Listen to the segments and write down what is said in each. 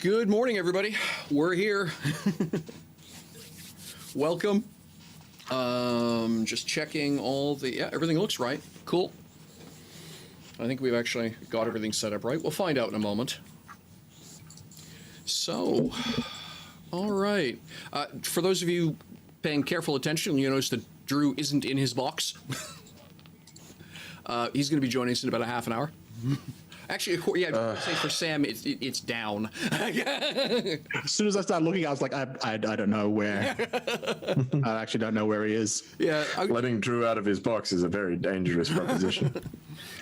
Good morning, everybody. We're here. Welcome. Just checking all the, everything looks right. Cool. I think we've actually got everything set up right. We'll find out in a moment. So, all right. For those of you paying careful attention, you notice that Drew isn't in his box. He's going to be joining us in about a half an hour. Actually, yeah, say for Sam, it's down. As soon as I started looking, I was like, I don't know where. I actually don't know where he is. Yeah, letting Drew out of his box is a very dangerous proposition.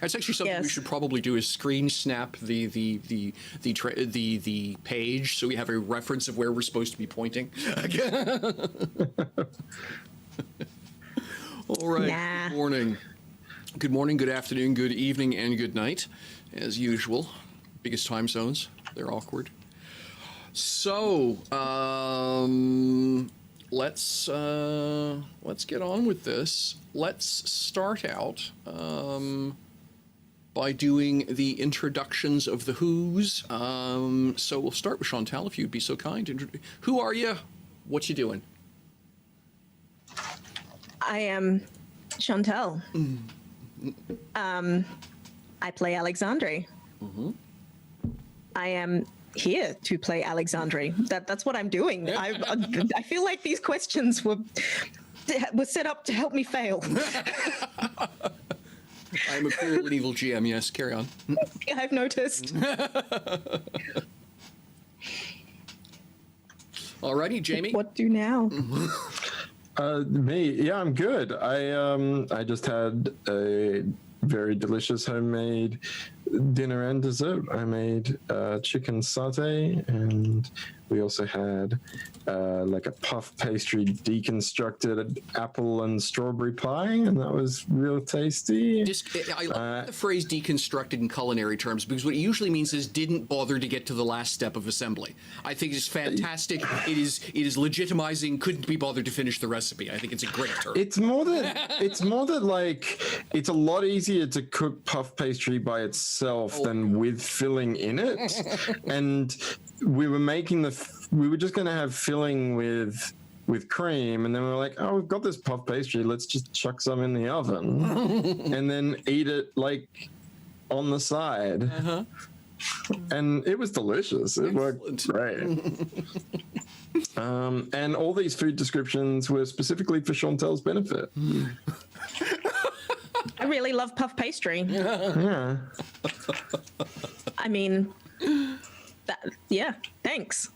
That's actually something we should probably do: is screen snap the page so we have a reference of where we're supposed to be pointing. All right. Nah. Good morning. Good morning, good afternoon, good evening, and good night. As usual, biggest time zones, they're awkward. So, let's get on with this. Let's start out by doing the introductions of the Who's. So we'll start with Chantal, if you'd be so kind. Who are you? What you doing? I am Chantal. I play Alexandre. Mm-hmm. I am here to play Alexandre. That's what I'm doing. I feel like these questions were set up to help me fail. I'm a cruel and evil GM. Yes, carry on. I've noticed. Alrighty, Jamie. What do now? Me, yeah, I'm good. I just had a very delicious homemade dinner and dessert. I made chicken satay, and we also had like a puff pastry deconstructed apple and strawberry pie, and that was real tasty. I like the phrase deconstructed in culinary terms, because what it usually means is didn't bother to get to the last step of assembly. I think it's fantastic. It is legitimizing, couldn't be bothered to finish the recipe. I think it's a great term. It's more that like it's a lot easier to cook puff pastry by itself than with filling in it. And we were just going to have filling with cream, and then we were like, oh, we've got this puff pastry, let's just chuck some in the oven and then eat it like on the side. And it was delicious. It worked great. And all these food descriptions were specifically for Chantal's benefit. I really love puff pastry. Yeah. I mean, thanks.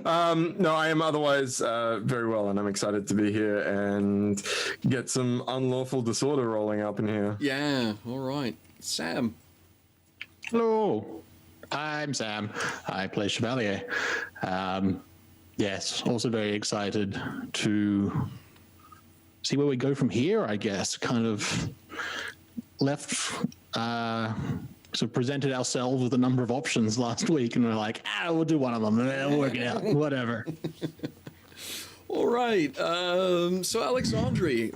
No, I am otherwise very well, and I'm excited to be here and get some unlawful disorder rolling up in here. Yeah, all right. Sam. Hello, I'm Sam. I play Chevalier. Yes, also very excited to see where we go from here, I guess. Kind of so presented ourselves with a number of options last week, and we're like, we'll do one of them. We'll work it out. Whatever. All right. So Alexandre,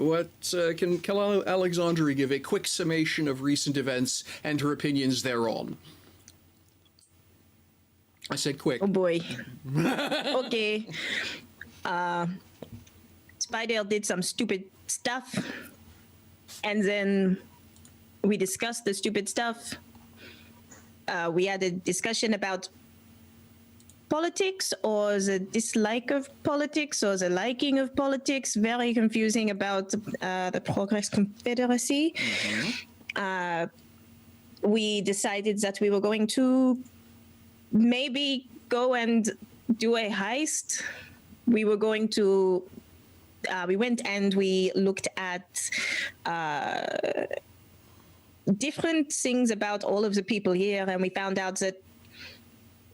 can Alexandre give a quick summation of recent events and her opinions thereon? I said quick. Oh boy. Okay. Spider did some stupid stuff, and then we discussed the stupid stuff. We had a discussion about politics, or the dislike of politics, or the liking of politics. Very confusing about the Progress Confederacy. Mm-hmm. We decided that we were going to maybe go and do a heist. We were going to... we went and we looked at different things about all of the people here, and we found out that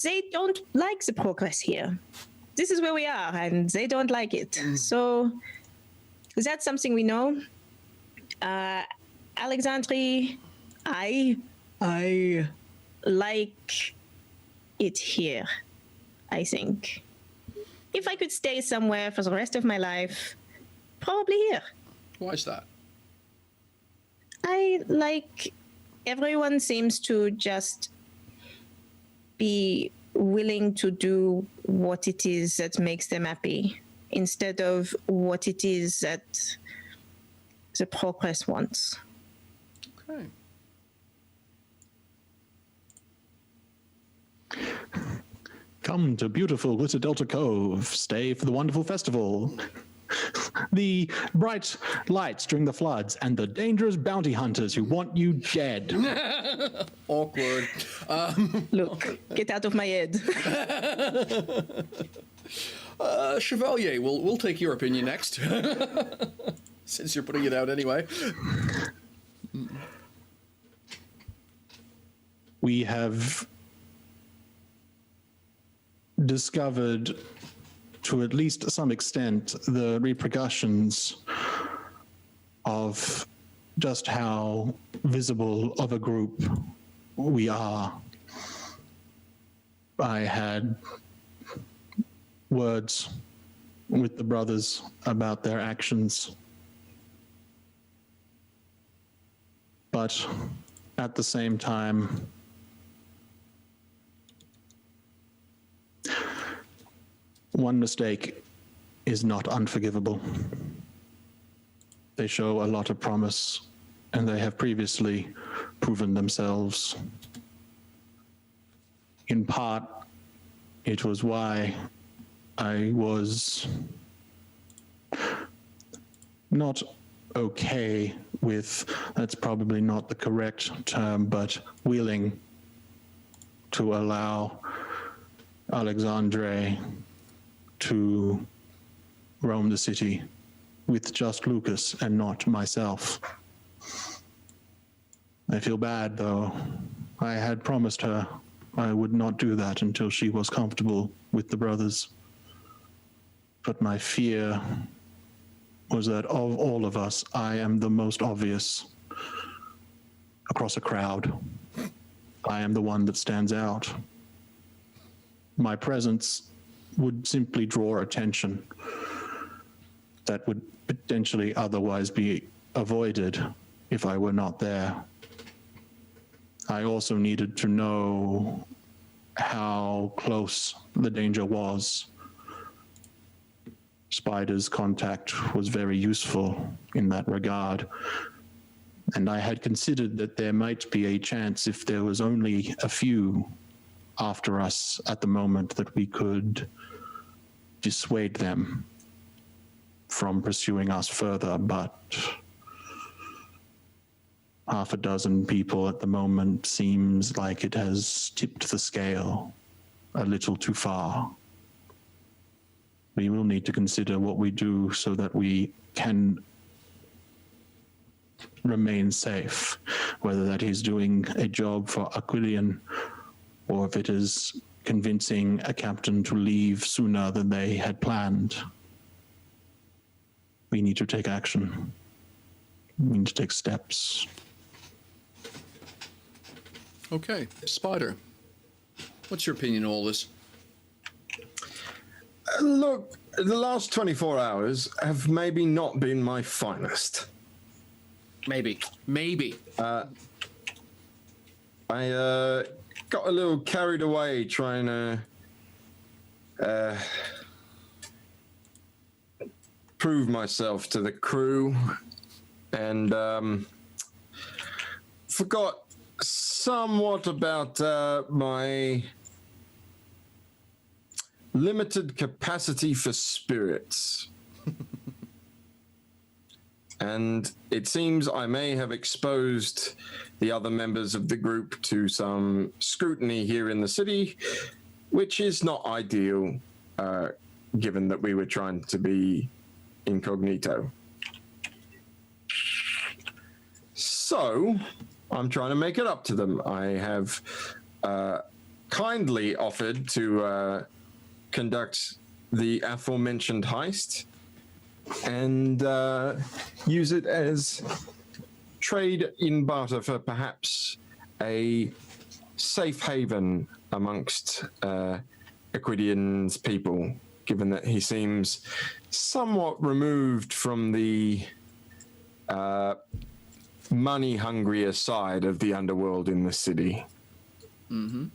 they don't like the progress here. This is where we are, and they don't like it. So that's something we know. Alexandre, I like it here, I think. If I could stay somewhere for the rest of my life, probably here. Why is that? I like everyone seems to just be willing to do what it is that makes them happy instead of what it is that the progress wants. Okay. Come to beautiful Glitter Delta Cove. Stay for the wonderful festival. The bright lights during the floods and the dangerous bounty hunters who want you dead. Awkward. Look, get out of my head. Chevalier, we'll take your opinion next. Since you're putting it out anyway. We have discovered, to at least some extent, the repercussions of just how visible of a group we are. I had words with the brothers about their actions, but at the same time, one mistake is not unforgivable. They show a lot of promise, and they have previously proven themselves. In part, it was why I was not okay with, that's probably not the correct term, but willing to allow Alexandre to roam the city with just Lucas and not myself. I feel bad, though. I had promised her I would not do that until she was comfortable with the brothers. But my fear was that of all of us, I am the most obvious across a crowd. I am the one that stands out. My presence would simply draw attention that would potentially otherwise be avoided if I were not there. I also needed to know how close the danger was. Spider's contact was very useful in that regard, and I had considered that there might be a chance, if there was only a few after us at the moment, that we could dissuade them from pursuing us further, but half a dozen people at the moment seems like it has tipped the scale a little too far. We will need to consider what we do so that we can remain safe, whether that is doing a job for Aquilian or if it is convincing a captain to leave sooner than they had planned. We need to take action. We need to take steps. Okay, Spider, what's your opinion on all this? Look, the last 24 hours have maybe not been my finest. Maybe. I got a little carried away trying to prove myself to the crew, and forgot somewhat about my limited capacity for spirits. And it seems I may have exposed the other members of the group to some scrutiny here in the city, which is not ideal, given that we were trying to be incognito. So I'm trying to make it up to them. I have kindly offered to conduct the aforementioned heist and use it as trade in barter for perhaps a safe haven amongst Equidian's people, given that he seems somewhat removed from the money-hungrier side of the underworld in the city. Mm-hmm.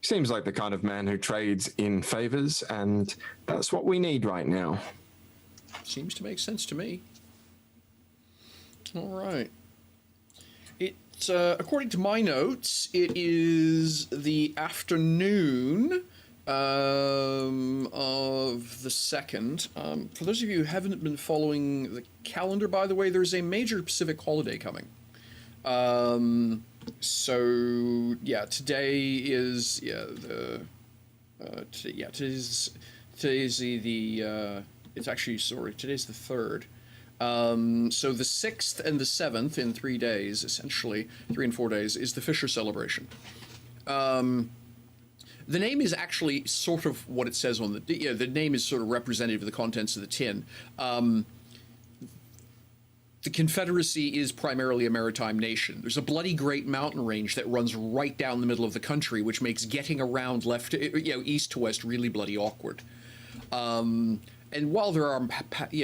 seems like the kind of man who trades in favors, and that's what we need right now. Seems to make sense to me. All right. According to my notes, it is the afternoon of the 2nd. For those of you who haven't been following the calendar, by the way, there's a major Pacific holiday coming. So yeah, today is today's today's the 3rd. So the 6th and the 7th, in 3 days, essentially 3 and 4 days, is the Fisher celebration. The name is actually sort of what it says on the name is sort of representative of the contents of the tin. The Confederacy is primarily a maritime nation. There's a bloody great mountain range that runs right down the middle of the country, which makes getting around east to west really bloody awkward. And while there are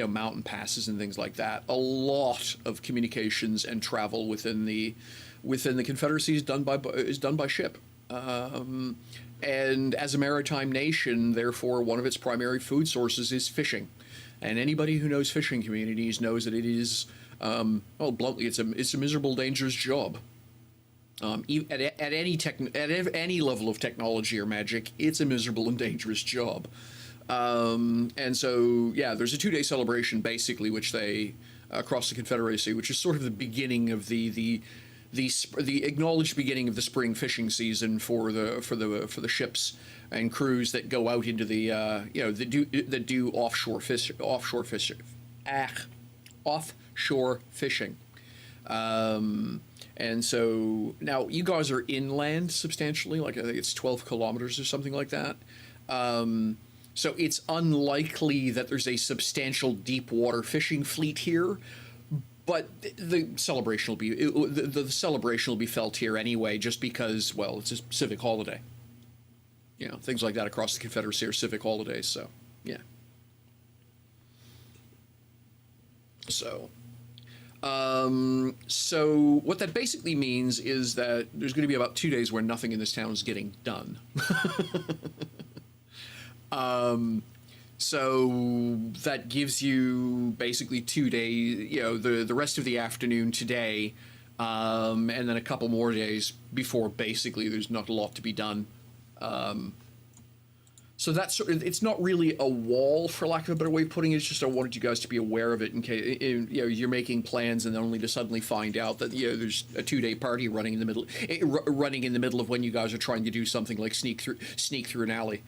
mountain passes and things like that, a lot of communications and travel within the Confederacy is done by ship. And as a maritime nation, therefore, one of its primary food sources is fishing. And anybody who knows fishing communities knows that it is, bluntly, it's a miserable, dangerous job. At any level of technology or magic, it's a miserable and dangerous job. And so, yeah, there's a 2-day celebration, basically, which they across the Confederacy, which is sort of the beginning of the acknowledged beginning of the spring fishing season for the ships and crews that go out into the that do offshore fishing. And so now you guys are inland substantially, like I think it's 12 kilometers or something like that. So it's unlikely that there's a substantial deep water fishing fleet here. But the celebration will be felt here anyway, just because, well, it's a civic holiday. Things like that across the Confederacy are civic holidays. So, yeah. So what that basically means is that there's going to be about 2 days where nothing in this town is getting done. So that gives you basically 2 days, the rest of the afternoon today, and then a couple more days before basically there's not a lot to be done. So that's it's not really a wall, for lack of a better way of putting it. It's just I wanted you guys to be aware of it in case you're making plans and then only to suddenly find out that there's a 2-day party running in the middle of when you guys are trying to do something like sneak through an alley.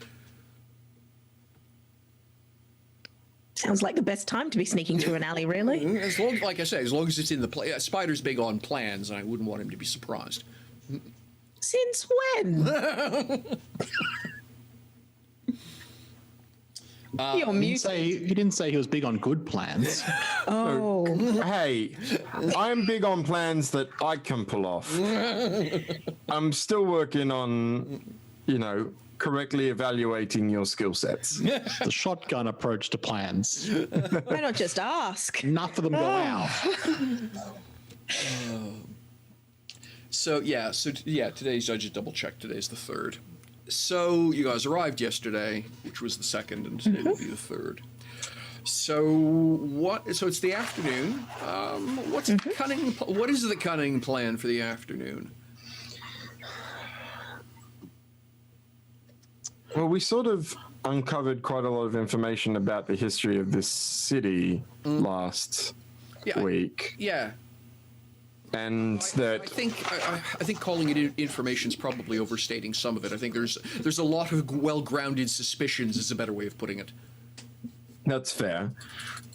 Sounds like the best time to be sneaking through an alley, really. As long as it's in the plan. Spider's big on plans, and I wouldn't want him to be surprised. Since when? You're muted. He didn't say he was big on good plans. Oh. Hey, I'm big on plans that I can pull off. I'm still working on, correctly evaluating your skill sets. The shotgun approach to plans. Why not just ask? Enough of them go out. Today's, I just double checked, today's the 3rd. So you guys arrived yesterday, which was the 2nd, and today will be the 3rd. So it's the afternoon. What is the cunning plan for the afternoon? Well, we sort of uncovered quite a lot of information about the history of this city last week. Yeah. And I think calling it information is probably overstating some of it. I think there's a lot of well-grounded suspicions is a better way of putting it. That's fair.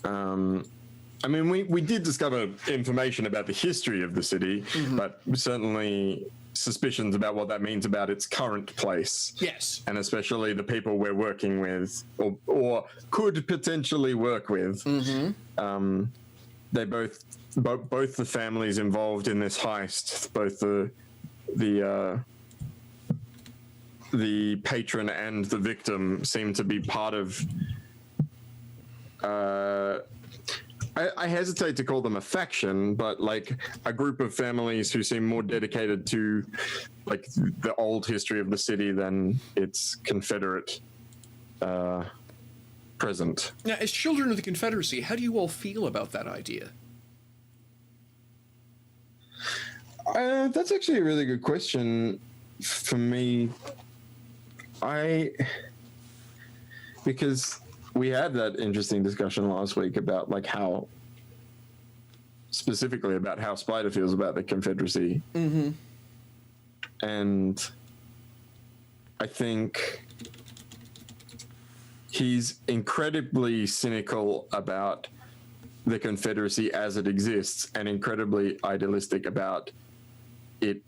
We did discover information about the history of the city, but certainly suspicions about what that means about its current place. Yes. And especially the people we're working with or could potentially work with. They both the families involved in this heist, both the patron and the victim, seem to be part of I hesitate to call them a faction, but like a group of families who seem more dedicated to like the old history of the city than its Confederate present. Now, as children of the Confederacy, how do you all feel about that idea? That's actually a really good question for me. Because we had that interesting discussion last week about like how, specifically about how Spider feels about the Confederacy. Mm-hmm. And I think he's incredibly cynical about the Confederacy as it exists and incredibly idealistic about it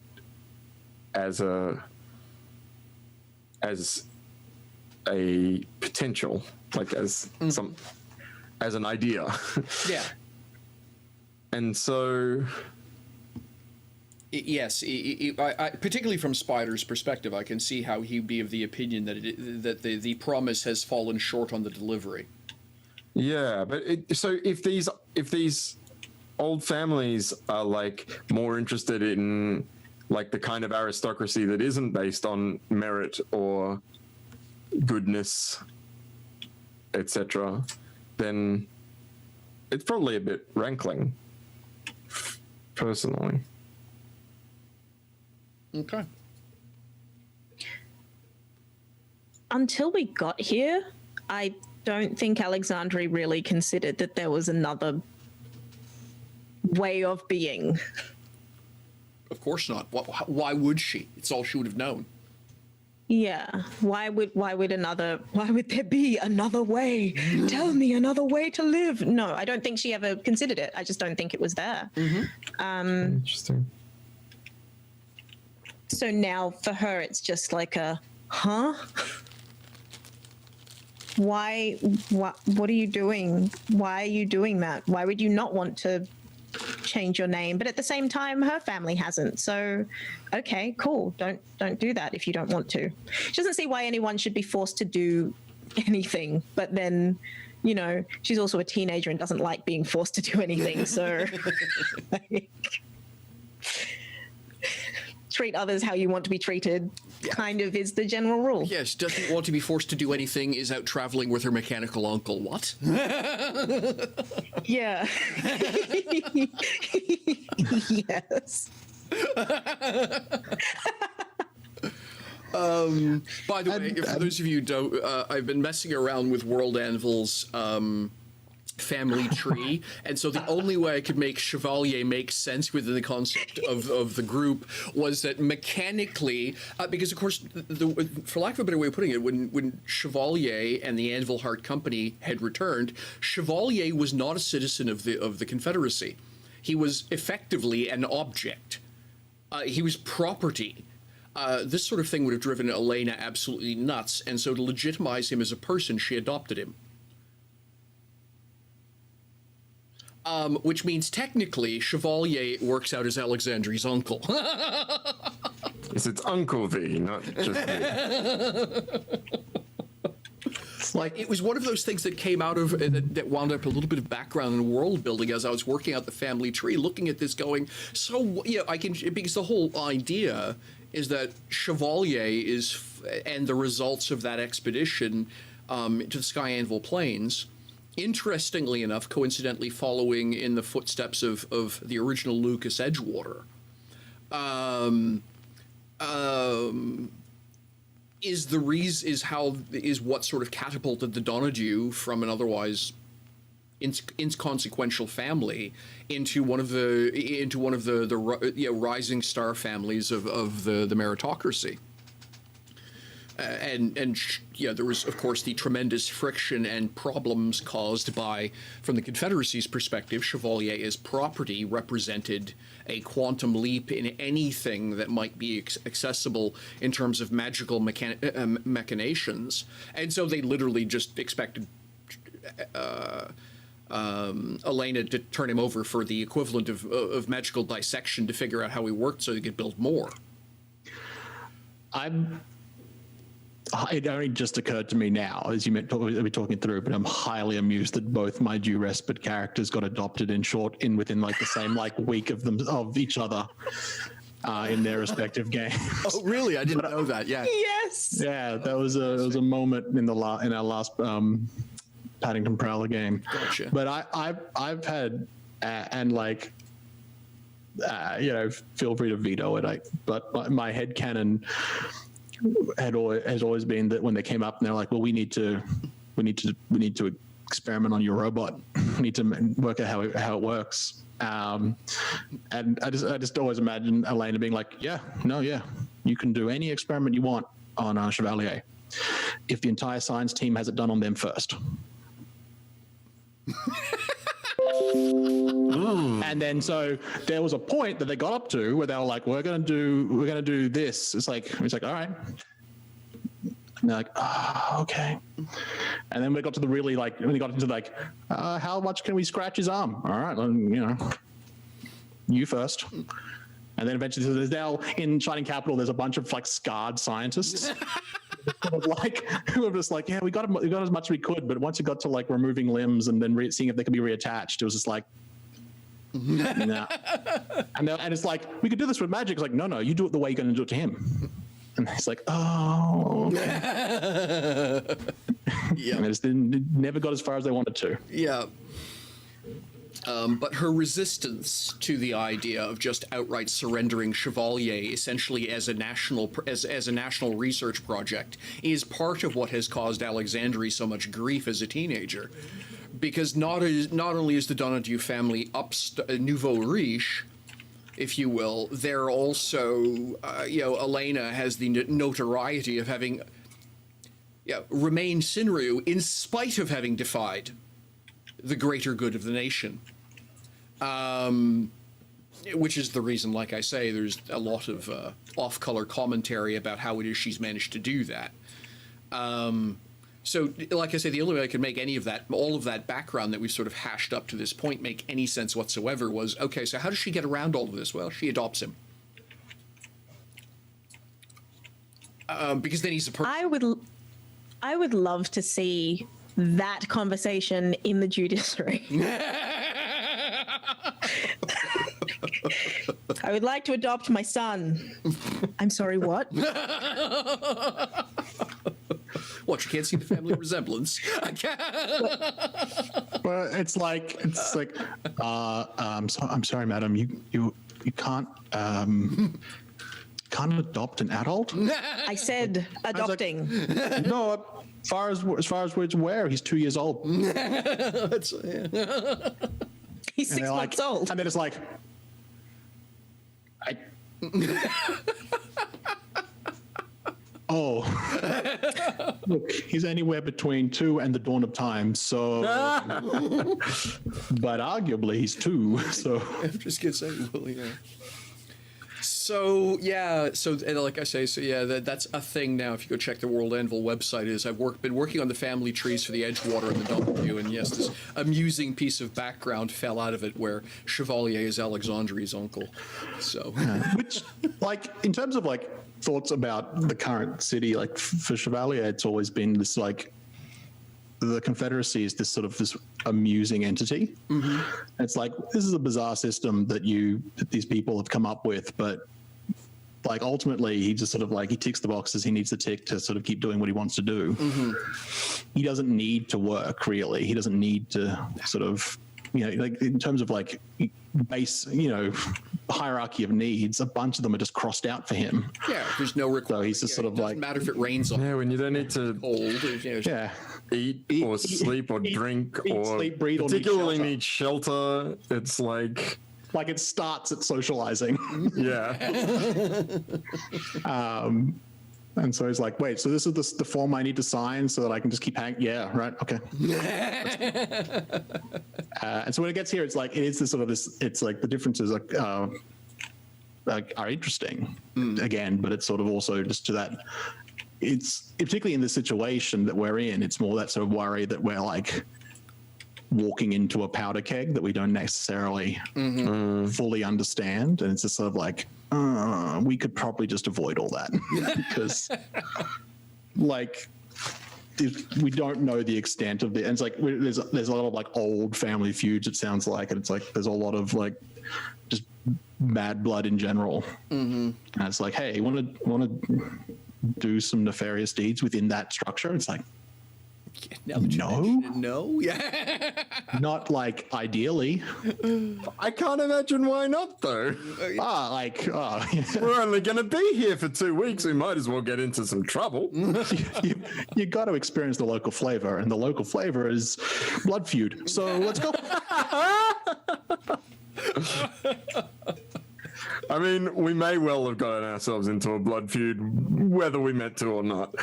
as a potential, like as as an idea. Yeah. And so Yes, I, particularly from Spider's perspective, I can see how he'd be of the opinion that the promise has fallen short on the delivery. yeah, but so if these old families are like more interested in like the kind of aristocracy that isn't based on merit or goodness, etc., then it's probably a bit rankling, personally. Okay. Until we got here, I don't think Alexandria really considered that there was another way of being. Of course not. Why would she? It's all she would have known. Yeah. Why would there be another way? Tell me another way to live. No, I don't think she ever considered it. I just don't think it was there. Interesting. So now for her, it's just like a, huh? Why, what are you doing? Why are you doing that? Why would you not want to change your name? But at the same time, her family hasn't. So, okay, cool. Don't do that if you don't want to. She doesn't see why anyone should be forced to do anything. But then, you know, she's also a teenager and doesn't like being forced to do anything. So, like, treat others how you want to be treated kind of is the general rule. Yes, doesn't want to be forced to do anything, is out traveling with her mechanical uncle. What? Yeah. Yes. By the way, for those of you who don't, I've been messing around with World Anvil's family tree, and so the only way I could make Chevalier make sense within the concept of the group was that mechanically, because of course, for lack of a better way of putting it, when Chevalier and the Anvil Heart Company had returned, Chevalier was not a citizen of the Confederacy. He was effectively an object. He was property. This sort of thing would have driven Elena absolutely nuts, and so to legitimize him as a person, she adopted him. Which means technically Chevalier works out as Alexandria's uncle. Yes, it's Uncle V, not just V. It's like It was one of those things that came out of that wound up a little bit of background and world building as I was working out the family tree, looking at this, going, so yeah, I can, because the whole idea is that Chevalier is and the results of that expedition to the Sky Anvil Plains. Interestingly enough, coincidentally following in the footsteps of the original Lucas Edgewater, is what sort of catapulted the Donahue from an otherwise inconsequential family into one of the rising star families of the meritocracy. There was, of course, the tremendous friction and problems caused by, from the Confederacy's perspective, Chevalier's property represented a quantum leap in anything that might be accessible in terms of magical machinations. And so they literally just expected Elena to turn him over for the equivalent of magical dissection to figure out how he worked so they could build more. It only just occurred to me now, as you were talking through, but I'm highly amused that both my due respite characters got adopted within like the same like week of each other. in their respective games. Oh, really? I didn't know that. Yeah. Yes. Yeah, that was a moment in in our last Paddington Prowler game. Gotcha. But I've had and like feel free to veto it. But my headcanon has always been that when they came up and they're like, well, we need to experiment on your robot. We need to work out how it works. And I just always imagine Elena being like, yeah, you can do any experiment you want on Chevalier if the entire science team has it done on them first. And then so there was a point that they got up to where they were like, we're gonna do this. It's like all right. And they're like, oh, okay. And then we got to the really when we got into how much can we scratch his arm? All right, you first. And then eventually, so there's now in Shining Capital, there's a bunch of scarred scientists. Who were just like, yeah, we got as much as we could, but once it got to removing limbs and then seeing if they could be reattached, it was just like, nah. And it's like, we could do this with magic. It's like, no, you do it the way you're going to do it to him. And he's like, oh. Okay. Yeah. And it never got as far as they wanted to. Yeah. But her resistance to the idea of just outright surrendering Chevalier, essentially as a national research project, is part of what has caused Alexandre so much grief as a teenager, because not only is the Donadieu family nouveau riche, if you will, they're also Elena has the notoriety of having remained Sinryu in spite of having defied the greater good of the nation, which is the reason, like I say, there's a lot of off-color commentary about how it is she's managed to do that. So, like I say, the only way I could make all of that background that we've sort of hashed up to this point make any sense whatsoever was, okay, so how does she get around all of this? Well, she adopts him. Because then he's a person. I would love to see that conversation in the judiciary. I would like to adopt my son. I'm sorry, what? What, you can't see the family resemblance? Well, it's like I'm sorry, madam, you can't adopt an adult. I said adopting. No, as far as we're aware, he's 2 years old. That's, He's 6 months old. And then it's like, oh, look, he's anywhere between 2 and the dawn of time. So, but arguably he's 2. So I'm just gonna say, well, yeah. So yeah, like I say, that's a thing now. If you go check the World Anvil website, I've been working on the family trees for the Edgewater and the W, and yes, this amusing piece of background fell out of it where Chevalier is Alexandre's uncle. So, which, in terms of thoughts about the current city, for Chevalier, it's always been this the Confederacy is this amusing entity. Mm-hmm. It's this is a bizarre system that these people have come up with, but ultimately he just he ticks the boxes he needs to tick to keep doing what he wants to do. Mm-hmm. He doesn't need to work, really. He doesn't need to in terms of base, hierarchy of needs, a bunch of them are just crossed out for him. Yeah, there's no requirement. So he's just it doesn't matter if it rains on. Yeah, when you don't need to eat or sleep or drink or sleep, breathe, particularly need shelter. It's like it starts at socializing. Yeah. And so he's like, wait, so this is the form I need to sign so that I can just keep hanging? Yeah, right, okay. And so when it gets here, it's it is this it's the differences are interesting again, but it's also just to that, it's particularly in the situation that we're in, it's more that sort of worry that we're walking into a powder keg that we don't necessarily fully understand. And it's just we could probably just avoid all that because we don't know the extent of the, and it's there's a lot of old family feuds, it sounds like, and it's there's a lot of just bad blood in general. And it's like, hey, want to do some nefarious deeds within that structure? It's like, Now that you no, mention it, no, yeah. not like ideally. I can't imagine why not, though. We're only going to be here for 2 weeks. We might as well get into some trouble. you got to experience the local flavor, and the local flavor is blood feud. So let's go. I mean, we may well have gotten ourselves into a blood feud, whether we meant to or not.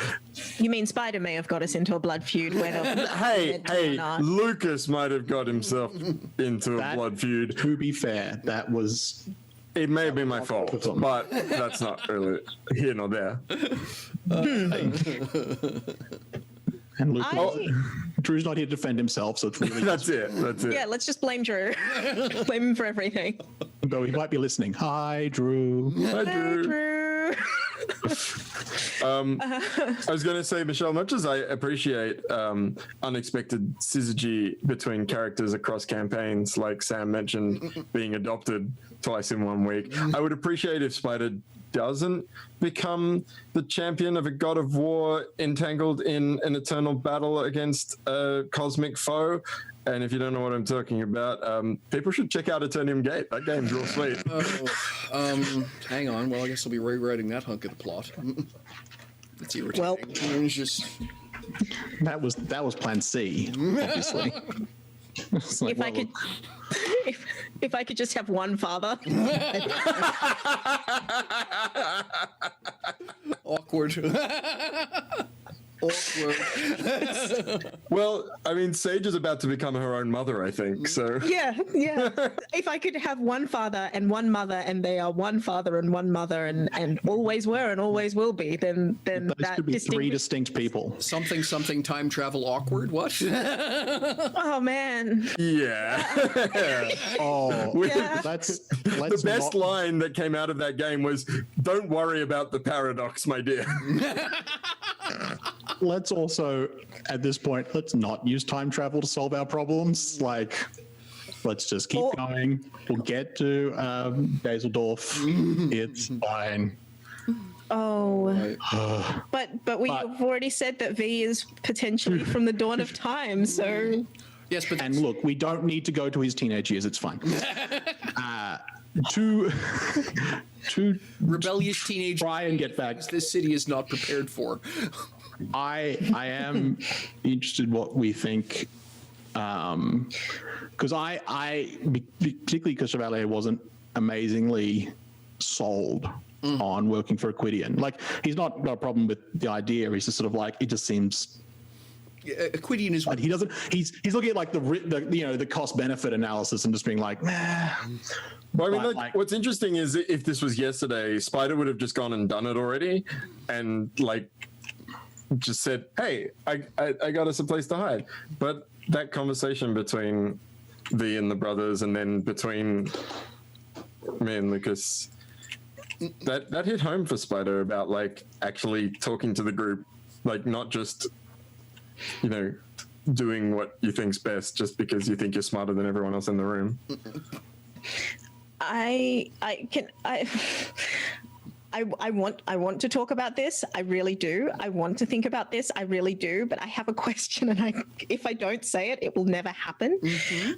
You mean Spider may have got us into a blood feud, whether Hey, or not. Lucas might have got himself into a blood feud. To be fair, that was It may have been my fault, but that's not really here nor there. and Drew's not here to defend himself, so it's really That's it. That's it. Yeah, let's just blame Drew. Blame him for everything. though he might be listening. Hi, Drew. Hi, Hi, Drew. Drew. I was going to say, Michelle, much as I appreciate unexpected synergy between characters across campaigns, like Sam mentioned, being adopted twice in 1 week, I would appreciate if Spider doesn't become the champion of a god of war entangled in an eternal battle against a cosmic foe. And if you don't know what I'm talking about, people should check out Eternium Gate. That game's real sweet. Hang on. Well, I guess I'll be rewriting that hunk of the plot. It's irritating. Well- It's just That was Plan C, obviously. It's like, If I could, if I could just have one father. awkward. Awkward. Well, I mean, Sage is about to become her own mother, I think. So Yeah. If I could have one father and one mother, and they are one father and one mother, and always were and always will be, then those that could be three distinct people. Something time travel awkward. What? Oh man. yeah. Oh, Yeah. let's The best not- line that came out of that game was, "Don't worry about the paradox, my dear." Let's also, at this point, let's not use time travel to solve our problems. Like, let's just keep Or- going. We'll get to Baseldorf. It's fine. Oh. But we've already said that V is potentially from the dawn of time. So Yes, but And look, we don't need to go to his teenage years. It's fine. To rebellious teenage try and get back, this city is not prepared for. I am interested what we think, because particularly because Chevalier wasn't amazingly sold on working for Aquidian. Like, he's not got a problem with the idea. He's just sort of like, it just seems. Aquidian is But he doesn't. He's looking at like the cost benefit analysis and just being like, nah. Well, I mean, But, like, what's interesting is if this was yesterday, Spider would have just gone and done it already, and like just said, "Hey, I got us a place to hide." But that conversation between V and the brothers, and then between me and Lucas, that hit home for Spider about like actually talking to the group, like not just, doing what you think's best just because you think you're smarter than everyone else in the room. I want to talk about this. I really do. I want to think about this. I really do. But I have a question, and if I don't say it, it will never happen. Mm-hmm.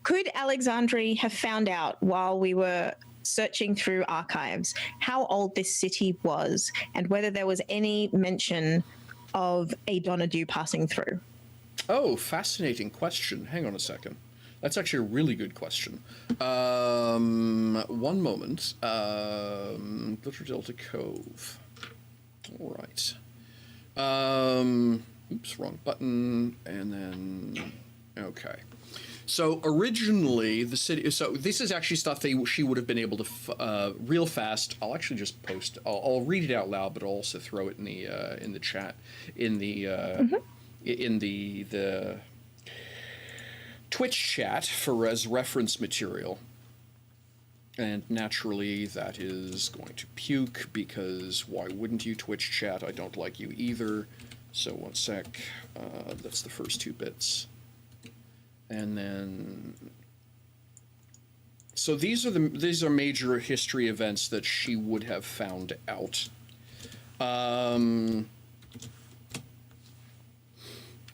Could Alexandre have found out while we were searching through archives how old this city was, and whether there was any mention of a Donadu passing through? Oh, fascinating question. Hang on a second. That's actually a really good question. One moment. Glitter Delta Cove. All right. Oops, wrong button. And then, okay. So originally the city. So this is actually stuff she would have been able to real fast. I'll actually just post. I'll read it out loud, but I'll also throw it in the chat in the Twitch chat as reference material. And naturally that is going to puke, because why wouldn't you, Twitch chat? I don't like you either. So one sec. That's the first 2 bits. And then So these are major history events that she would have found out. So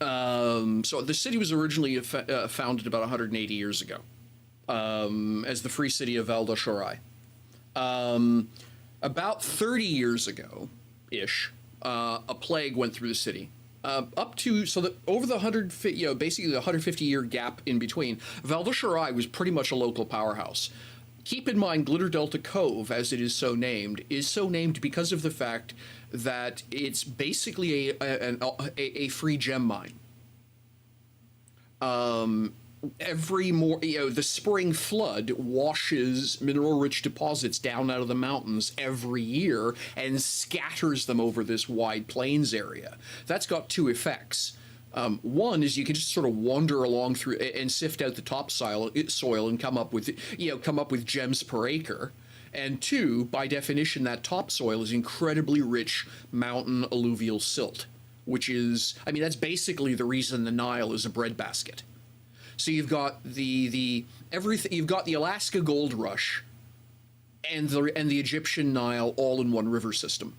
the city was originally founded about 180 years ago as the Free City of Val d'Ochorai. About 30 years ago-ish, a plague went through the city. Over the basically the 150-year gap in between, Val d'Ochorai was pretty much a local powerhouse. Keep in mind, Glitter Delta Cove, as it is so named because of the fact that it's basically a free gem mine. The spring flood washes mineral-rich deposits down out of the mountains every year and scatters them over this wide plains area. That's got two effects. One is you can just sort of wander along through and sift out the topsoil and come up with gems per acre. And two, by definition, that topsoil is incredibly rich mountain alluvial silt, which is, that's basically the reason the Nile is a breadbasket. So you've got you've got the Alaska Gold Rush and the Egyptian Nile all in one river system.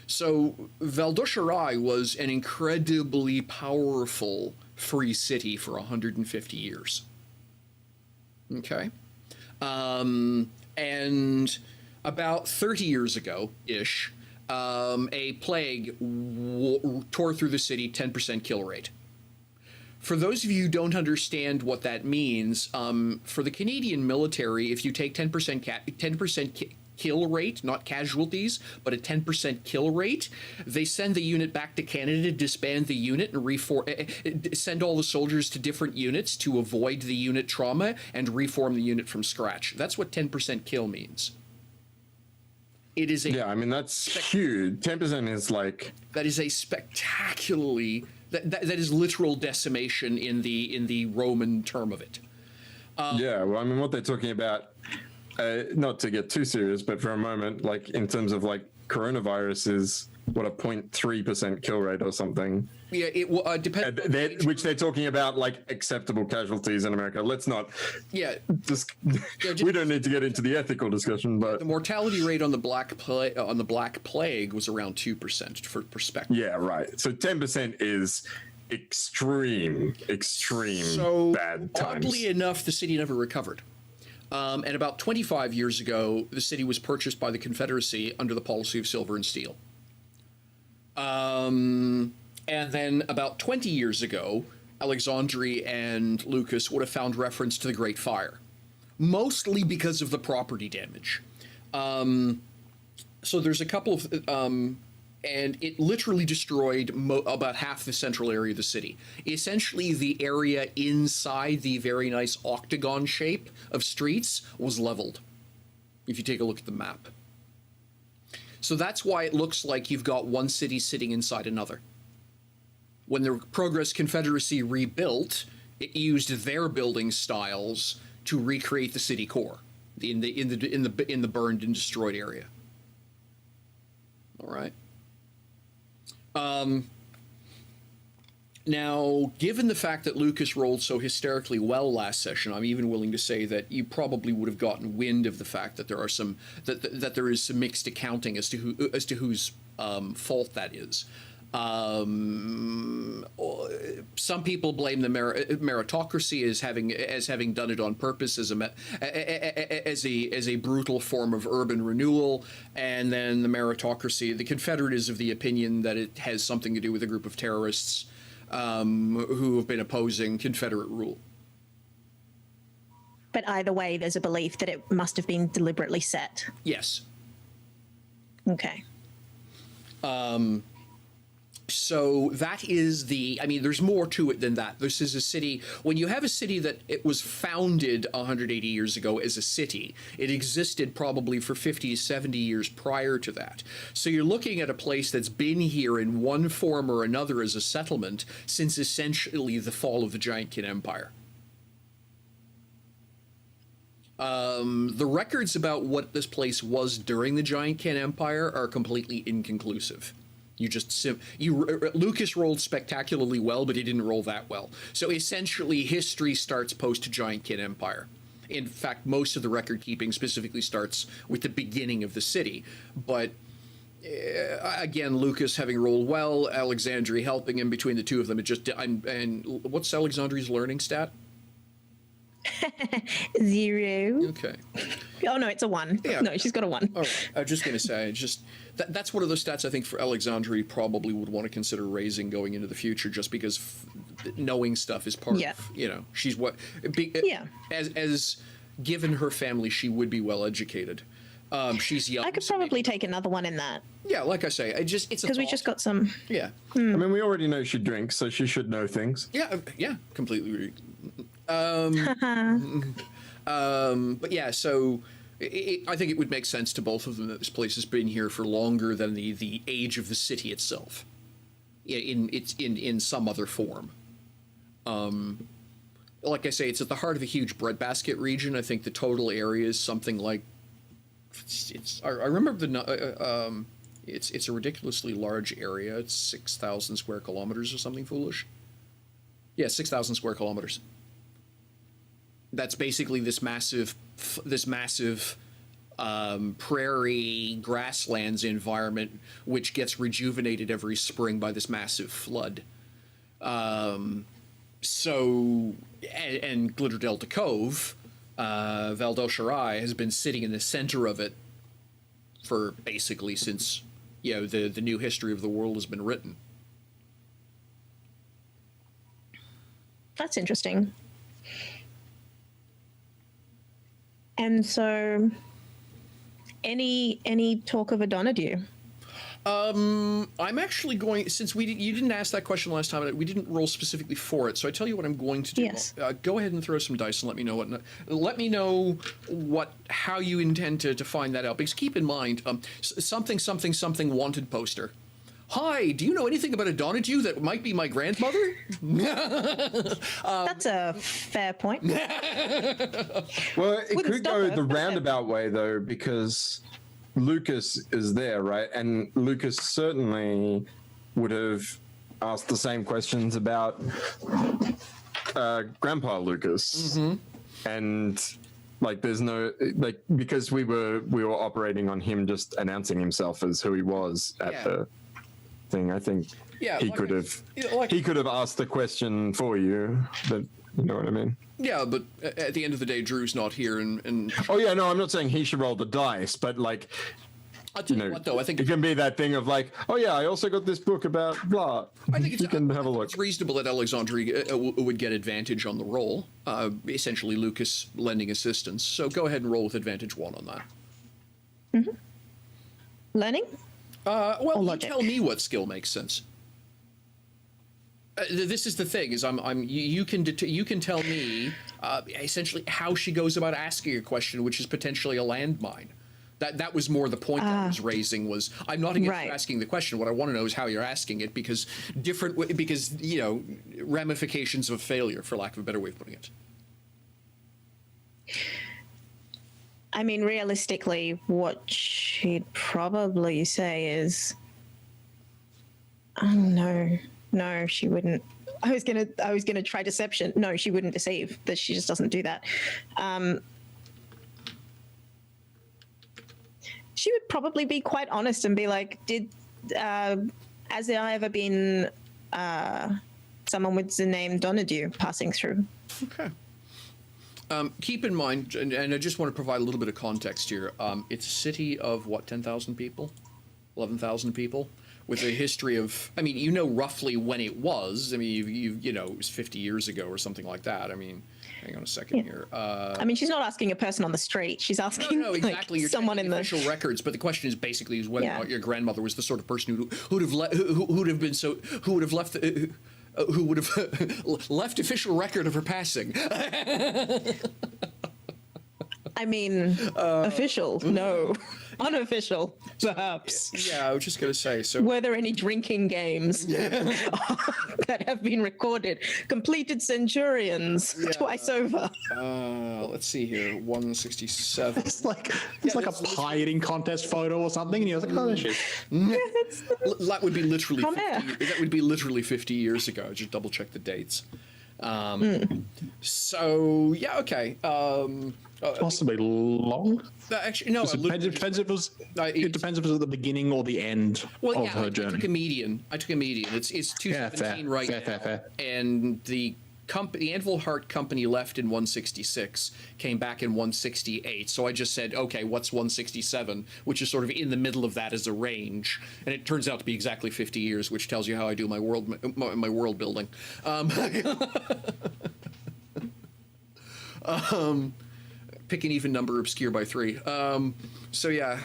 So Val d'Ochorai was an incredibly powerful free city for 150 years. Okay? And about 30 years ago-ish, a plague tore through the city, 10% kill rate. For those of you who don't understand what that means, for the Canadian military, if you take 10% kill rate, not casualties, but a 10% kill rate, they send the unit back to Canada to disband the unit and send all the soldiers to different units to avoid the unit trauma and reform the unit from scratch. That's what 10% kill means. It is that's huge. 10% is like... That is a spectacularly... That is literal decimation in the Roman term of it. What they're talking about, not to get too serious, but for a moment, like in terms of like coronavirus is what, a 0.3% kill rate or something. Yeah, it depends. Which they're talking about like acceptable casualties in America. Let's not. Yeah. We don't need to get into the ethical discussion, but the mortality rate on the Black Plague was around 2% for perspective. Yeah, right. So 10% is extreme bad times. Oddly enough, the city never recovered. And about 25 years ago, the city was purchased by the Confederacy under the policy of silver and steel. And then about 20 years ago, Alexandre and Lucas would have found reference to the Great Fire, mostly because of the property damage. So there's a couple of, and it literally destroyed about half the central area of the city. Essentially, the area inside the very nice octagon shape of streets was leveled, if you take a look at the map. So that's why it looks like you've got one city sitting inside another. When the Progress Confederacy rebuilt, it used their building styles to recreate the city core in the burned and destroyed area. All right. Now, given the fact that Lucas rolled so hysterically well last session, I'm even willing to say that you probably would have gotten wind of the fact that there are some that there is some mixed accounting as to whose fault that is. Some people blame the meritocracy as having done it on purpose as a brutal form of urban renewal, and then the meritocracy, the Confederate, is of the opinion that it has something to do with a group of terrorists who have been opposing Confederate rule. But either way, there's a belief that it must have been deliberately set. Yes. Okay. So that is there's more to it than that. This is a city, when you have a city that it was founded 180 years ago as a city, it existed probably for 50 to 70 years prior to that. So you're looking at a place that's been here in one form or another as a settlement since essentially the fall of the Giant Kid Empire. The records about what this place was during the Giant Kid Empire are completely inconclusive. Lucas rolled spectacularly well, but he didn't roll that well. So essentially, history starts post-Giant Kid Empire. In fact, most of the record keeping specifically starts with the beginning of the city. But again, Lucas having rolled well, Alexandria helping him between the two of them. And what's Alexandria's learning stat? 0. Okay. Oh no, it's a 1. Yeah. No, she's got a 1. All right. I was just going to say, that's one of those stats I think for Alexandria probably would want to consider raising going into the future, just because knowing stuff is part of, she's what, as given her family, she would be well educated. She's young. I could probably take another one in that. Yeah, like I say, it's because we just got some. Yeah. I mean, we already know she drinks, so she should know things. Yeah, completely agree. But yeah, so I think it would make sense to both of them that this place has been here for longer than the age of the city itself. In some other form. Like I say, it's at the heart of a huge breadbasket region. I think the total area is something like I remember it's a ridiculously large area. It's 6,000 square kilometers or something foolish. Yeah, 6,000 square kilometers. That's basically this massive prairie grasslands environment, which gets rejuvenated every spring by this massive flood. So, and Glitter Delta Cove, Valdel Sharai has been sitting in the center of it for basically since, the new history of the world has been written. That's interesting. And so, any talk of a Donadieu? I'm actually going, since you didn't ask that question last time, we didn't roll specifically for it. So I tell you what I'm going to do. Yes. Go ahead and throw some dice and let me know how you intend to find that out. Because keep in mind, something wanted poster. Hi, do you know anything about a Donadieu that might be my grandmother? That's a fair point. Well, it Wouldn't could stop go her. the roundabout way, though, because Lucas is there, right? And Lucas certainly would have asked the same questions about Grandpa Lucas. Mm-hmm. And there's no because we were operating on him just announcing himself as who he was at the thing. I think he could have asked the question for you, but you know what I mean? Yeah, but at the end of the day, Drew's not here, and oh yeah, no, I'm not saying he should roll the dice, but I'll tell you what, though, I think it can be that thing of oh yeah, I also got this book about blah. I think you can have a look. It's reasonable that Alexandria would get advantage on the roll. Essentially, Lucas lending assistance. So go ahead and roll with advantage 1 on that. Mm-hmm. Learning? Well, you logic? tell me what skill makes sense. This is the thing: is you can tell me essentially how she goes about asking a question, which is potentially a landmine. That was more the point I was raising. Was I'm not against asking the question. What I want to know is how you're asking it, because ramifications of failure, for lack of a better way of putting it. I mean, realistically, what she'd probably say is, "Oh no, she wouldn't." I was gonna try deception. No, she wouldn't deceive. That she just doesn't do that. She would probably be quite honest and be like, has there ever been someone with the name Donadieu passing through?" Okay. Keep in mind, and I just want to provide a little bit of context here. It's a city of, 10,000 people? 11,000 people? With a history of, roughly when it was. It was 50 years ago or something like that. Hang on a second here. She's not asking a person on the street. She's asking exactly. You're someone in the official records. But the question is basically whether or not your grandmother was the sort of person who would have left official record of her passing. Official, no. Unofficial, perhaps. Yeah, I was just going to say. So, were there any drinking games that have been recorded? Completed centurions twice over. Let's see here. 167. It's like a pie eating contest photo or something, and you're like, oh, shit. That would be literally 50 years ago. Just double check the dates. So yeah, okay. Possibly long. Actually, no. Depends if it was. It depends if it was at the beginning or the end of her journey. I took a median. It's 217 right now, fair. and the Anvil Heart company left in 166, came back in 168. So I just said, okay, what's 167, which is sort of in the middle of that as a range, and it turns out to be exactly 50 years, which tells you how I do my world building. Pick an even number, obscure by 3. So yeah.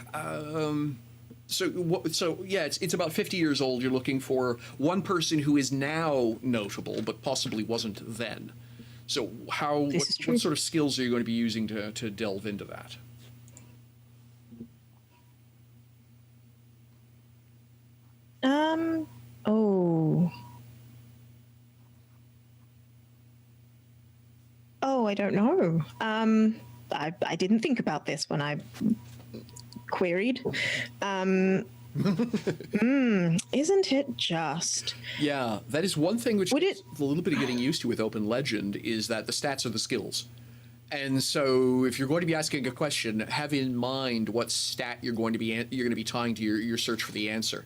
So yeah, it's about 50 years old. You're looking for one person who is now notable, but possibly wasn't then. So what sort of skills are you going to be using to delve into that? I don't know. I didn't think about this when I queried. Isn't it just? Yeah, that is one thing which is a little bit of getting used to with Open Legend is that the stats are the skills. And so if you're going to be asking a question, have in mind what stat you're going to be tying to your search for the answer.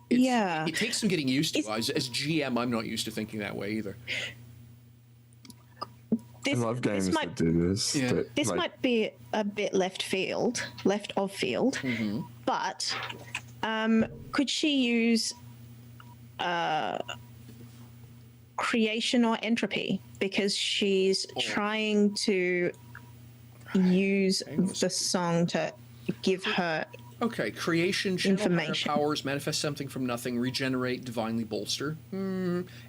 It takes some getting used to. As GM, I'm not used to thinking that way either. I love games that do this. Yeah. This might be a bit left of field, but could she use creation or entropy? Because she's trying to use the song to give her creation, channel information. higher powers, manifest something from nothing, regenerate, divinely bolster.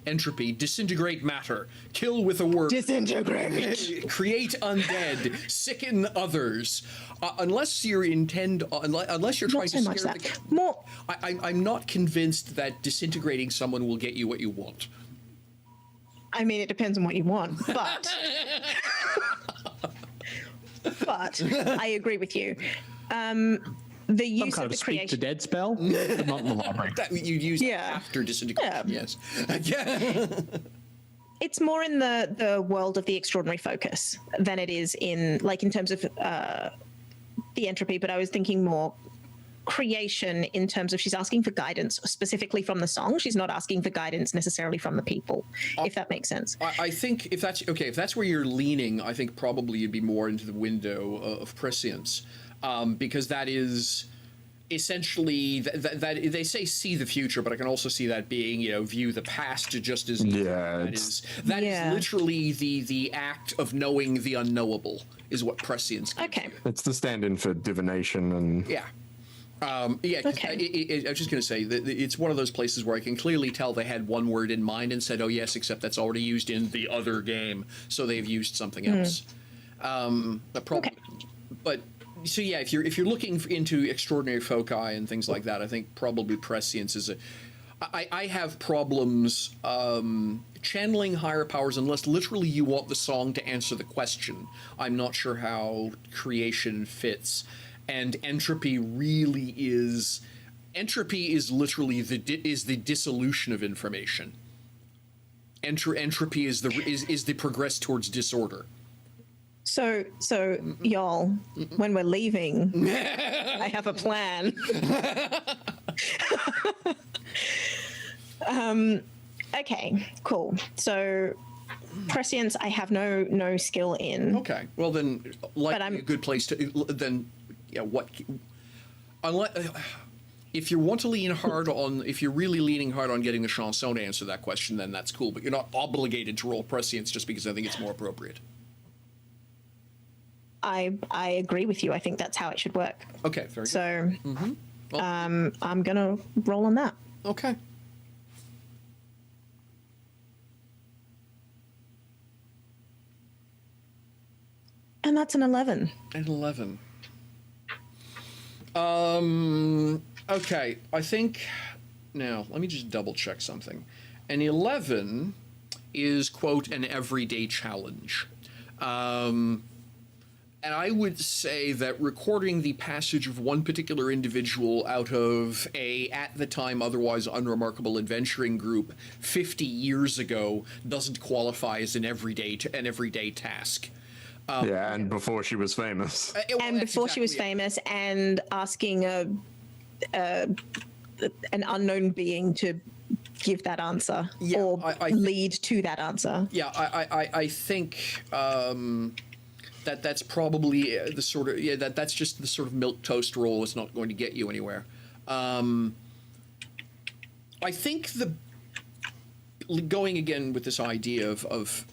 Entropy, disintegrate matter, kill with a word. Disintegrate. Create undead, sicken others. Unless you're trying to scare I'm not convinced that disintegrating someone will get you what you want. I mean, it depends on what you want, but I agree with you. The use Some kind of the of speak creation to dead spell, but not in the library. That you use after disintegration. Yes. It's more in the world of the extraordinary focus than it is in terms of the entropy. But I was thinking more creation in terms of she's asking for guidance specifically from the song. She's not asking for guidance necessarily from the people, if that makes sense. I think if that's where you're leaning, I think probably you'd be more into the window of prescience. Because that is essentially that they say see the future, but I can also see that being view the past just as that is literally the act of knowing the unknowable is what prescience gives you. It's the stand-in for divination and I was just going to say that it's one of those places where I can clearly tell they had one word in mind and said, oh yes, except that's already used in the other game, so they've used something else. But so yeah, if you're looking into extraordinary foci and things like that, I think probably prescience is I have problems channeling higher powers unless literally you want the song to answer the question. I'm not sure how creation fits, and entropy is literally the dissolution of information. Entropy is the progress towards disorder. So y'all, when we're leaving, I have a plan. Okay, cool. So prescience, I have no skill in. Okay, well then, a good place to then. Yeah, if you want to lean hard on, if you're really leaning hard on getting the chanson to answer that question, then that's cool. But you're not obligated to roll prescience just because I think it's more appropriate. I agree with you. I think that's how it should work. Okay, very good. So, I'm gonna roll on that. Okay. And that's an 11. An 11. Okay, I think now let me just double check something. An 11 is, quote, an everyday challenge. And I would say that recording the passage of one particular individual out of a, at the time, otherwise unremarkable adventuring group 50 years ago doesn't qualify as an everyday task. Yeah, and before she was famous. And before she was famous, and asking an unknown being to give that answer, Yeah, or I lead to that answer. Yeah, I think that's probably the sort of that's just the sort of milquetoast role. It's not going to get you anywhere. I think going again with this idea of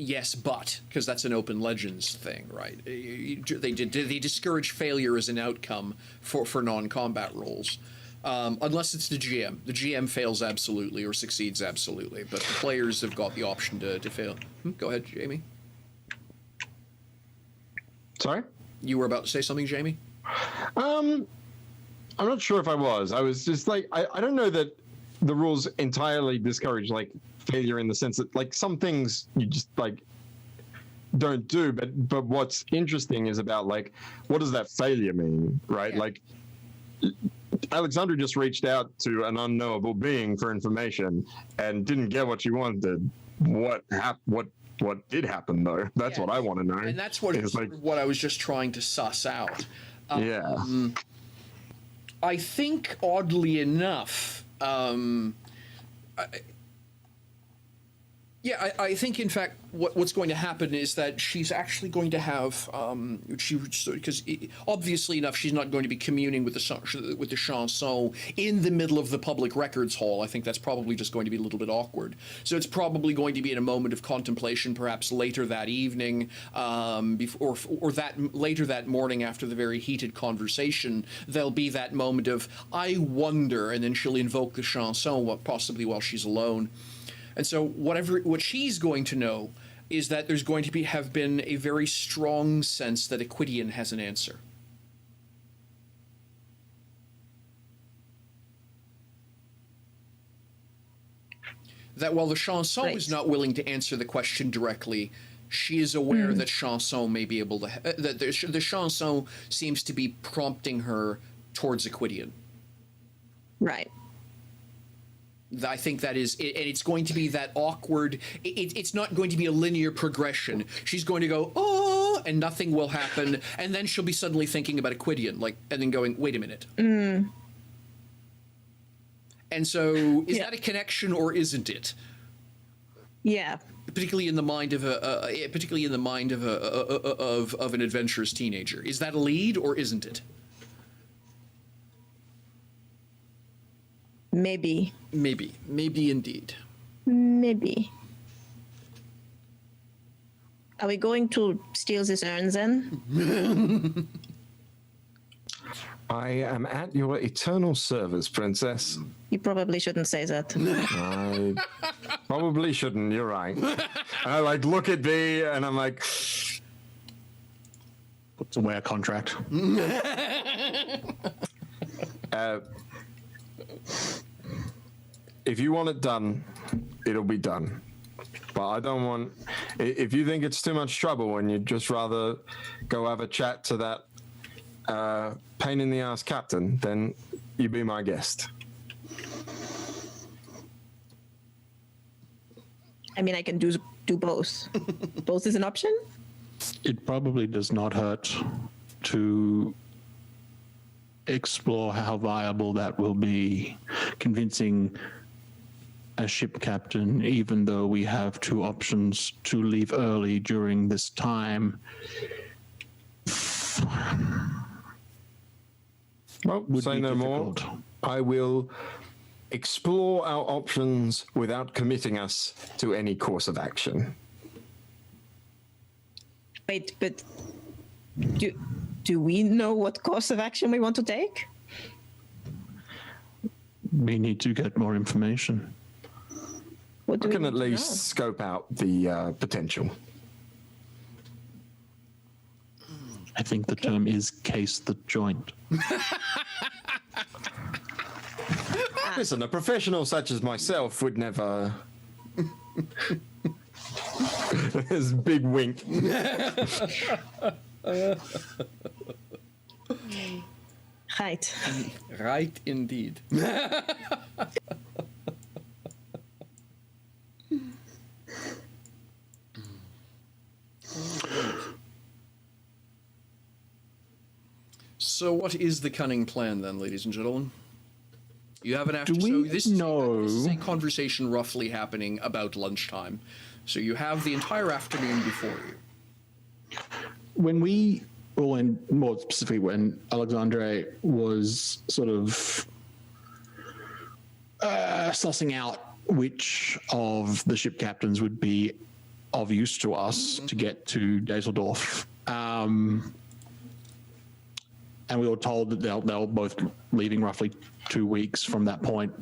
yes, but, because that's an Open Legends thing, right? They discourage failure as an outcome for non-combat roles. Unless it's the GM. The GM fails absolutely or succeeds absolutely, but the players have got the option to fail. Go ahead, Jamie. Sorry? You were about to say something, Jamie? I'm not sure if I was. I was just like, I don't know that the rules entirely discourage like failure in the sense that like some things you just like don't do, but what's interesting is about like, what does that failure mean, right? Yeah. Like, Alexandra just reached out to an unknowable being for information and didn't get what she wanted. What did happen though? That's what I want to know. And that's what I was just trying to suss out. I think oddly enough, I think in fact what's going to happen is that she's actually going to have because obviously enough she's not going to be communing with the Ch1 in the middle of the public records hall. I think that's probably just going to be a little bit awkward. So it's probably going to be in a moment of contemplation, perhaps later that evening, or that later that morning after the very heated conversation. There'll be that moment of I wonder, and then she'll invoke the Ch1 possibly while she's alone. And so what she's going to know is that there's going to have been a very strong sense that Equidian has an answer. That while the Ch1 is not willing to answer the question directly, she is aware that Ch1 may be able to, that the Ch1 seems to be prompting her towards Equidian. Right. I think that is, and it's going to be that awkward, it's not going to be a linear progression. She's going to go, oh, and nothing will happen, and then she'll be suddenly thinking about Equidian, and then going, wait a minute. And so, is that a connection or isn't it? Yeah. Particularly in the mind of of an adventurous teenager. Is that a lead or isn't it? Maybe indeed. Maybe. Are we going to steal these urns then? I am at your eternal service, princess. You probably shouldn't say that. I probably shouldn't, you're right. And I look at thee and I'm like, what's a wear contract? If you want it done, it'll be done. But I don't want, if you think it's too much trouble and you'd just rather go have a chat to that pain in the ass captain, then you be my guest. I mean, I can do both. Both is an option? It probably does not hurt to explore how viable that will be, convincing a ship captain, even though we have two options to leave early during this time. Well, say no more. I will explore our options without committing us to any course of action. Wait, but do we know what course of action we want to take? We need to get more information. I can at least scope out the potential. I think the term is case the joint. Listen, a professional such as myself would never... There's a big wink. Right. Right, indeed. So, what is the cunning plan then, ladies and gentlemen? You have an after. Do So we this know? is a conversation roughly happening about lunchtime. So you have the entire afternoon before you. When we, well, and more specifically, when Alexandre was sort of sussing out which of the ship captains would be of use to us to get to Düsseldorf, and we were told that they'll both leaving roughly 2 weeks from that point.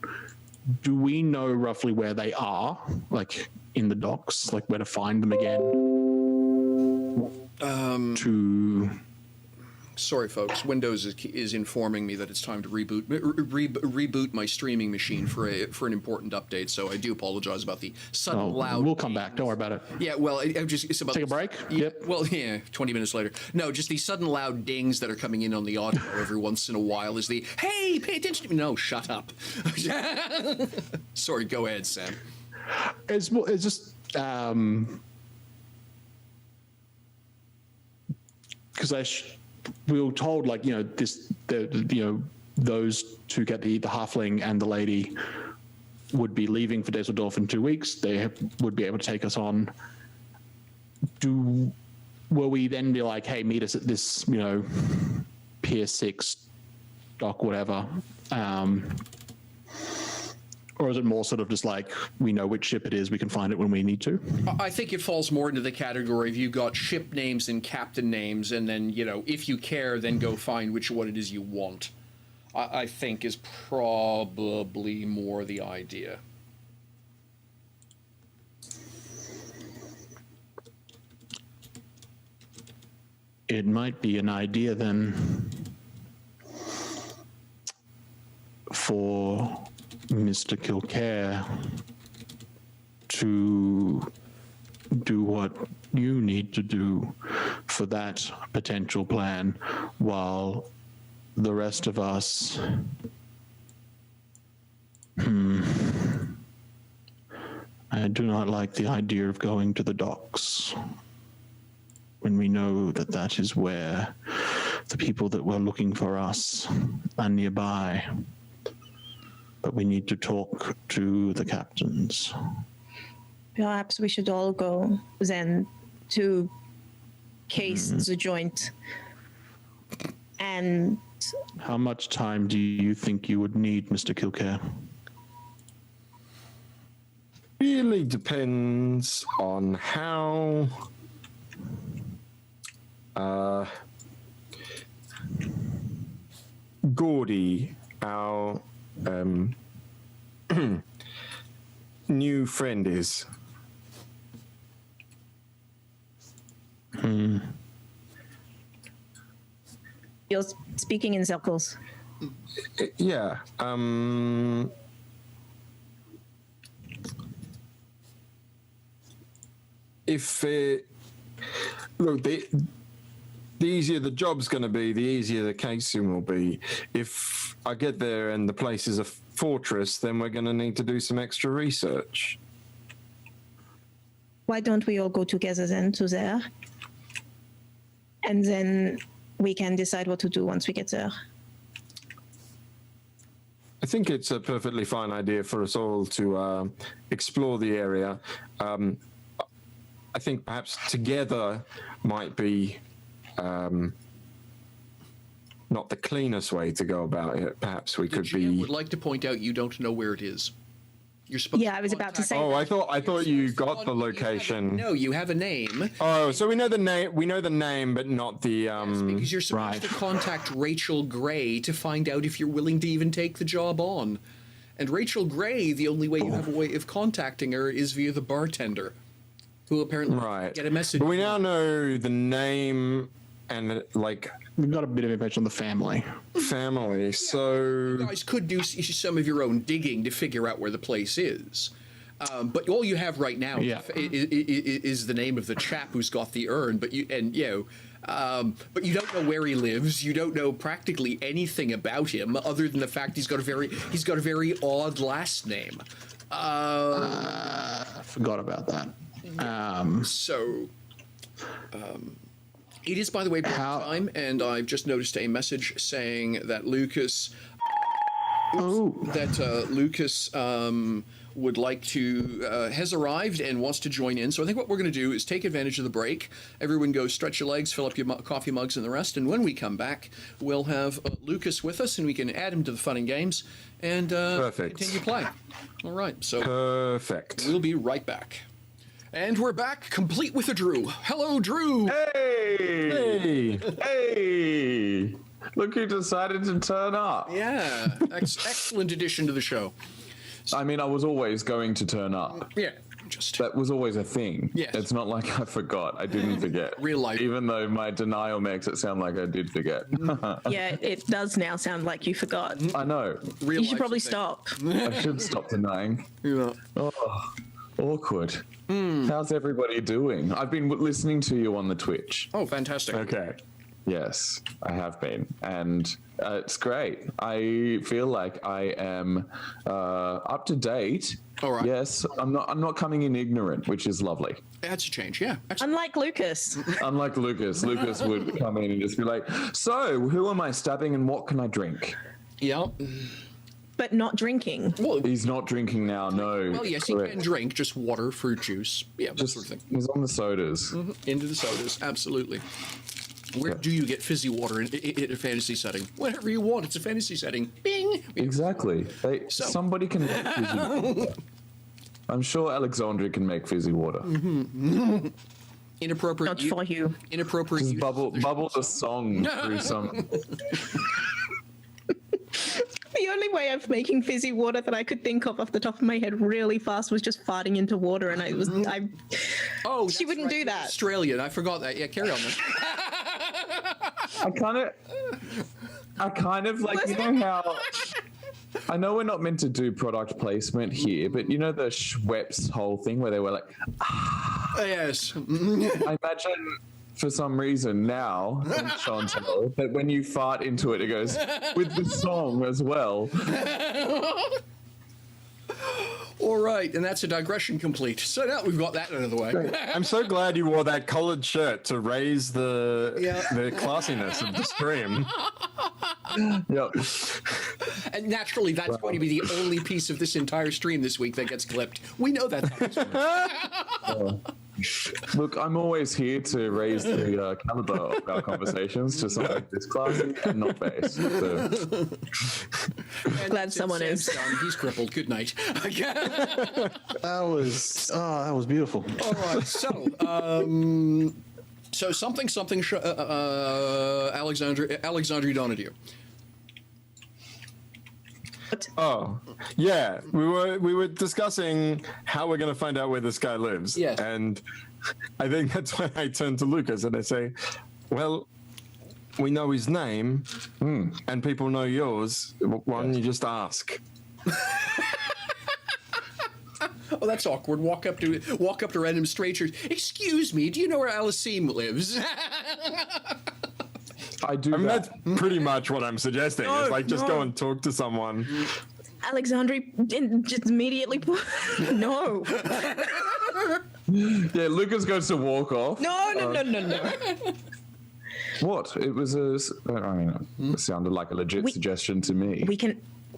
Do we know roughly where they are, like in the docks, like where to find them again? Sorry, folks. Windows is informing me that it's time to reboot my streaming machine for an important update. So I do apologize about the sudden loud. We'll come back. Don't worry about it. Yeah, well, it's about Take a break? Yep. Well, yeah, 20 minutes later. No, just the sudden loud dings that are coming in on the audio every once in a while is the hey, pay attention to me. No, shut up. Sorry, go ahead, Sam. It's just because we were told, like, those two, get the halfling and the lady, would be leaving for Düsseldorf in 2 weeks. They would be able to take us on. Will we then be like, hey, meet us at this, Pier 6 dock, whatever? Or is it more sort of just like, we know which ship it is, we can find it when we need to? I think it falls more into the category of you got ship names and captain names, and then, if you care, then go find which one it is you want. I think is probably more the idea. It might be an idea then for Mr. Kilcare to do what you need to do for that potential plan, while the rest of us I do not like the idea of going to the docks when we know that that is where the people that were looking for us are nearby. But we need to talk to the captains. Perhaps we should all go then to case the joint. And how much time do you think you would need, Mr. Kilcare? Really depends on how gaudy our new friend is. you're speaking in circles. Yeah. If look, the easier the job's going to be, the easier the casing will be. If I get there and the place is a fortress, then we're going to need to do some extra research. Why don't we all go together then to there? And then we can decide what to do once we get there. I think it's a perfectly fine idea for us all to explore the area. I think perhaps together might be not the cleanest way to go about it. Perhaps we could GM be. would like to point out you don't know where it is. You're supposed Yeah, I was about to say. Oh, I thought you got the location. No, you have a name. Oh, so we know the name. We know the name, but not the. Because you're supposed to contact Rachel Gray to find out if you're willing to even take the job on. And Rachel Gray, the only way you have a way of contacting her is via the bartender, who apparently get a message. But we now know the name and like we've got a bit of information on the family. So you guys could do some of your own digging to figure out where the place is. But all you have right now is the name of the chap who's got the urn. But you don't know where he lives. You don't know practically anything about him other than the fact he's got a very odd last name. I forgot about that. It is, by the way, break time, and I've just noticed a message saying that Lucas would like to has arrived and wants to join in. So I think what we're going to do is take advantage of the break. Everyone go stretch your legs, fill up your coffee mugs and the rest. And when we come back, we'll have Lucas with us, and we can add him to the fun and games and continue playing. All right. So perfect. We'll be right back. And we're back, complete with a Drew. Hello, Drew. Hey. Hey! Look who decided to turn up. Yeah, excellent addition to the show. I mean, I was always going to turn up. Yeah, that was always a thing. Yes. It's not like I forgot. I didn't forget. Real life. Even though my denial makes it sound like I did forget. Yeah, it does now sound like you forgot. I know. Real You should probably stop. I should stop denying. Yeah. Oh, awkward. How's everybody doing? I've been listening to you on the Twitch. Oh, fantastic. Okay. Yes, I have been, and it's great. I feel like I am up to date. All right. Yes, I'm not coming in ignorant, which is lovely. That's a change. Yeah. Excellent. Unlike Lucas. Unlike Lucas, Lucas would come in and just be like, "So, who am I stabbing, and what can I drink?" Yeah. But not drinking. Well, He's not drinking now. No. well, yes, correct. he can drink just water, fruit juice. Yeah, that sort of thing. He's on the sodas. Into the sodas, absolutely. Where do you get fizzy water in a fantasy setting? Whatever you want, it's a fantasy setting. Bing! Exactly. Somebody can make fizzy water. I'm sure Alexandria can make fizzy water. Inappropriate. Not for you. Inappropriate. Just use bubble of the the song through some. The only way of making fizzy water that I could think of off the top of my head really fast was just farting into water, and Oh, she wouldn't do that. Australian. I forgot that. Yeah, carry on then. I kind of like, you know how, I know we're not meant to do product placement here, but you know the Schweppes whole thing where they were like, Yes. I imagine for some reason now, Chantal, that when you fart into it, it goes with the song as well. All right, and that's a digression complete. So now we've got that out of the way. I'm so glad you wore that collared shirt to raise the classiness of the stream. Yep. And naturally, that's going to be the only piece of this entire stream this week that gets clipped. We know that. Look, I'm always here to raise the caliber of our conversations to something this classy and not base. So. Glad someone is. Done. He's crippled. Good night. That was beautiful. All right. So something. Alexandria Donadieu. Oh, yeah. We were discussing how we're going to find out where this guy lives. Yes. And I think that's when I turn to Lucas and I say, well, we know his name and people know yours. Why don't you just ask? Oh, that's awkward. Walk up to random strangers. Excuse me, do you know where Aliceem lives? I do. I mean, that's pretty much what I'm suggesting. It's like just go and talk to someone. Alexandria just immediately no. Yeah, Lucas goes to walk off. No. What? It was it sounded like a legit suggestion to me.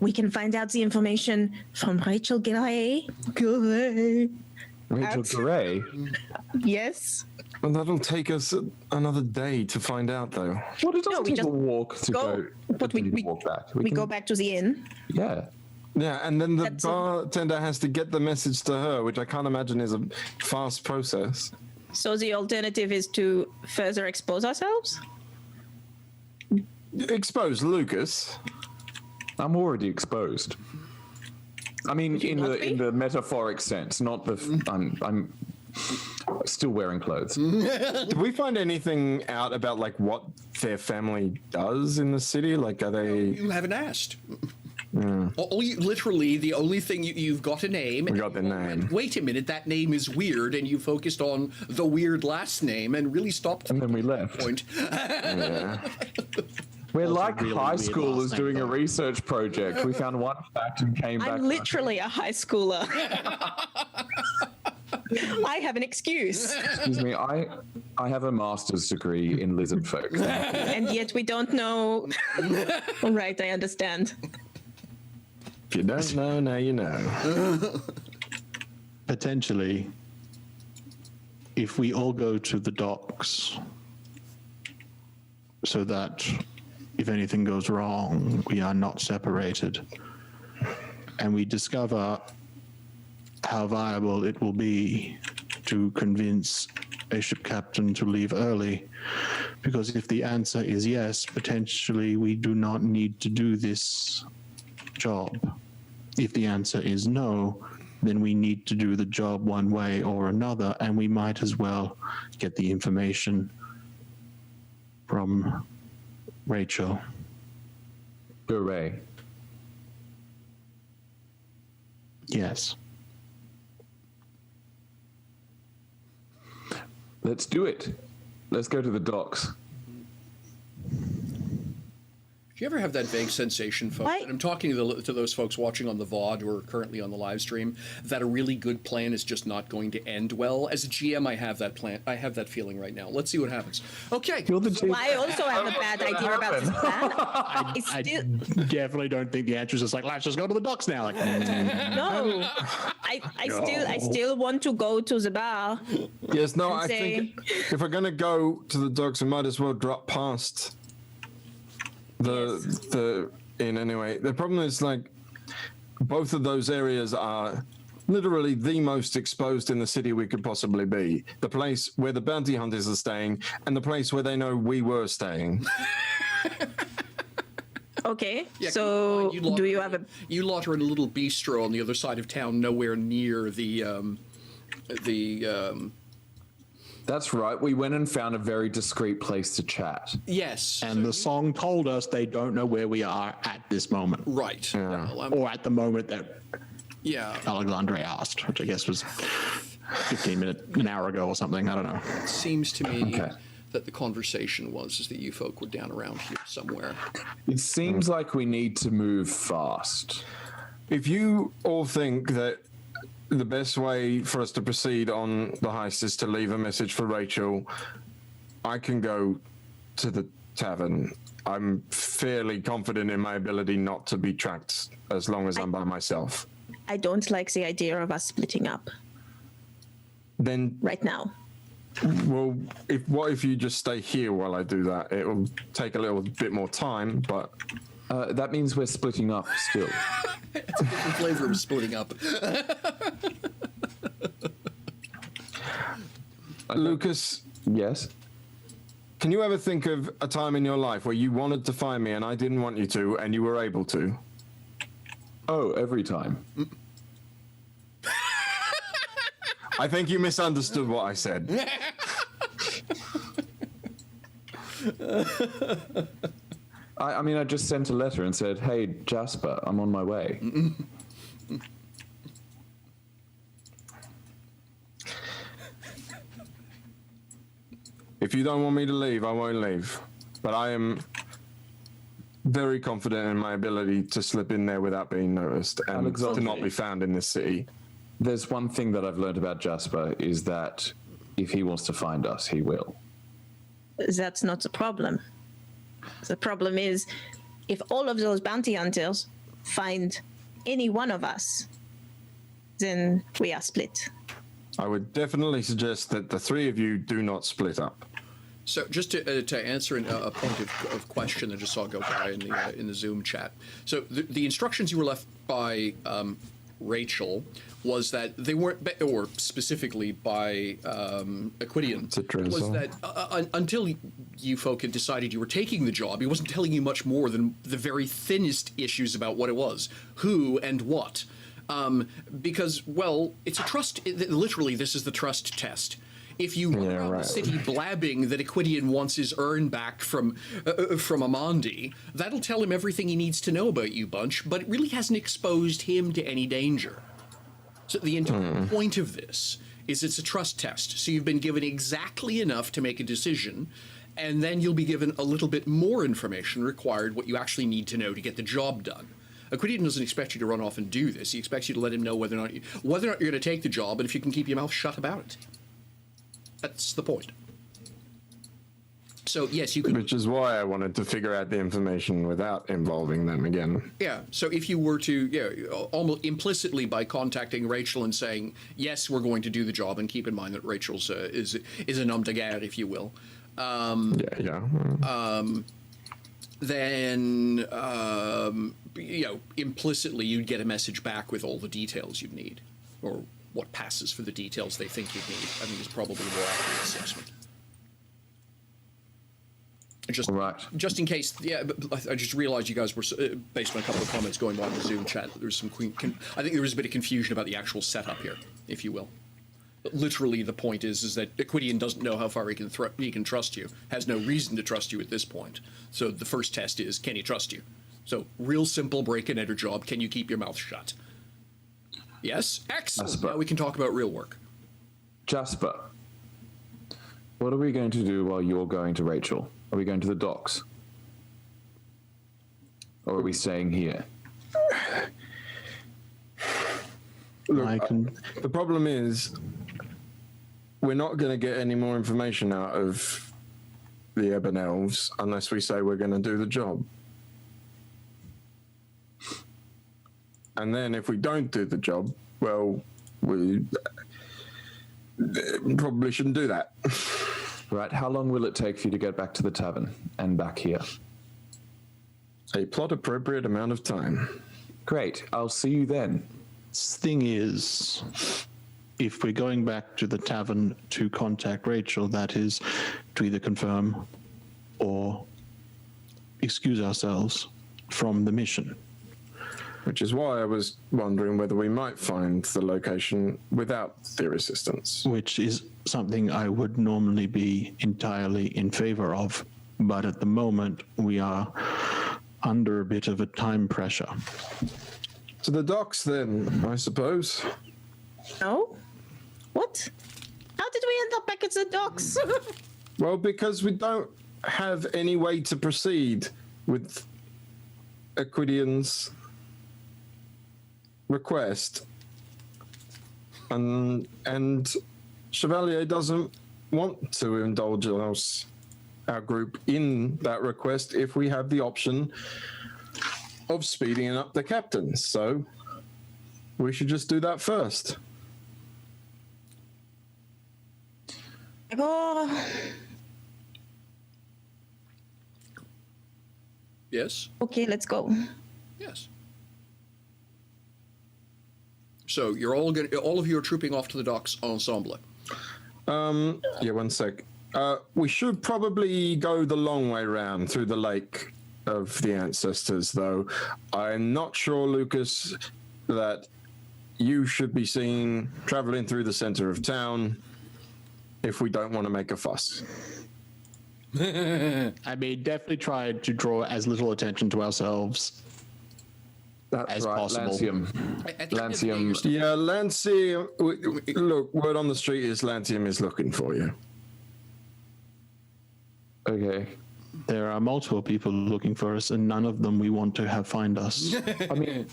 We can find out the information from Rachel Gray. Rachel Gray? Yes. Well, that'll take us another day to find out, though. What it doesn't we take just a walk to go. But we walk back. We go back to the inn. Yeah. Yeah, and then the That's bartender has to get the message to her, which I can't imagine is a fast process. So the alternative is to further expose ourselves? Expose Lucas. I'm already exposed. I mean, you not be? in the metaphoric sense, not the. I'm still wearing clothes. Did we find anything out about like what their family does in the city? Like, are they? You haven't asked. Literally, the only thing you've got a name. We got the name. Wait a minute, that name is weird, and you focused on the weird last name and really stopped. And then we left. Point. Yeah. We're That's a like really high weird schoolers last name, doing a though. research project. We found one fact and came back. I'm literally a high schooler. I have an excuse. Excuse me, I have a master's degree in lizard folk. And yet we don't know. All right, I understand. If you don't know, now you know. Potentially, if we all go to the docks so that if anything goes wrong, we are not separated, and we discover how viable it will be to convince a ship captain to leave early, because if the answer is yes, potentially we do not need to do this job. If the answer is no, then we need to do the job one way or another, and we might as well get the information from Rachel. Hooray. Yes. Let's do it. Let's go to the docks. Do you ever have that vague sensation, folks? Why- And I'm talking to those folks watching on the VOD or currently on the live stream, that a really good plan is just not going to end well. As a GM, I have that plan. I have that feeling right now. Let's see what happens. Okay. You're the Well, I also have a bad idea about this plan. It's I still, definitely don't think the answer is just like, let's just go to the docks now. Like, no. I still want to go to the bar. Yes, no, And I think if we're going to go to the docks, we might as well drop past the inn anyway. The problem is, like, both of those areas are literally the most exposed in the city we could possibly be. The place where the bounty hunters are staying and the place where they know we were staying. Okay, Yeah, so keep in mind, do you have a... You lot are in a little bistro on the other side of town, nowhere near the That's right. We went and found a very discreet place to chat. yes. and the song told us they don't know where we are at this moment, Right. Well, or at the moment that yeah. Alexandre asked, which I guess was 15 minutes, an hour ago or something. I don't know. It seems to me Okay. that the conversation was that you folk were down around here somewhere. It seems like we need to move fast. If you all think that the best way for us to proceed on the heist is to leave a message for Rachel, I can go to the tavern. I'm fairly confident in my ability not to be tracked as long as I'm by myself. I don't like the idea of us splitting up Then, right now. well, what if you just stay here while I do that? It will take a little bit more time, but That means we're splitting up still. It's a different flavor of splitting up. Lucas, Yes? can you ever think of a time in your life where you wanted to find me and I didn't want you to, and you were able to? Oh, every time. I think you misunderstood what I said. I mean, I just sent a letter and said, hey, Jasper, I'm on my way. If you don't want me to leave, I won't leave. But I am very confident in my ability to slip in there without being noticed and Alexandre. to not be found in this city. There's one thing that I've learned about Jasper is that if he wants to find us, he will. That's not the problem. The problem is if all of those bounty hunters find any one of us, then we are split. I would definitely suggest that the three of you do not split up. So just to answer a point of question that I just saw go by in the Zoom chat. So the instructions you were left by Rachel was that they weren't, or specifically by Aquidian, was that until you folk had decided you were taking the job, he wasn't telling you much more than the very thinnest issues about what it was, who and what. Because, well, it's a trust, literally this is the trust test. If you run around the city blabbing that Equidian wants his urn back from Amandi, that'll tell him everything he needs to know about you, Bunch, but it really hasn't exposed him to any danger. So the entire point of this is it's a trust test. So you've been given exactly enough to make a decision, and then you'll be given a little bit more information required, what you actually need to know to get the job done. Equidian doesn't expect you to run off and do this. He expects you to let him know whether or not you're going to take the job, and if you can keep your mouth shut about it. That's the point. So yes, you could. Which is why I wanted to figure out the information without involving them again. Yeah. So if you were to, almost implicitly by contacting Rachel and saying yes, we're going to do the job, and keep in mind that Rachel's is an homme de guerre, if you will. Then implicitly you'd get a message back with all the details you'd need, or what passes for the details they think you'd need. I think is probably a more accurate assessment. Just in case, but I just realized you guys were, based on a couple of comments going on in the Zoom chat, there's some, I think there was a bit of confusion about the actual setup here, if you will. But literally, the point is that Equidian doesn't know how far he can trust you, has no reason to trust you at this point. So the first test is, can he trust you? So real simple break and enter job, can you keep your mouth shut? Yes? Excellent. Jasper. Now we can talk about real work. Jasper, what are we going to do while you're going to Rachel? Are we going to the docks? Or are we staying here? Look, the problem is we're not going to get any more information out of the Ebon Elves unless we say we're going to do the job. And then if we don't do the job, well, we probably shouldn't do that. Right, how long will it take for you to get back to the tavern and back here? A plot-appropriate amount of time. Great, I'll see you then. Thing is, if we're going back to the tavern to contact Rachel, that is to either confirm or excuse ourselves from the mission. Which is why I was wondering whether we might find the location without their assistance. Which is something I would normally be entirely in favor of, but at the moment we are under a bit of a time pressure. To the docks then, I suppose. No? What? How did we end up back at the docks? Well, because we don't have any way to proceed with Equidian's request. And Chevalier doesn't want to indulge our group in that request if we have the option of speeding up the captain. So we should just do that first. Oh, Yes? okay, let's go. Yes. So you're all of you are trooping off to the docks ensemble. Yeah, one sec. We should probably go the long way round through the lake of the ancestors, though. I'm not sure, Lucas, that you should be seen traveling through the center of town if we don't want to make a fuss. I mean, definitely try to draw as little attention to ourselves That's as right, possible. Lancium. Yeah, Lancium. Look, word on the street is Lancium is looking for you. Okay. There are multiple people looking for us, and none of them we want to have find us. I mean,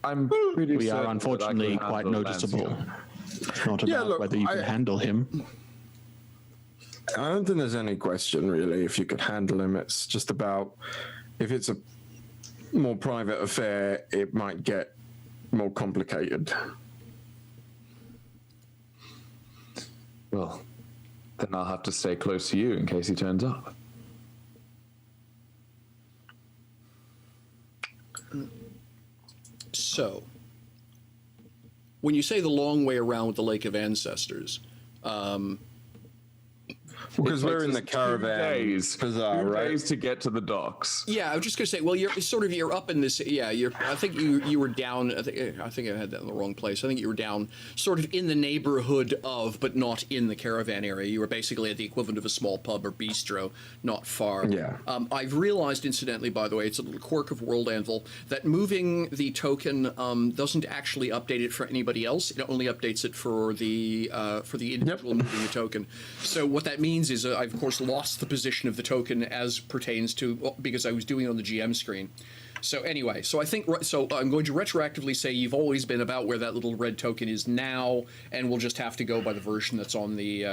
I'm pretty We certain are that I unfortunately could quite handle noticeable. Lancium. It's not Yeah, about look, whether you can handle him. I don't think there's any question, really, if you could handle him. It's just about if it's a more private affair, it might get more complicated. Well, then I'll have to stay close to you in case he turns up. So, when you say the long way around with the Lake of Ancestors, Because It we're in takes the us caravan 2 days. bazaar, 2 right? days to get to the docks. Yeah, I was just gonna say. Well, you're up in this. Yeah, I think you were down. I think I had that in the wrong place. I think you were down, sort of in the neighborhood of, but not in the caravan area. You were basically at the equivalent of a small pub or bistro, not far. Yeah. I've realized, incidentally, by the way, it's a little quirk of World Anvil that moving the token doesn't actually update it for anybody else. It only updates it for the individual moving the token. So what that means is I've of course lost the position of the token as pertains to, because I was doing it on the GM screen. So anyway, so I think, so I'm going to retroactively say you've always been about where that little red token is now, and we'll just have to go by the version that's on the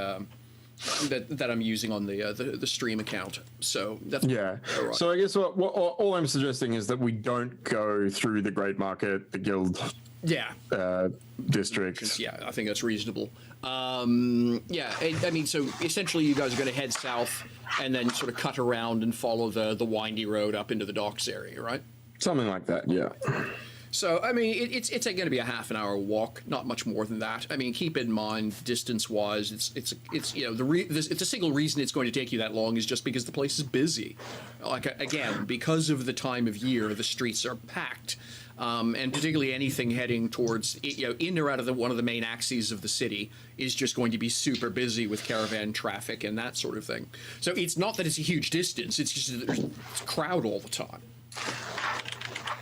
that I'm using on the stream account. So that's Yeah. right. So I guess what all I'm suggesting is that we don't go through the Great Market, the Guild Yeah. districts. Yeah, I think that's reasonable. Yeah, I mean, so essentially you guys are going to head south and then sort of cut around and follow the windy road up into the docks area, right? Something like that, yeah. So, I mean, it's going to be a half an hour walk, not much more than that. I mean, keep in mind, distance-wise, it's you know, it's a single reason it's going to take you that long is just because the place is busy. Like, again, because of the time of year, the streets are packed. And particularly anything heading towards, you know, in or out of one of the main axes of the city is just going to be super busy with caravan traffic and that sort of thing. So it's not that it's a huge distance, it's just that there's a crowd all the time.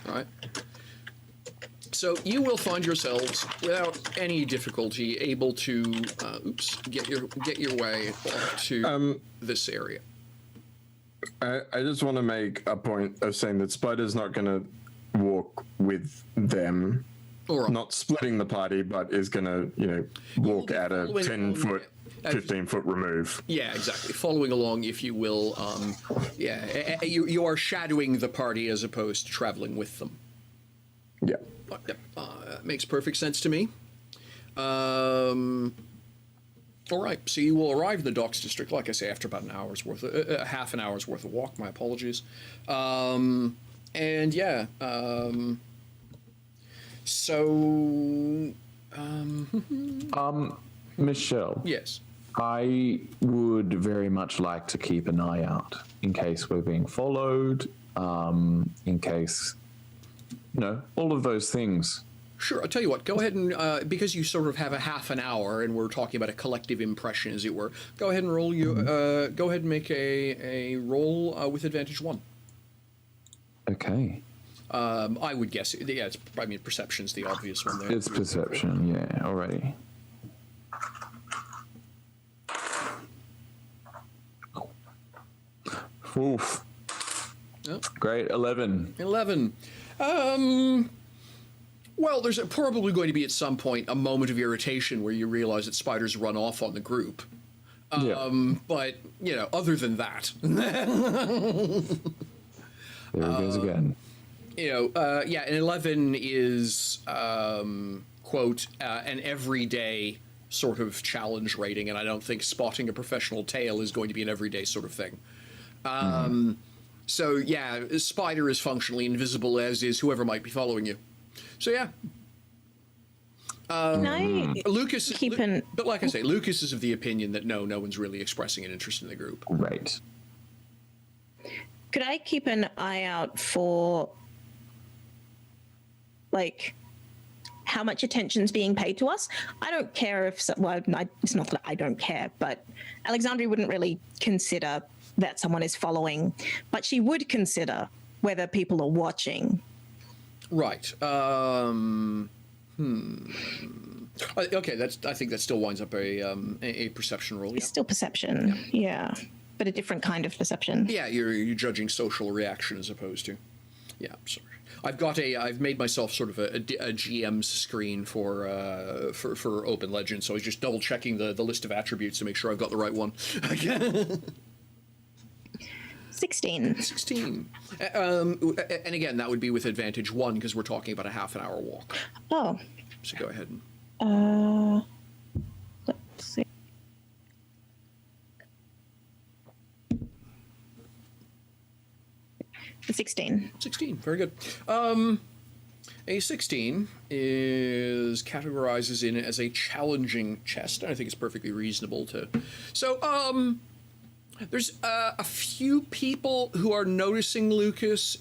All right. So you will find yourselves, without any difficulty, able to get your way to this area. I just want to make a point of saying that Spider's not going to walk with them, All right. not splitting the party, but is going to, you know, walk at a Following 10-foot, along, 15-foot remove. Yeah, exactly. Following along, if you will. Yeah, you are shadowing the party as opposed to traveling with them. Yeah. That makes perfect sense to me. All right, so you will arrive in the Docks District, like I say, after about an hour's worth, half an hour's worth of walk. My apologies. And yeah, so Michelle. yes. I would very much like to keep an eye out in case we're being followed, in case, you know, all of those things. Sure, I'll tell you what, go ahead and, because you sort of have a half an hour and we're talking about a collective impression, as it were, go ahead and roll go ahead and make a roll with advantage 1. Okay. I would guess, yeah, I mean, perception's the obvious one there. It's perception, yeah, already. Oof. Oh. Great, 11. 11. Well, there's probably going to be at some point a moment of irritation where you realize that Spider's run off on the group. But, you know, other than that, There it goes again. you know, yeah, an 11 is, quote, an everyday sort of challenge rating, and I don't think spotting a professional tail is going to be an everyday sort of thing. So, yeah, Spider is functionally invisible, as is whoever might be following you. So, yeah. Can I Lucas, keep an... but like I say, Lucas is of the opinion that no one's really expressing an interest in the group. Right. Could I keep an eye out for, like, how much attention's being paid to us? I don't care if, well, it's not that I don't care, but Alexandria wouldn't really consider that someone is following, but she would consider whether people are watching. Right. Okay, I think that still winds up a perception roll. It's still perception, yeah, but a different kind of perception. Yeah, you're judging social reaction as opposed to. Yeah, sorry. I've made myself sort of a GM's screen for Open Legends, so I was just double checking the list of attributes to make sure I've got the right one. 16. 16. And again, that would be with advantage 1 because we're talking about a half an hour walk. Oh. So go ahead and. Let's see. The 16. 16, very good. A 16 categorizes in as a challenging chest, and I think it's perfectly reasonable to. So, There's a few people who are noticing Lucas.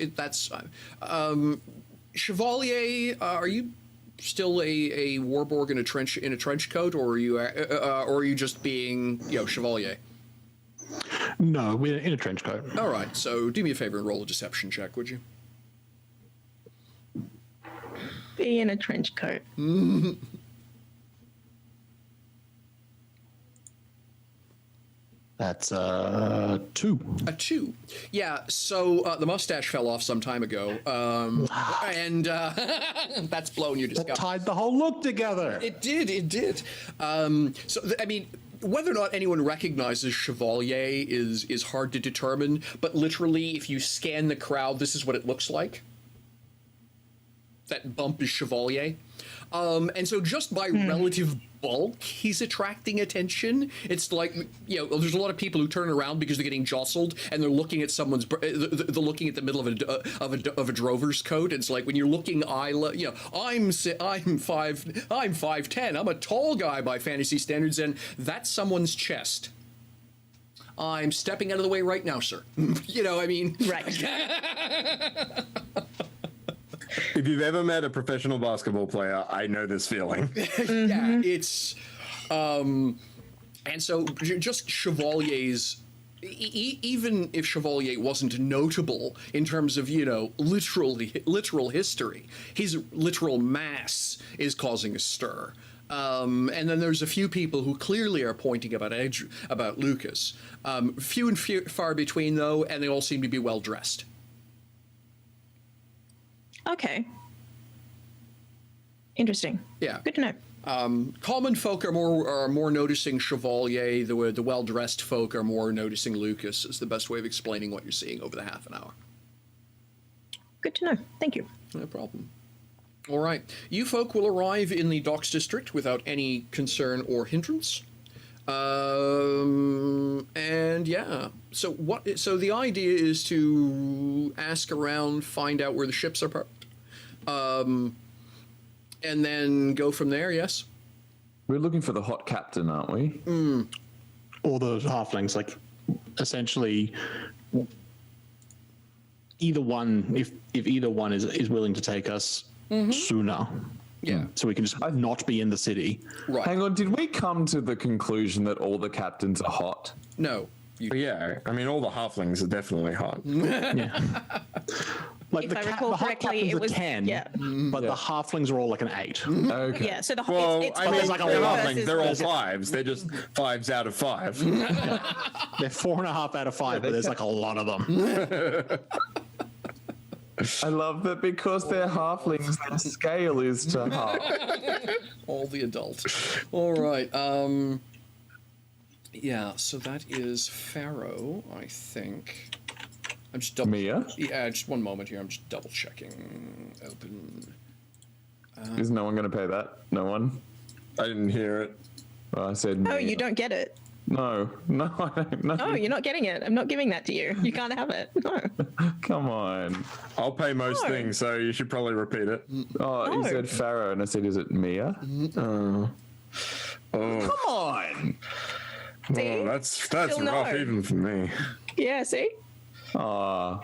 Chevalier. Are you still a warborg in a trench coat, or are you just being Chevalier? No, we're in a trench coat. All right. So do me a favor and roll a deception check, would you? Be in a trench coat. That's 2. A 2. Yeah, so the mustache fell off some time ago, and that's blown you to That scuff. tied the whole look together. It did. I mean, whether or not anyone recognizes Chevalier is hard to determine, but literally, if you scan the crowd, this is what it looks like. That bump is Chevalier. And so just by relative bulk, he's attracting attention. It's like, there's a lot of people who turn around because they're getting jostled and they're looking at they're looking at the middle of a drover's coat. It's like when you're looking, I'm 5'10", I'm a tall guy by fantasy standards, and that's someone's chest. I'm stepping out of the way right now, sir. Right. If you've ever met a professional basketball player, I know this feeling. Yeah, it's and so just Chevalier's even if Chevalier wasn't notable in terms of literal history, his literal mass is causing a stir. And then there's a few people who clearly are pointing about Lucas. Few and far between though, and they all seem to be well dressed. Okay. Interesting. Yeah. Good to know. Common folk are more noticing Chevalier. The well-dressed folk are more noticing Lucas. Is the best way of explaining what you're seeing over the half an hour. Good to know. Thank you. No problem. All right. You folk will arrive in the docks district without any concern or hindrance. And yeah. So the idea is to ask around, find out where the ships are parked. And then go from there, yes? We're looking for the hot captain, aren't we? Or the halflings, like, essentially, either one, if either one is willing to take us sooner. Yeah. So we can just not be in the city. Right. Hang on, did we come to the conclusion that all the captains are hot? No. Yeah, I mean, all the halflings are definitely hot. Yeah. Like If I recall the hot correctly, captains it was are 10, yeah. but the halflings are all like an 8. Okay. Yeah. So the Well, it's I mean, both like a they're lot halflings. versus- They're all 5s. They're just 5s out of 5. They're 4.5 out of 5, but there's like a lot of them. I love that because they're halflings, their scale is to half. All the adult. All right. Yeah, so that is Pharaoh, I think. I'm just double. Mia? Yeah, just one moment here. I'm just double checking. Open. Is no one going to pay that? No one? I didn't hear it. Well, I said Oh, Mia. you don't get it. No, I don't. No. No, you're not getting it. I'm not giving that to you. You can't have it. No. Come on. I'll pay most No. things, so you should probably repeat it. Oh, you No. said Pharaoh, and I said, is it Mia? Oh, Come on. See? oh that's Still rough no. even for me. Yeah. See. Can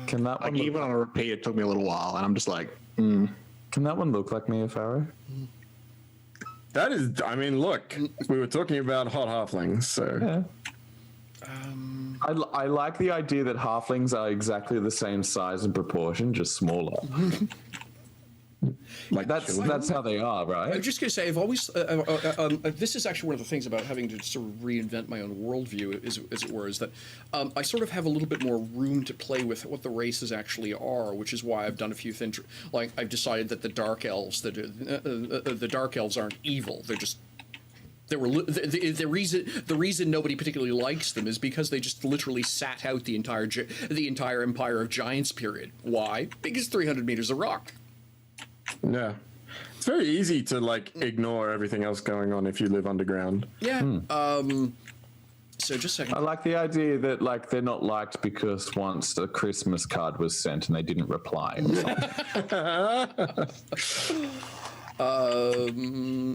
that Like, one even look, on a repeat, it took me a little while, and I'm just like, can that one look like Mia Pharaoh? That is, I mean, look, we were talking about hot halflings, so Yeah. I like the idea that halflings are exactly the same size and proportion, just smaller. like That's how they are, I'm right? just going to say, I've always. This is actually one of the things about having to sort of reinvent my own worldview, as it were, is that I sort of have a little bit more room to play with what the races actually are, which is why I've done a few things. Like I've decided that the dark elves, the dark elves aren't evil; they're just. The reason nobody particularly likes them is because they just literally sat out the entire Empire of Giants period. Why? Because 300 meters of rock. yeah. It's very easy to like ignore everything else going on if you live underground. Yeah. So just a second. I like the idea that like they're not liked because once a Christmas card was sent and they didn't reply. Or something.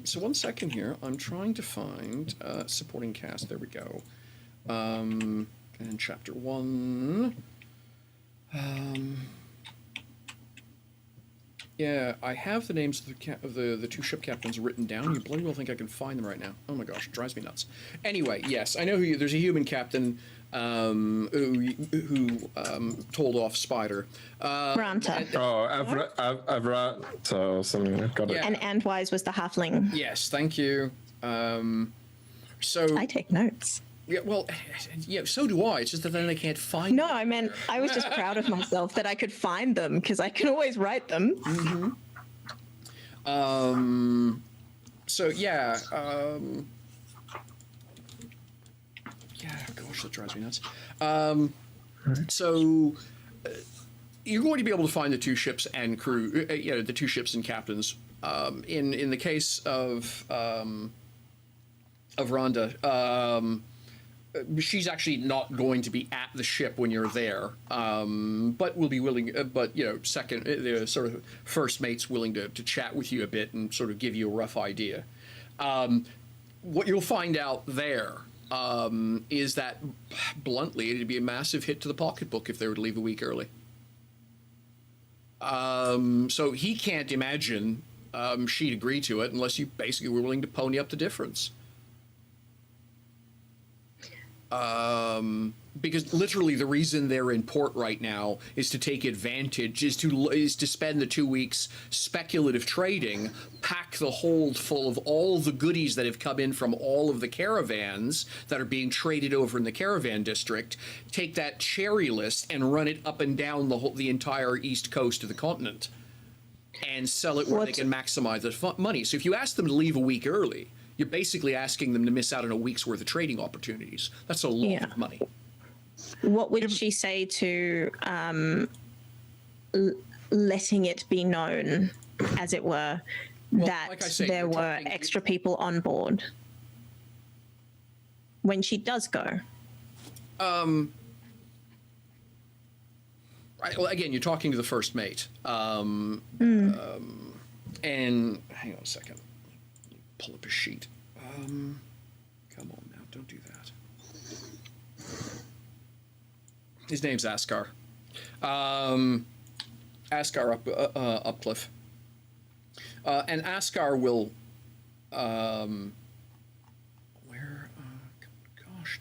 So one second here. I'm trying to find supporting cast. There we go. And chapter 1. Yeah, I have the names of the two ship captains written down. You bloody well think I can find them right now. Oh my gosh, it drives me nuts. Anyway, yes, I know there's a human captain who told off Spider. Ranta. Avrat or something. Got it. Yeah. And Andwise was the halfling. Yes, thank you. So I take notes. yeah, well, yeah, so do I. It's just that then they can't find. No, I meant I was just proud of myself that I could find them because I can always write them. So yeah. Yeah, gosh, that drives me nuts. So you're going to be able to find the two ships and crew, the two ships and captains. In the case of Rhonda, she's actually not going to be at the ship when you're there, but will be willing. But second, the sort of first mate's willing to chat with you a bit and sort of give you a rough idea. What you'll find out there is that, bluntly, it'd be a massive hit to the pocketbook if they were to leave a week early. So he can't imagine she'd agree to it unless you basically were willing to pony up the difference. Because literally the reason they're in port right now is to take advantage, is to spend the 2 weeks speculative trading, pack the hold full of all the goodies that have come in from all of the caravans that are being traded over in the caravan district, take that cherry list and run it up and down the entire east coast of the continent and sell it where they can maximize the money. So if you ask them to leave a week early, you're basically asking them to miss out on a week's worth of trading opportunities. That's a lot of money. What would she say to letting it be known, as it were, that like I say, there we're were talking- extra people on board when she does go? Well, again, you're talking to the first mate. And hang on a second. Pull up a sheet. Come on now, don't do that. His name's Askar. Askar Upcliffe. And Askar will. Gosh,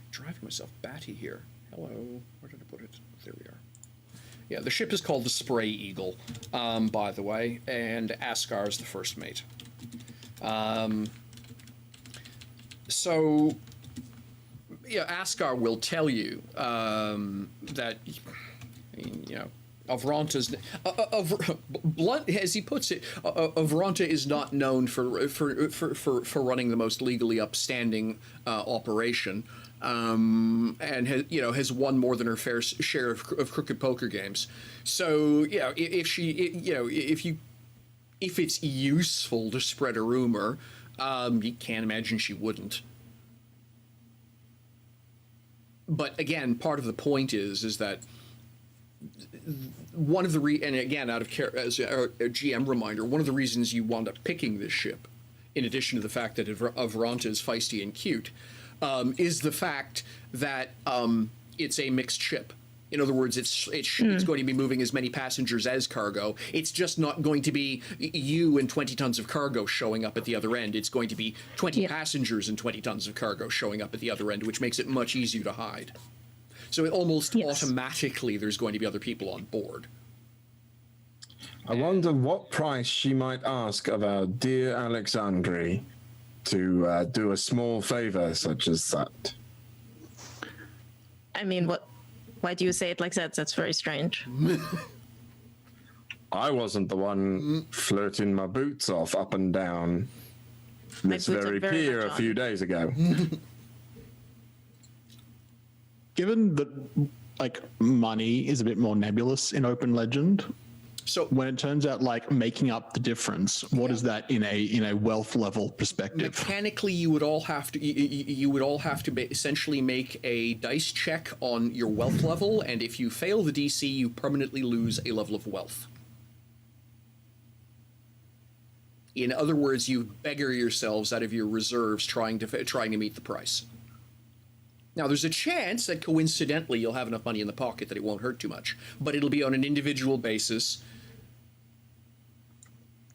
driving myself batty here. Hello, where did I put it? There we are. Yeah, the ship is called the Spray Eagle, by the way, and Askar is the first mate. So, yeah, Askar will tell you that, Avronta's, blunt as he puts it, Avronta is not known for running the most legally upstanding operation, and has won more than her fair share of crooked poker games. So, yeah, if it's useful to spread a rumor, you can't imagine she wouldn't. But again, part of the point is that one of the and again, out of care as a GM reminder, one of the reasons you wound up picking this ship, in addition to the fact that Avronta is feisty and cute, is the fact that it's a mixed ship. In other words, it's going to be moving as many passengers as cargo. It's just not going to be you and 20 tons of cargo showing up at the other end. It's going to be 20 passengers and 20 tons of cargo showing up at the other end, which makes it much easier to hide. So almost automatically there's going to be other people on board. I wonder what price she might ask of our dear Alexandri to do a small favor such as that. I mean, why do you say it like that? That's very strange. I wasn't the one flirting my boots off up and down this boots are very very pier much a few on. days ago. Given that, money is a bit more nebulous in Open Legend, So when it turns out making up the difference, what is that in a wealth level perspective? mechanically, you would all have to essentially make a dice check on your wealth level, and if you fail the DC, you permanently lose a level of wealth. In other words, you beggar yourselves out of your reserves trying to meet the price. Now, there's a chance that coincidentally you'll have enough money in the pocket that it won't hurt too much, but it'll be on an individual basis.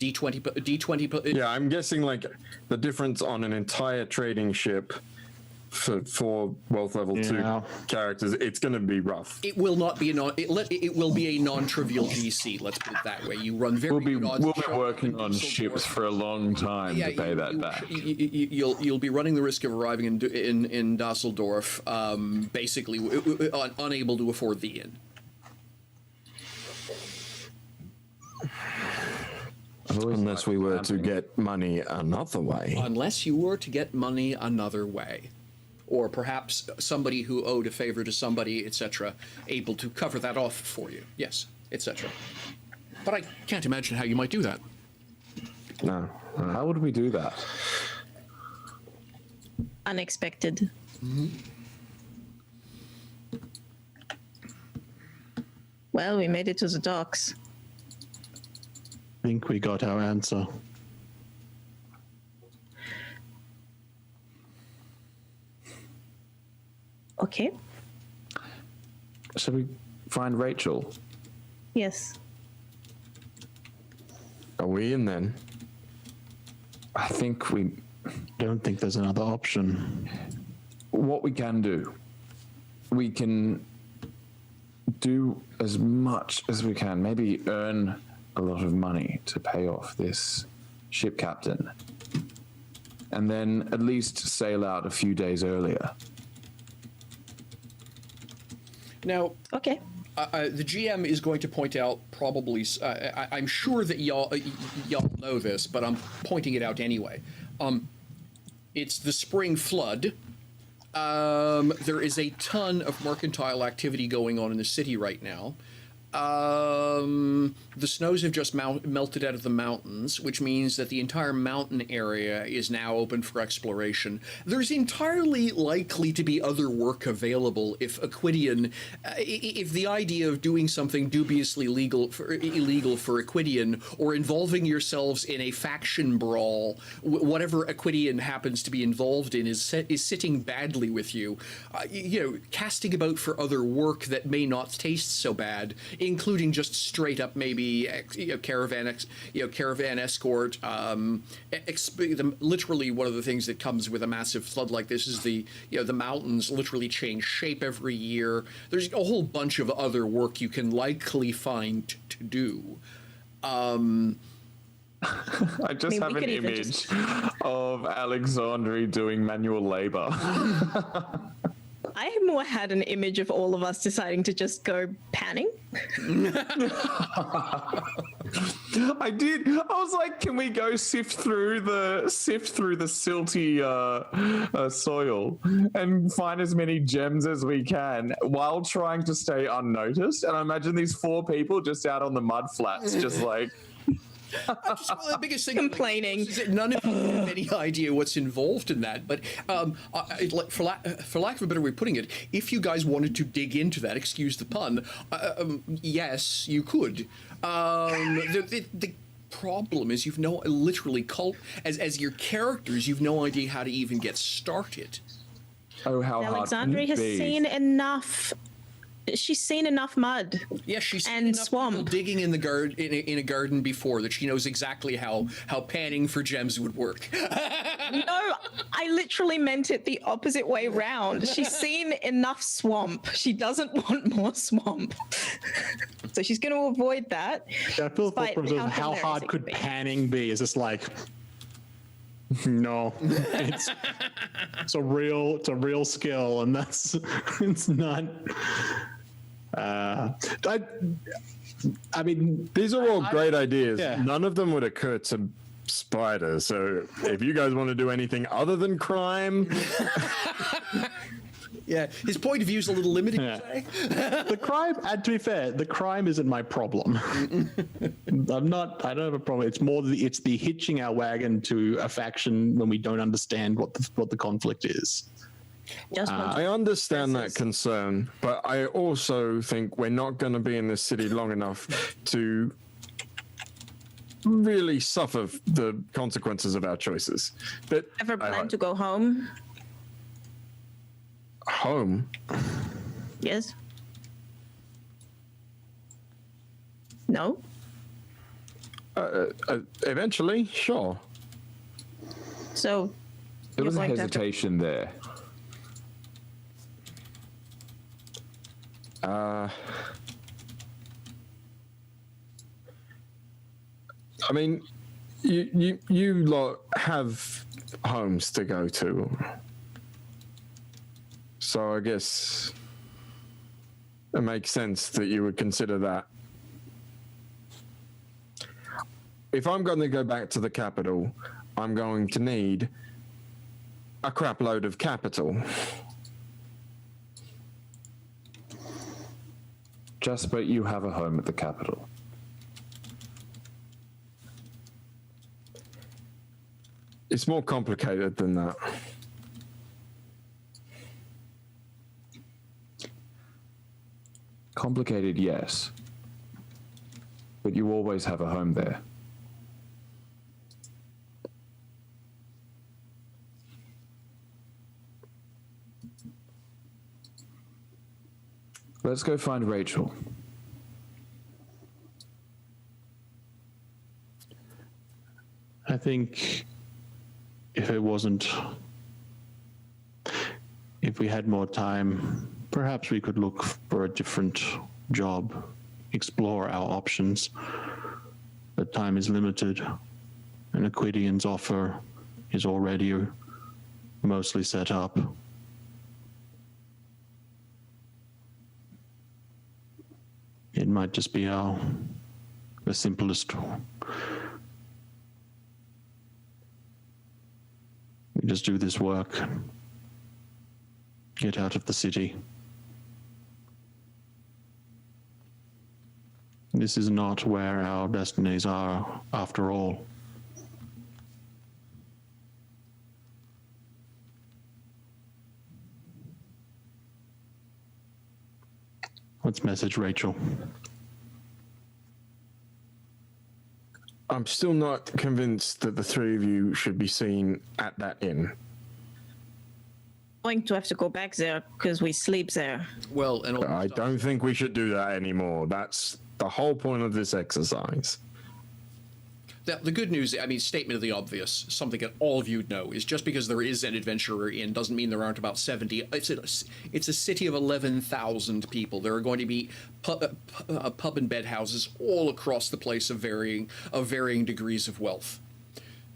D20. Yeah, I'm guessing like the difference on an entire trading ship for 4 wealth level 2 characters, it's going to be rough. It will not be it will be a non-trivial DC. Let's put it that way. You run very. We'll be working on ships for a long time to pay that back. You'll be running the risk of arriving in Dusseldorf, basically unable to afford the inn. Unless we were to get money another way. Unless you were to get money another way. Or perhaps somebody who owed a favor to somebody, etc., able to cover that off for you. Yes, etc. But I can't imagine how you might do that. No. How would we do that? Unexpected. Mm-hmm. Well, we made it to the docks. I think we got our answer. Okay. Should we find Rachel? Yes. Are we in then? I think we... Don't think there's another option. What we can do, we can do as much as we can. Maybe earn a lot of money to pay off this ship captain. And then at least sail out a few days earlier. Now, Okay. the GM is going to point out probably. I'm sure that y'all know this, but I'm pointing it out anyway. It's the spring flood. There is a ton of mercantile activity going on in the city right now. The snows have just melted out of the mountains, which means that the entire mountain area is now open for exploration. There's entirely likely to be other work available if if the idea of doing something dubiously illegal for Equidian, or involving yourselves in a faction brawl, whatever Equidian happens to be involved in, is sitting badly with you. Casting about for other work that may not taste so bad, including just straight up maybe caravan escort. Literally, one of the things that comes with a massive flood like this is the mountains literally change shape every year. There's a whole bunch of other work you can likely find to do. I just have an image of Alexandri doing manual labor. I more had an image of all of us deciding to just go panning. I did. I was like, can we go sift through the silty soil and find as many gems as we can while trying to stay unnoticed? And I imagine these 4 people just out on the mud flats, just like... The biggest thing complaining is that none of you have any idea what's involved in that. But for lack of a better way of putting it, if you guys wanted to dig into that, excuse the pun, yes, you could. The problem is you've as your characters, you've no idea how to even get started. Oh, how Alexandria has seen enough. She's seen enough mud. Yeah, she's seen and enough swamp people digging in the garden in a garden before that she knows exactly how panning for gems would work. No, I literally meant it the opposite way round. She's seen enough swamp. She doesn't want more swamp. So she's going to avoid that. Yeah, I feel how hard could panning be? Is this like... No, it's a real skill, and it's not. I mean, these are all great ideas. Yeah. None of them would occur to Spider. So if you guys want to do anything other than crime, yeah, his point of view is a little limited. Yeah. The crime, and to be fair, the crime isn't my problem. I don't have a problem. It's more it's the hitching our wagon to a faction when we don't understand what the conflict is. I understand that concern, but I also think we're not going to be in this city long enough to really suffer the consequences of our choices. But Ever plan to go home? home. Yes. No. Eventually, sure. So There was a going to have to- hesitation there. I mean, you lot have homes to go to, so I guess it makes sense that you would consider that. If I'm going to go back to the capital, I'm going to need a crap load of capital. Jasper, you have a home at the capital. It's more complicated than that. Complicated, yes. But you always have a home there. Let's go find Rachel. I think if we had more time, perhaps we could look for a different job, explore our options. But time is limited, and Aquidian's offer is already mostly set up. It might just be the simplest. We just do this work, get out of the city. This is not where our destinies are, after all. Let's message Rachel. I'm still not convinced that the three of you should be seen at that inn. Going to have to go back there because we sleep there. Well, and all I stuff. don't think we should do that anymore. That's the whole point of this exercise. The good news, I mean, statement of the obvious, something that all of you know, is just because there is an adventurer inn doesn't mean there aren't about 70. It's a city of 11,000 people. There are going to be pub and bed houses all across the place of varying degrees of wealth.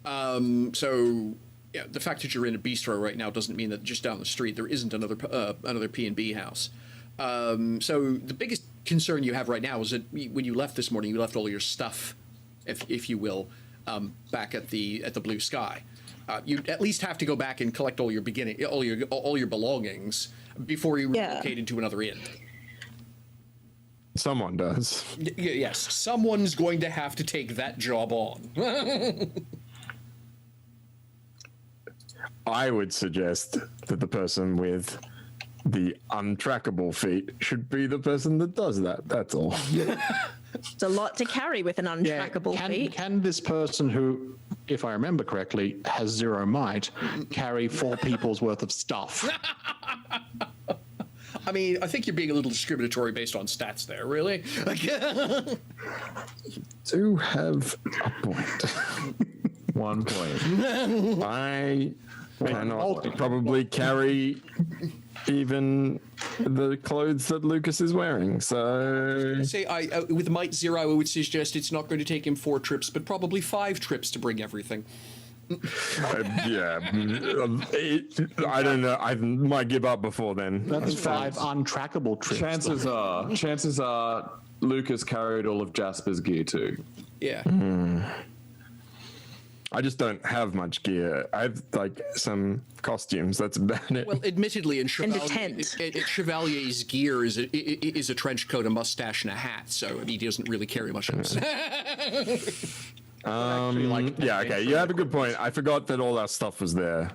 So, yeah, the fact that you're in a bistro right now doesn't mean that just down the street there isn't another P&B house. So the biggest concern you have right now is that when you left this morning, you left all your stuff, if you will, back at the Blue Sky. You at least have to go back and collect all your belongings before you relocate into another inn. Someone does. Yes, someone's going to have to take that job on. I would suggest that the person with the untrackable feat should be the person that does that. That's all. It's a lot to carry with an untrackable feat. Can this person who, if I remember correctly, has 0 might, carry 4 people's worth of stuff? I mean, I think you're being a little discriminatory based on stats there, really. Do have a point. 1 point. I cannot probably carry even the clothes that Lucas is wearing, so... Say, with Might 0, I would suggest it's not going to take him 4 trips, but probably 5 trips to bring everything. Yeah, I don't know. I might give up before then. That's 5 untrackable trips. Chances are Lucas carried all of Jasper's gear too. Yeah. I just don't have much gear. I have like some costumes. That's about it. Well, admittedly, in And a tent. Chevalier's gear is a trench coat, a mustache, and a hat, so I mean, he doesn't really carry much else. Yeah, okay. You have a good point. I forgot that all that stuff was there.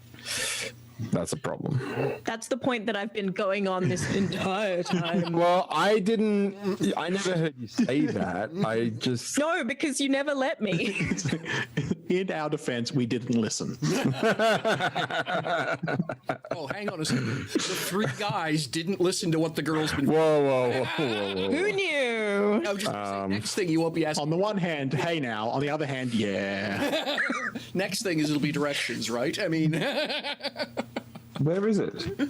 That's a problem. That's the point that I've been going on this entire time. Well, I never heard you say that. I just... No, because you never let me. in our defense, we didn't listen. Oh, hang on a second. The three guys didn't listen to what the girl's been. Whoa. Who knew? I was just gonna say, next thing you won't be asking. On the one hand, hey now. On the other hand, yeah. Next thing is it'll be directions, right? I mean, Where is it?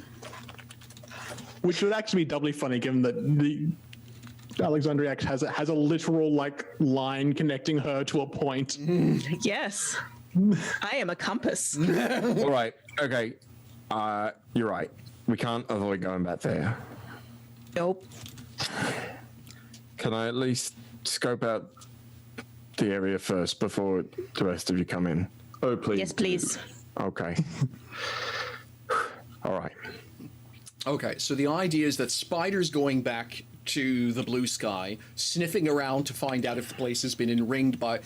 Which would actually be doubly funny, given that the Alexandriax has a literal like line connecting her to a point. Yes. I am a compass. All right. Okay. You're right. We can't avoid going back there. Nope. Can I at least scope out the area first before the rest of you come in? Oh, please. Yes, please. Okay. All right. okay, so the idea is that Spider's going back to the blue sky, sniffing around to find out if the place has been enringed by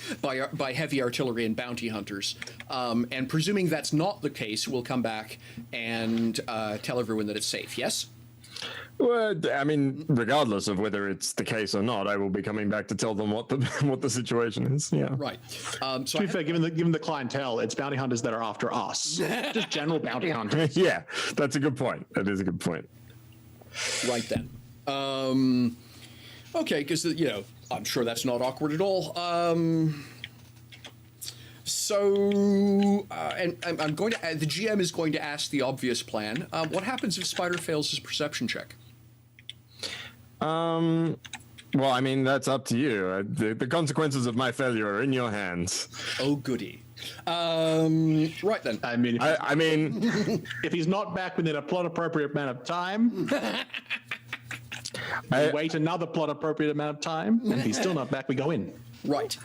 heavy artillery and bounty hunters. And presuming that's not the case, we'll come back and tell everyone that it's safe, yes? Well, I mean, regardless of whether it's the case or not, I will be coming back to tell them what the situation is. Yeah. Right. So To be fair, given the clientele, it's bounty hunters that are after us. Just general bounty hunters. Yeah, that's a good point. That is a good point. right then. Okay, because, I'm sure that's not awkward at all. And I'm going to, the GM is going to ask the obvious plan. What happens if Spider fails his perception check? Well, I mean, that's up to you. The consequences of my failure are in your hands. Oh, goody. Right then. I mean, I mean, if he's not back within a plot appropriate amount of time, we wait another plot appropriate amount of time, and if he's still not back, we go in. Right.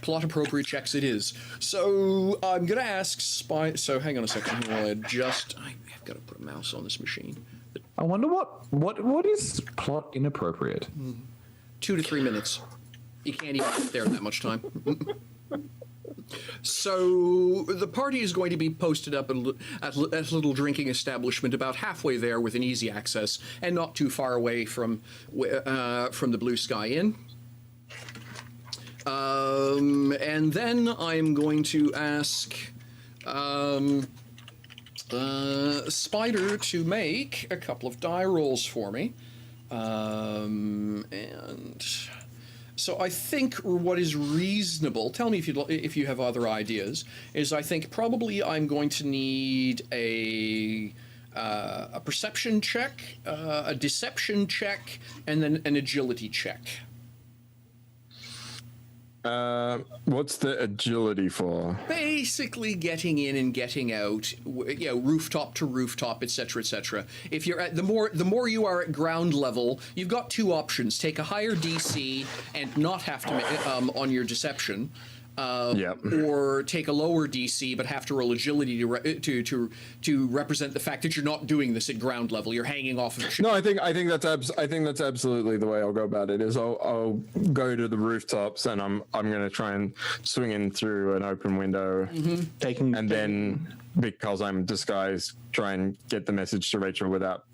Plot appropriate checks it is. So I'm going to ask So hang on a second. I've got to put a mouse on this machine. I wonder what is plot inappropriate? 2 to 3 minutes. You can't even sit there that much time. So the party is going to be posted up at a little drinking establishment about halfway there within easy access and not too far away from the Blue Sky Inn. And then I'm going to ask Spider to make a couple of die rolls for me. And so I think what is reasonable, tell me if you have other ideas, is I think probably I'm going to need a perception check, a deception check, and then an agility check. What's the agility for? Basically getting in and getting out, rooftop to rooftop, etc., etc. If you're at the more you are at ground level, you've got two options: take a higher DC and not have to on your deception, or take a lower DC but have to roll agility to represent the fact that you're not doing this at ground level. You're hanging off of. No, I think that's absolutely the way I'll go about it. Is I'll go to the rooftops and I'm going to try and swing in through an open window, and then because I'm disguised, try and get the message to Rachel without.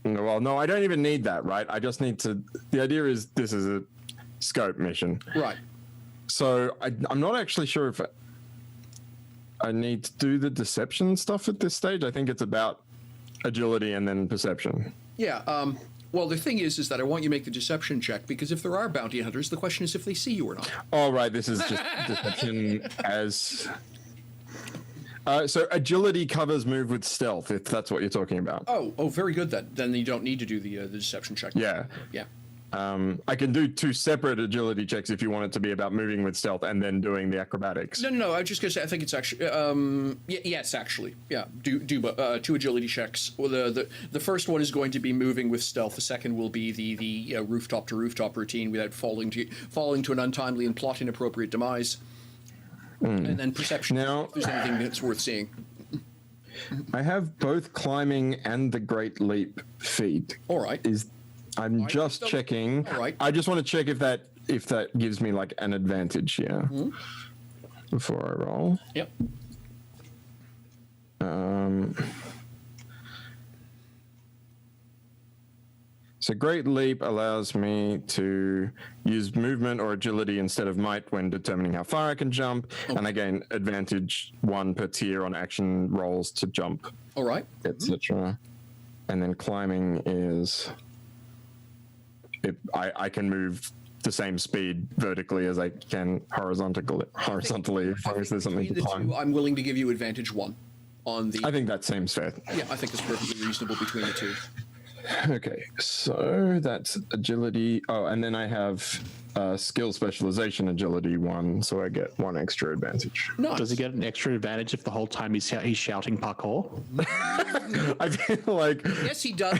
Well, no, I don't even need that, right? I just need to. The idea is this is a scope mission, Right. So I'm not actually sure if I need to do the deception stuff at this stage. I think it's about agility and then perception. Yeah. Well, the thing is that I want you to make the deception check because if there are bounty hunters, the question is if they see you or not. Oh, right. This is just deception as. So agility covers move with stealth, if that's what you're talking about. Oh, very good. Then you don't need to do the deception check. Yeah. Yeah. I can do two separate agility checks if you want it to be about moving with stealth and then doing the acrobatics. No. I was just gonna say I think it's actually yes, actually, yeah. Do two agility checks. Well, the first one is going to be moving with stealth. The second will be the rooftop to rooftop routine without falling to an untimely and plot inappropriate demise. And then perception. Now, if there's anything that's worth seeing. I have both climbing and the Great Leap feat. All right. I'm just checking. All right. I just want to check if that gives me like an advantage here before I roll. Yep. So So Great Leap allows me to use movement or agility instead of might when determining how far I can jump, and I gain advantage 1 per tier on action rolls to jump, All right. etc. And then climbing is I can move the same speed vertically as I can horizontally if there's something to Between the climb. two, I'm willing to give you advantage 1 on the. I think that seems fair. Yeah, I think it's perfectly reasonable between the two. Okay, so that's agility. Oh, and then I have skill specialization agility 1, so I get 1 extra advantage. Nice. Does he get an extra advantage if the whole time he's shouting parkour? I feel like Yes, he does,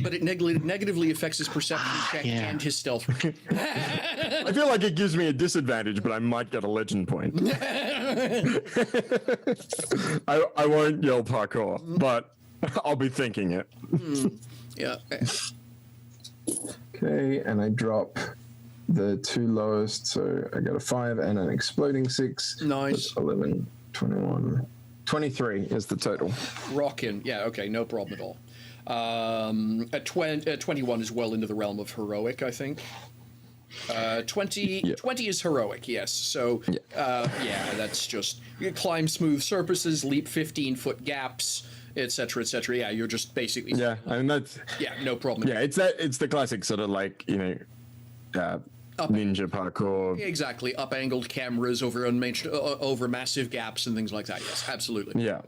but it negatively affects his perception check yeah. and his stealth. I feel like it gives me a disadvantage, but I might get a legend point. I won't yell parkour, but I'll be thinking it. Yeah. Okay, and I drop the 2 lowest, so I got a 5 and an exploding 6. Nice. That's 11, 21, 23 is the total. Rockin'. Yeah, okay, no problem at all. A 21 is well into the realm of heroic, I think. 20 is heroic, yes. So, yeah, that's just you climb smooth surfaces, leap 15-foot gaps, etc., etc. Yeah, you're just basically Yeah, I mean that's no problem. yeah, it's the classic sort of like ninja parkour. Exactly, up-angled cameras over massive gaps and things like that. Yes, absolutely. Yeah.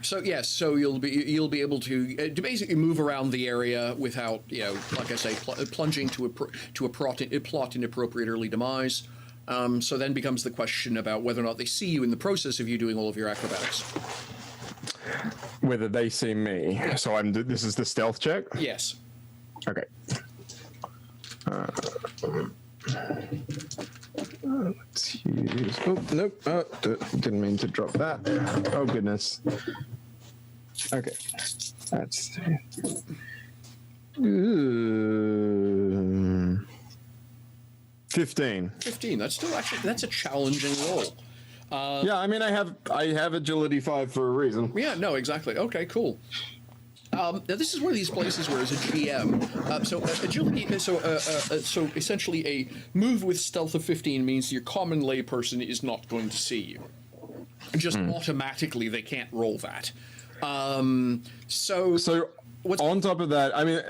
So yes, so you'll be able to basically move around the area without, like I say, plunging to a plot inappropriate early demise. So then becomes the question about whether or not they see you in the process of you doing all of your acrobatics. Whether they see me. So this is the stealth check? Yes. Okay. Let's use. Oh, nope. Didn't mean to drop that. Oh, goodness. Okay. That's. 15. 15. That's a challenging roll. Yeah, I mean, I have agility 5 for a reason. Yeah, no, exactly. Okay, cool. Now this is one of these places where, as a GM, agility. So essentially, a move with stealth of 15 means your common layperson is not going to see you. Just automatically, they can't roll that. So on top of that, I mean,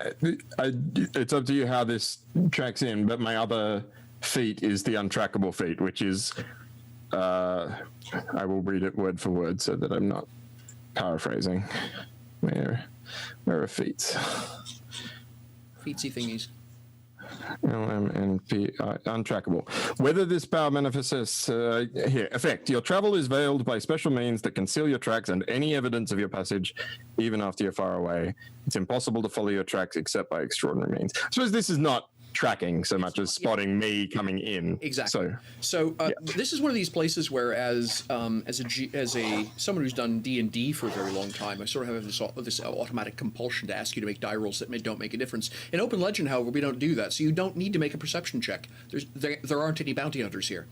it's up to you how this tracks in. But my other feat is the untrackable feat, which is. I will read it word for word so that I'm not paraphrasing. Where are feats? Featsy thingies. LMNP, untrackable. Whether this power manifests here. Effect. Your travel is veiled by special means that conceal your tracks and any evidence of your passage, even after you're far away. It's impossible to follow your tracks except by extraordinary means. I suppose this is not tracking so much as spotting me coming in. Exactly. So this is one of these places where, as someone who's done D&D for a very long time, I sort of have this automatic compulsion to ask you to make die rolls that don't make a difference. In Open Legend, however, we don't do that, so you don't need to make a perception check. There aren't any bounty hunters here.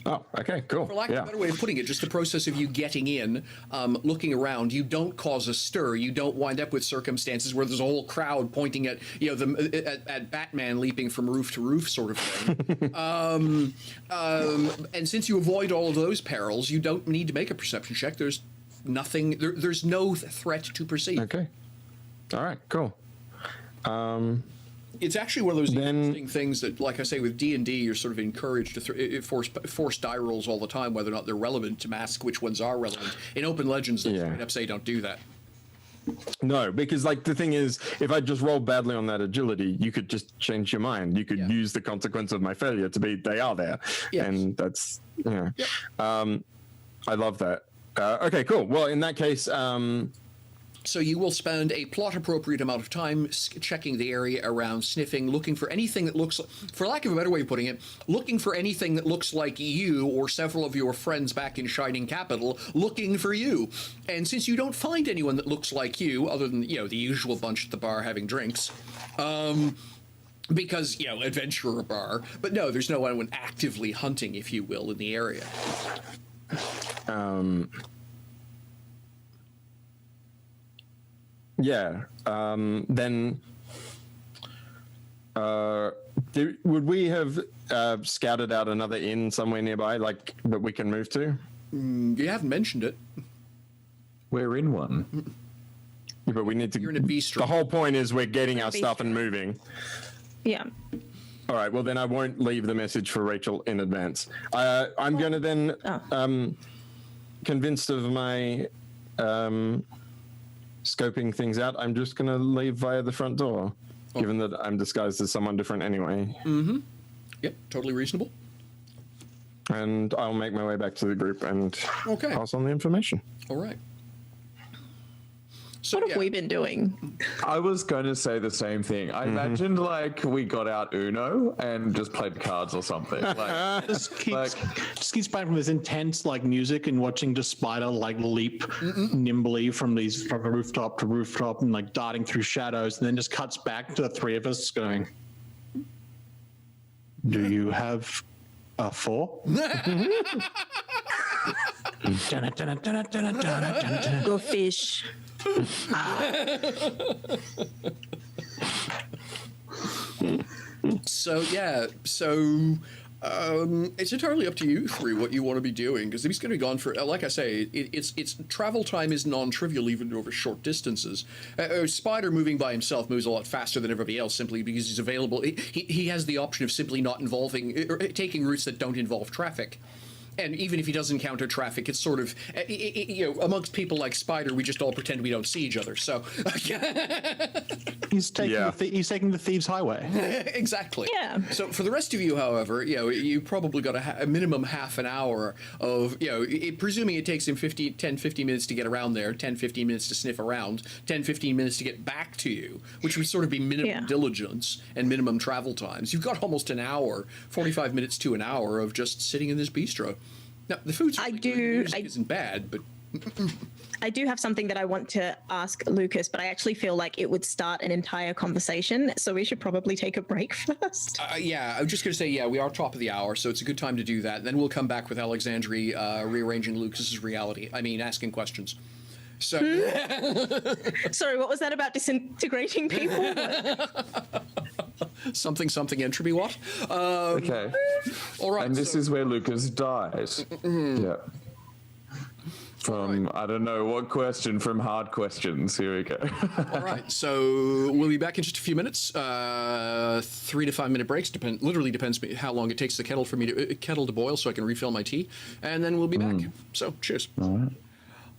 Oh, okay, cool. For lack of a better way of putting it, just the process of you getting in, looking around, you don't cause a stir. You don't wind up with circumstances where there's a whole crowd pointing at at Batman leaping from roof to roof, sort of thing. And since you avoid all of those perils, you don't need to make a perception check. There's nothing. There's no threat to perceive. Okay. All right. Cool. It's actually one of those interesting things that, like I say, with D&D, you're sort of encouraged to force die rolls all the time, whether or not they're relevant, to mask which ones are relevant. In Open Legends, they straight up say don't do that. No, because like the thing is, if I just roll badly on that agility, you could just change your mind. You could use the consequence of my failure to be they are there, and that's I love that. Okay, cool. Well, in that case, so you will spend a plot-appropriate amount of time checking the area around, sniffing, looking for anything that looks, for lack of a better way of putting it, looking for anything that looks like you or several of your friends back in Shining Capital, looking for you. And since you don't find anyone that looks like you, other than, the usual bunch at the bar having drinks, because, adventurer bar, but no, there's no one actively hunting, if you will, in the area. then Would we have scouted out another inn somewhere nearby, like that we can move to? You haven't mentioned it. We're in one. Yeah, but we need to. You're in a bistro. The whole point is we're getting our Bistro. stuff and moving. Yeah. All right. Well, then I won't leave the message for Rachel in advance. I'm going to then, convinced of my scoping things out, I'm just going to leave via the front door, given that I'm disguised as someone different anyway. Yep, totally reasonable. And I'll make my way back to the group and Okay. pass on the information. All right. So, What have we been doing? I was going to say the same thing. I imagined like we got out Uno and just played cards or something. Like, Just keeps playing from this intense like music and watching the spider like leap nimbly from rooftop to rooftop and like darting through shadows, and then just cuts back to the three of us going, "Do you have a 4?" Go fish. So it's entirely up to you three what you want to be doing, because if he's going to be gone for, like I say, it's travel time is non-trivial even over short distances. Spider moving by himself moves a lot faster than everybody else simply because he's available. He has the option of simply not involving or taking routes that don't involve traffic. And even if he does encounter traffic, it's sort of, amongst people like Spider, we just all pretend we don't see each other. So He's taking he's taking the thieves' highway. exactly. Yeah. So for the rest of you, however, you probably got a minimum half an hour of, presuming it takes him 10, 15 minutes to get around there, 10, 15 minutes to sniff around, 10, 15 minutes to get back to you, which would sort of be minimum diligence and minimum travel times. You've got almost an hour, 45 minutes to an hour of just sitting in this bistro. Now, the food's really good. The music isn't bad, but I do have something that I want to ask Lucas, but I actually feel like it would start an entire conversation, so we should probably take a break first. yeah, I was just going to say, we are top of the hour, so it's a good time to do that. Then we'll come back with Alexandri rearranging Lucas's reality. I mean, asking questions. So, Sorry, what was that about disintegrating people? something entropy what? okay. All right. And this is where Lucas dies. Yeah. From, I don't know what question, from hard questions. Here we go. All right. So we'll be back in just a few minutes. 3 to 5 minute breaks. Literally depends how long it takes the kettle to boil so I can refill my tea. And then we'll be back. So cheers. All right.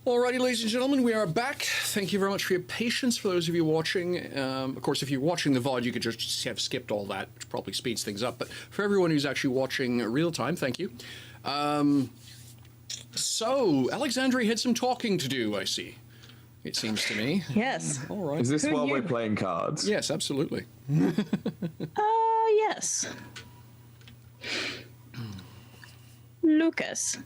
Alrighty, ladies and gentlemen, we are back. Thank you very much for your patience. For those of you watching, of course, if you're watching the VOD, you could just have skipped all that, which probably speeds things up. But for everyone who's actually watching real time, thank you. So, Alexandri had some talking to do, I see. It seems to me. Yes. All right. Is this Who while knew? we're playing cards? Yes, absolutely. Yes. Lucas,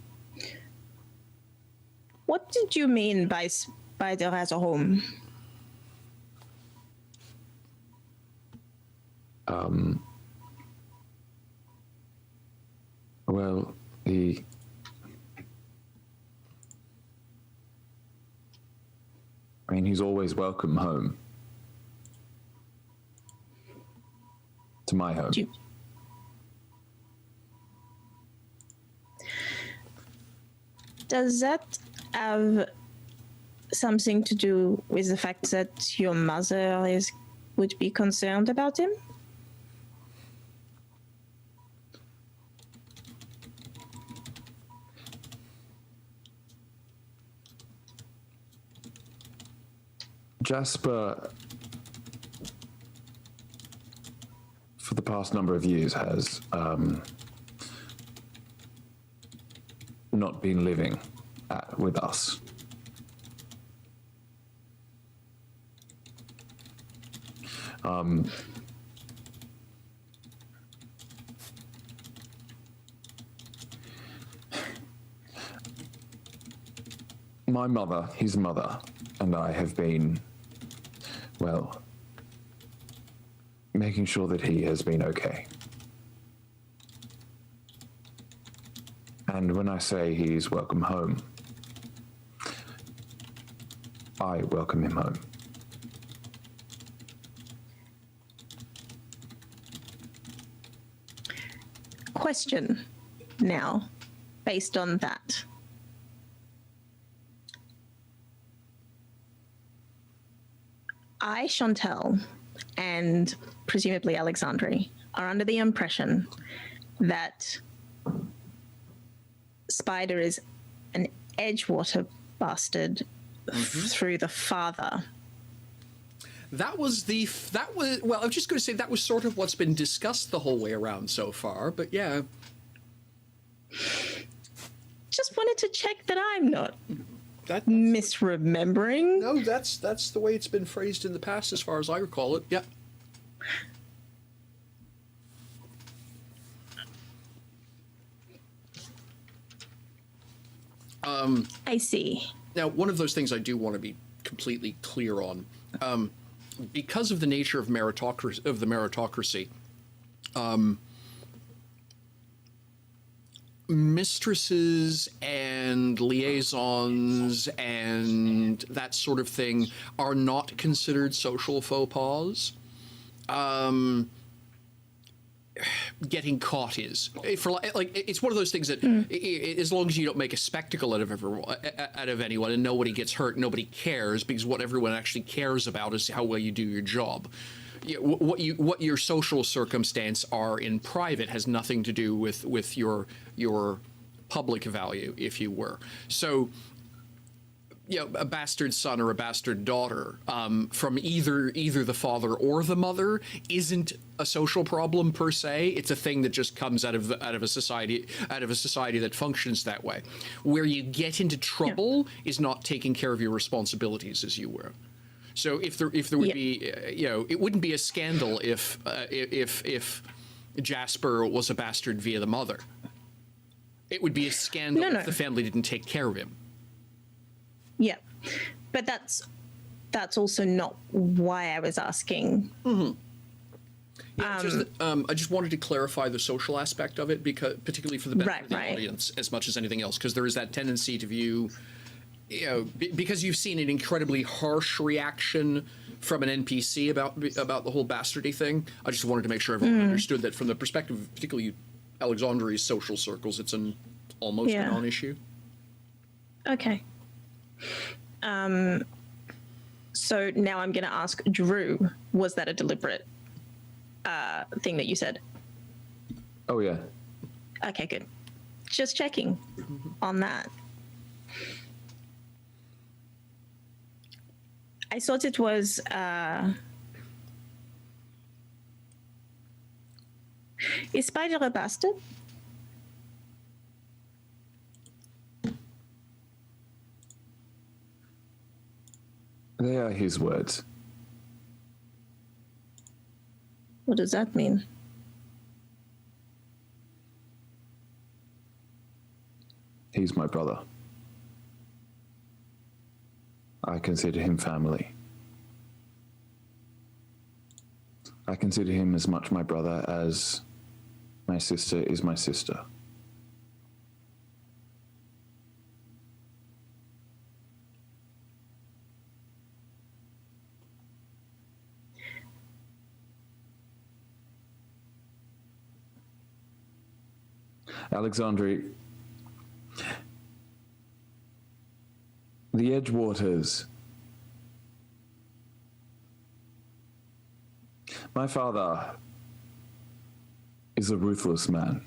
what did you mean by Spider as a home? Well, he's always welcome home. To my home. Does that have something to do with the fact that your mother would be concerned about him? Jasper, for the past number of years, has not been living with us. My mother, his mother, and I have been, well, making sure that he has been okay. And when I say he's welcome home, I welcome him home. question now based on that. I, Chantel, and presumably Alexandre are under the impression that Spider is an Edgewater bastard through the father. That was well, I was just going to say that was sort of what's been discussed the whole way around so far, but yeah. Just wanted to check that I'm not That's misremembering. No, that's the way it's been phrased in the past as far as I recall it. Yeah. I see. Now, one of those things I do want to be completely clear on, because of the nature of meritocracy, mistresses and liaisons and that sort of thing are not considered social faux pas. Getting caught is it's one of those things that as long as you don't make a spectacle out of anyone and nobody gets hurt, nobody cares, because what everyone actually cares about is how well you do your job. What your social circumstance are in private has nothing to do with your public value, if you were. So, a bastard son or a bastard daughter from either the father or the mother isn't a social problem per se. It's a thing that just comes out of a society that functions that way. Where you get into trouble is not taking care of your responsibilities as you were. So if there would be, it wouldn't be a scandal if Jasper was a bastard via the mother. It would be a scandal if the family didn't take care of him. Yeah, but that's also not why I was asking. Mm-hmm. Yeah, I just wanted to clarify the social aspect of it, because particularly for the benefit of the audience as much as anything else, because there is that tendency to view, because you've seen an incredibly harsh reaction from an NPC about the whole bastardy thing. I just wanted to make sure everyone understood that from the perspective, particularly Alexandre's social circles, it's almost a non-issue. Okay. So now I'm going to ask Drew, was that a deliberate thing that you said? Oh, yeah. Okay, good. Just checking on that. I thought it was... Is Spider a bastard? They are his words. What does that mean? He's my brother. I consider him family. I consider him as much my brother as my sister is my sister. Alexandre, the Edgewaters. My father is a ruthless man.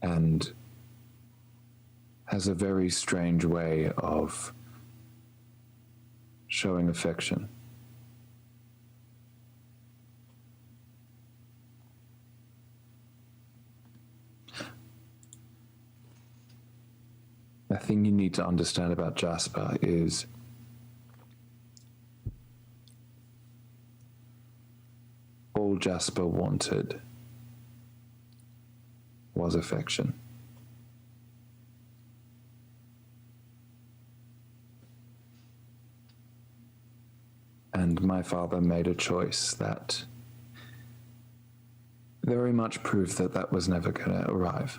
And has a very strange way of showing affection. The thing you need to understand about Jasper is all Jasper wanted was affection. And my father made a choice that very much proved that that was never going to arrive.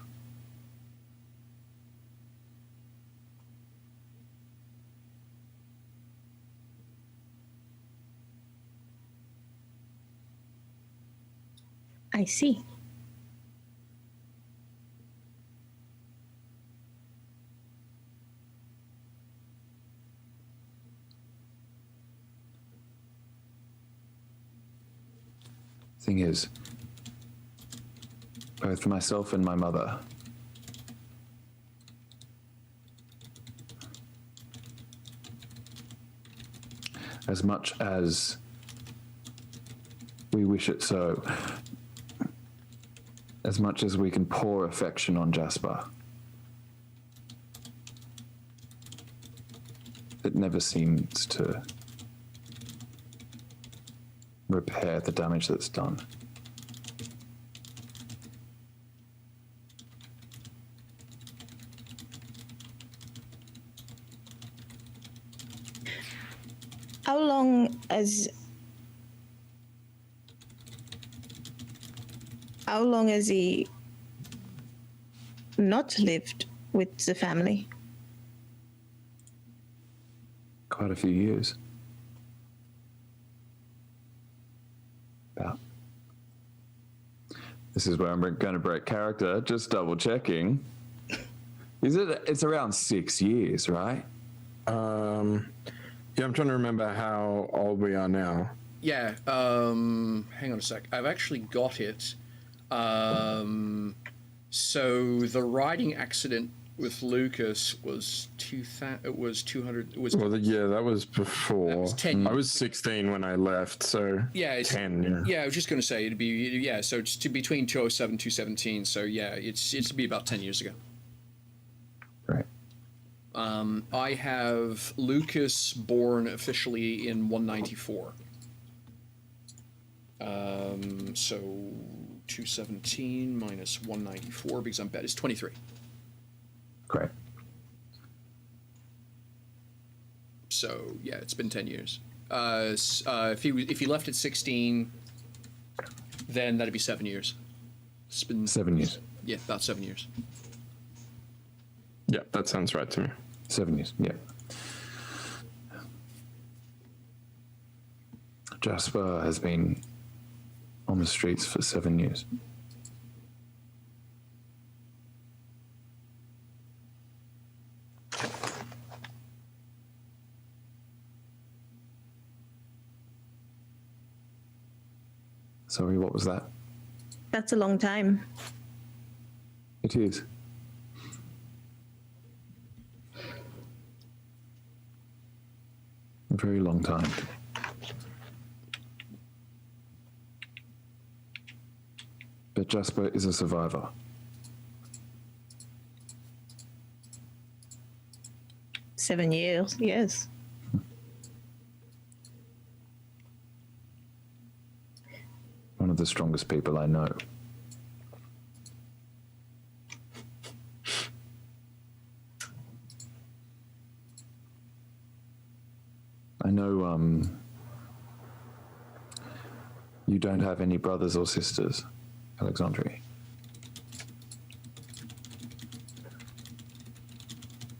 I see. Thing is, both myself and my mother as much as we wish it so, as much as we can pour affection on Jasper, it never seems to repair the damage that's done. How long has he not lived with the family? Quite a few years. About. This is where I'm going to break character. Just double checking. It's around 6 years, right? Yeah, I'm trying to remember how old we are now. Yeah. Hang on a sec. I've actually got it. So the riding accident with Lucas was 200. It was 200. It was. Well, yeah, that was before. That was 10 I was 16 when I left, so yeah, it's 10. Yeah. Yeah, I was just going to say it'd be yeah. So it's between 207 and 217. So yeah, it's to be about 10 years ago. Right. I have Lucas born officially in 194. So 217 minus 194 because I'm bet is 23. Great. So yeah, it's been 10 years. If he left at 16, then that'd be 7 years. It's been 7 years. Yeah, about 7 years. Yeah, that sounds right to me. 7 years, yeah. Jasper has been on the streets for 7 years. Sorry, what was that? That's a long time. It is. A very long time. But Jasper is a survivor. Seven years, yes. One of the strongest people I know. I know you don't have any brothers or sisters, Alexandria.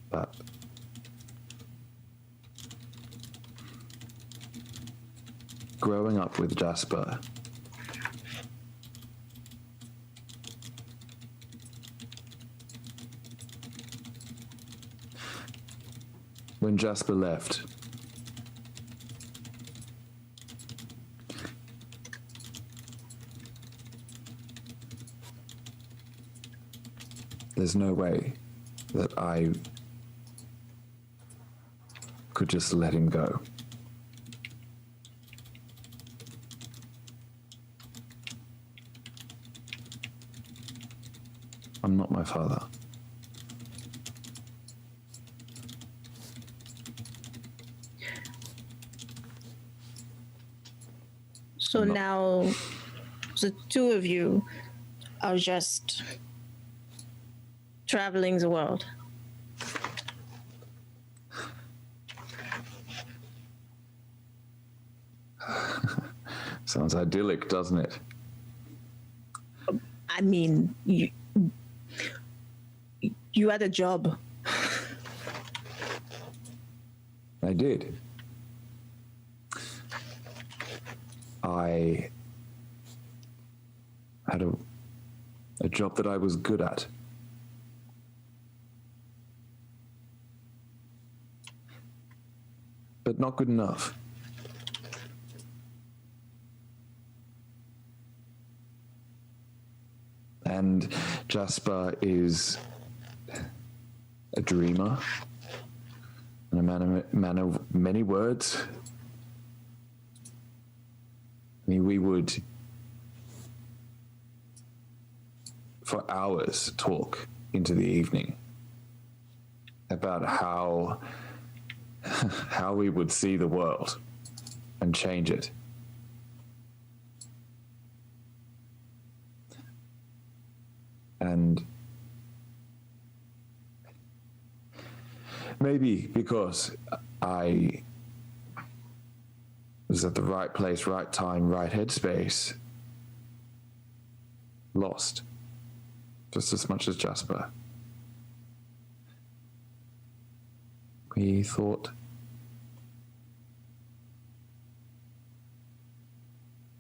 But growing up with Jasper, when Jasper left, there's no way that I could just let him go. I'm not my father. So now the two of you are just traveling the world. Sounds idyllic, doesn't it? I mean, you had a job. I did. I a job that I was good at. But not good enough. And Jasper is a dreamer and a man of many words. I mean, we would, for hours, talk into the evening about how we would see the world and change it. And maybe because I was at the right place, right time, right headspace, lost just as much as Jasper. We thought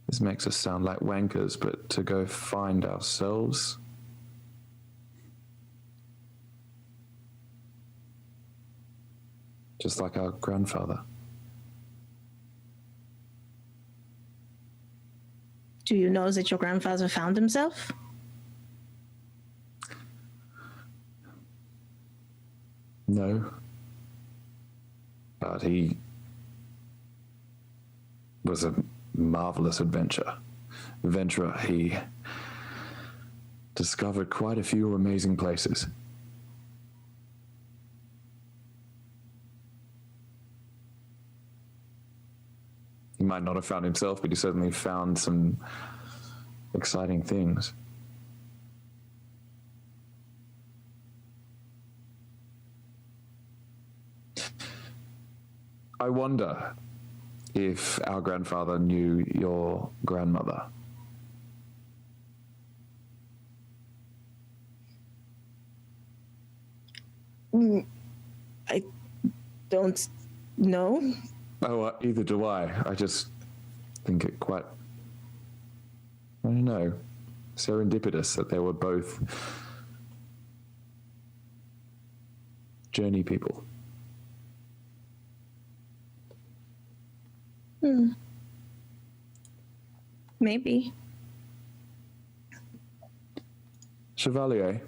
this makes us sound like wankers, but to go find ourselves, just like our grandfather. Do you know that your grandfather found himself? No. But he was a marvelous adventurer. He discovered quite a few amazing places. He might not have found himself, but he certainly found some exciting things. I wonder if our grandfather knew your grandmother. I don't know. Oh, either do I. I just think it quite, I don't know, serendipitous that they were both journey people. Maybe. Chevalier,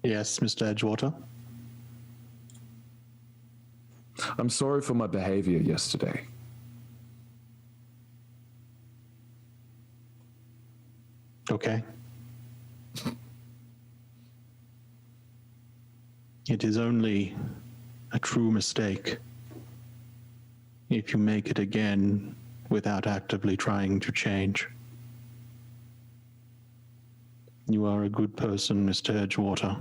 Yes, Mr. Edgewater. I'm sorry for my behavior yesterday. Okay. It is only a true mistake if you make it again without actively trying to change. You are a good person, Mr. Edgewater.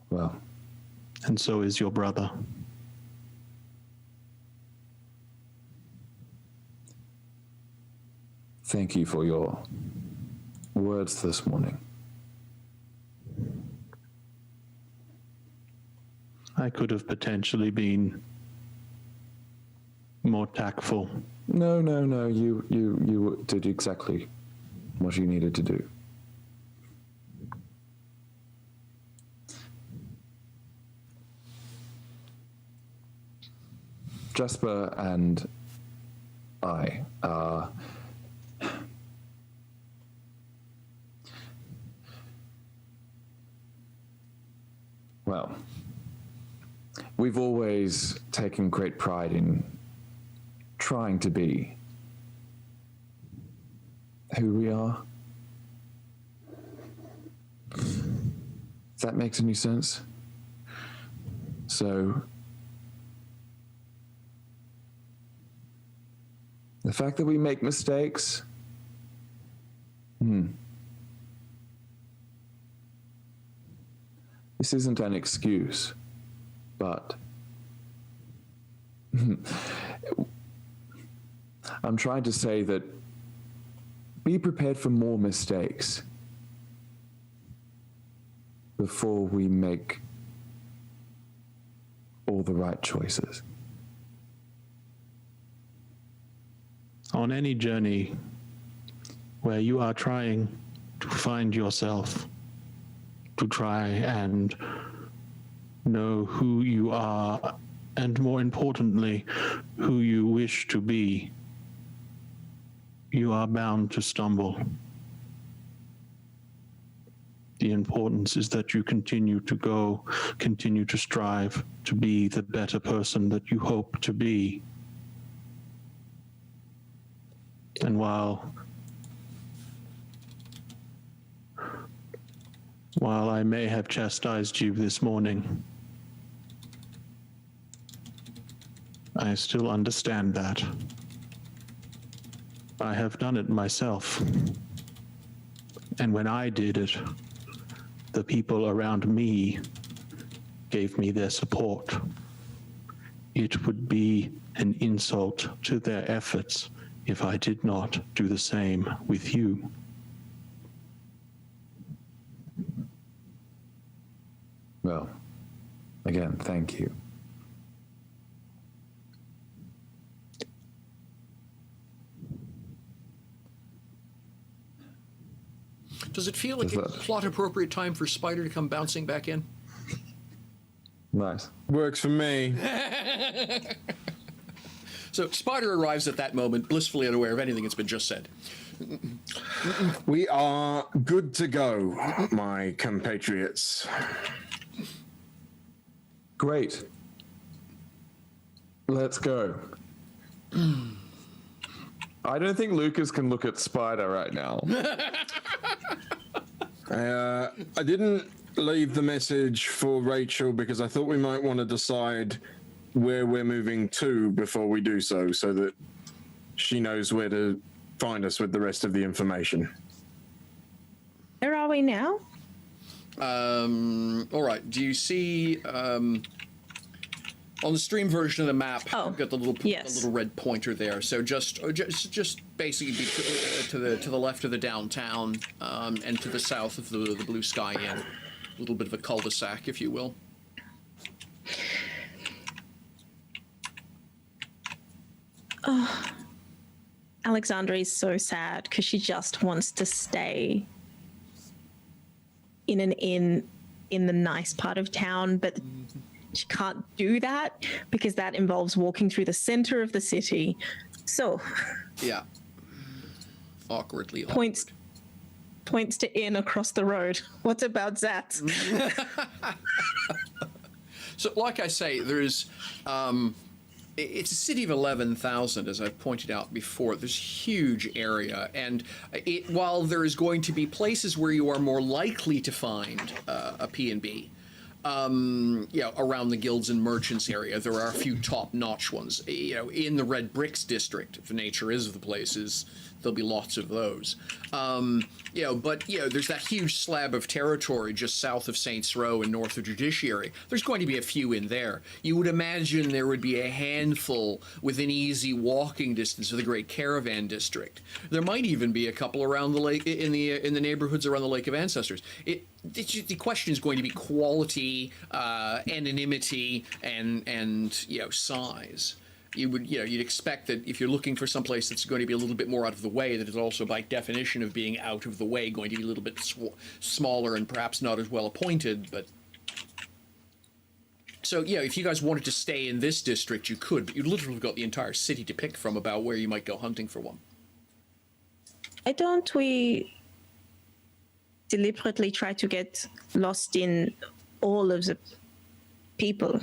Well, And so is your brother. thank you for your words this morning. I could have potentially been more tactful. No, you did exactly what you needed to do. Jasper and I are well, we've always taken great pride in trying to be who we are. If that makes any sense. So the fact that we make mistakes, this isn't an excuse, but I'm trying to say that be prepared for more mistakes before we make all the right choices. on any journey where you are trying to find yourself, to try and know who you are, and more importantly, who you wish to be, you are bound to stumble. The importance is that you continue to go, continue to strive to be the better person that you hope to be. And while I may have chastised you this morning, I still understand that. I have done it myself. And when I did it, the people around me gave me their support. It would be an insult to their efforts if I did not do the same with you. Well, again, thank you. Does it feel like a plot-appropriate time for Spider to come bouncing back in? Nice. Works for me. So Spider arrives at that moment, blissfully unaware of anything that's been just said. We are good to go, my compatriots. Great. Let's go. I don't think Lucas can look at Spider right now. I didn't leave the message for Rachel because I thought we might want to decide where we're moving to before we do so that she knows where to find us with the rest of the information. Where are we now? All right. Do you see on the stream version of the map? I've got the little yes. the little red pointer there. So just basically be to the left of the downtown and to the south of the Blue Sky Inn. A little bit of a cul-de-sac, if you will. Oh, Alexandra is so sad because she just wants to stay in an inn in the nice part of town, but she can't do that because that involves walking through the center of the city. So, yeah, awkwardly points to inn across the road. What about that? So, like I say, there's it's a city of 11,000, as I've pointed out before. There's a huge area, and while there is going to be places where you are more likely to find a P&B, around the guilds and merchants area, there are a few top-notch ones. In the Red Bricks district, if the nature is of the places, there'll be lots of those. But there's that huge slab of territory just south of Saints Row and north of Judiciary. There's going to be a few in there. You would imagine there would be a handful within easy walking distance of the Great Caravan District. There might even be a couple around the lake, in the neighborhoods around the Lake of Ancestors. The question is going to be quality, anonymity, and size. You'd expect that if you're looking for someplace that's going to be a little bit more out of the way, that is also by definition of being out of the way going to be a little bit smaller and perhaps not as well appointed. But so if you guys wanted to stay in this district, you could, but you literally got the entire city to pick from about where you might go hunting for one. Why don't we deliberately try to get lost in all of the people?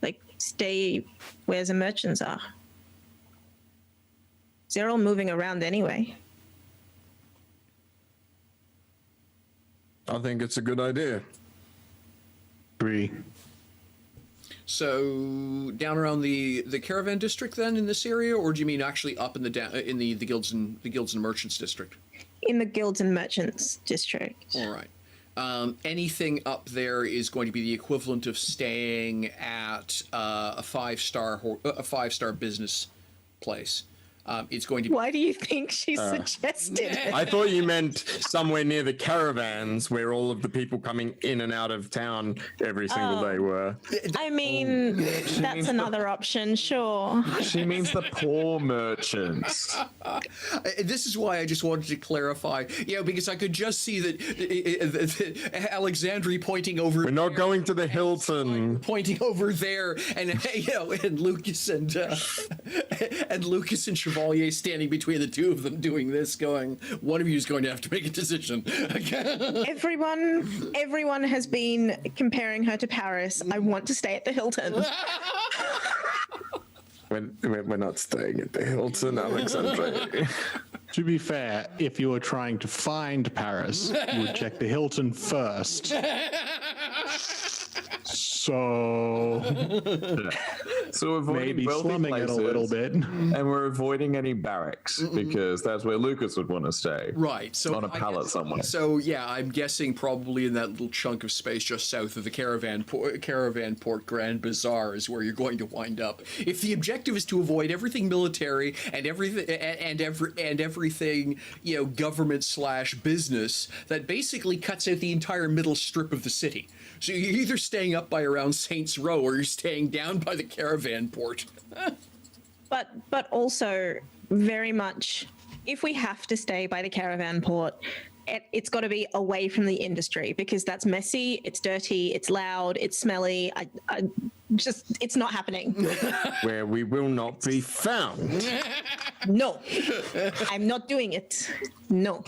Like, stay where the merchants are. They're all moving around anyway. I think it's a good idea. Agree. So down around the caravan district then in this area, or do you mean actually up in the guilds and merchants district? In the guilds and merchants district. All right. Anything up there is going to be the equivalent of staying at a five-star business place. It's going to be. Why do you think she suggested it? I thought you meant somewhere near the caravans where all of the people coming in and out of town every single day were. I mean, that's another option, sure. She means the poor merchants. This is why I just wanted to clarify, because I could just see that Alexandri pointing over. We're not going to the Hilton. Pointing over there, and and Lucas and Lucas and Chevalier standing between the two of them, doing this, going, one of you is going to have to make a decision. Everyone has been comparing her to Paris. I want to stay at the Hilton. We're not staying at the Hilton, Alexandre. To be fair, if you were trying to find Paris, you would check the Hilton first. So So avoiding maybe wealthy slumming it a places, little bit. and we're avoiding any barracks because that's where Lucas would want to stay. Right. So On a pallet somewhere. So I'm guessing probably in that little chunk of space just south of the caravan port Grand Bazaar is where you're going to wind up. If the objective is to avoid everything military and everything government/business, that basically cuts out the entire middle strip of the city. So you're either staying up by around Saints Row or you're staying down by the caravan port. But also very much, if we have to stay by the caravan port, it's got to be away from the industry, because that's messy, it's dirty, it's loud, it's smelly. It's not happening. Where we will not be found. No, I'm not doing it. No.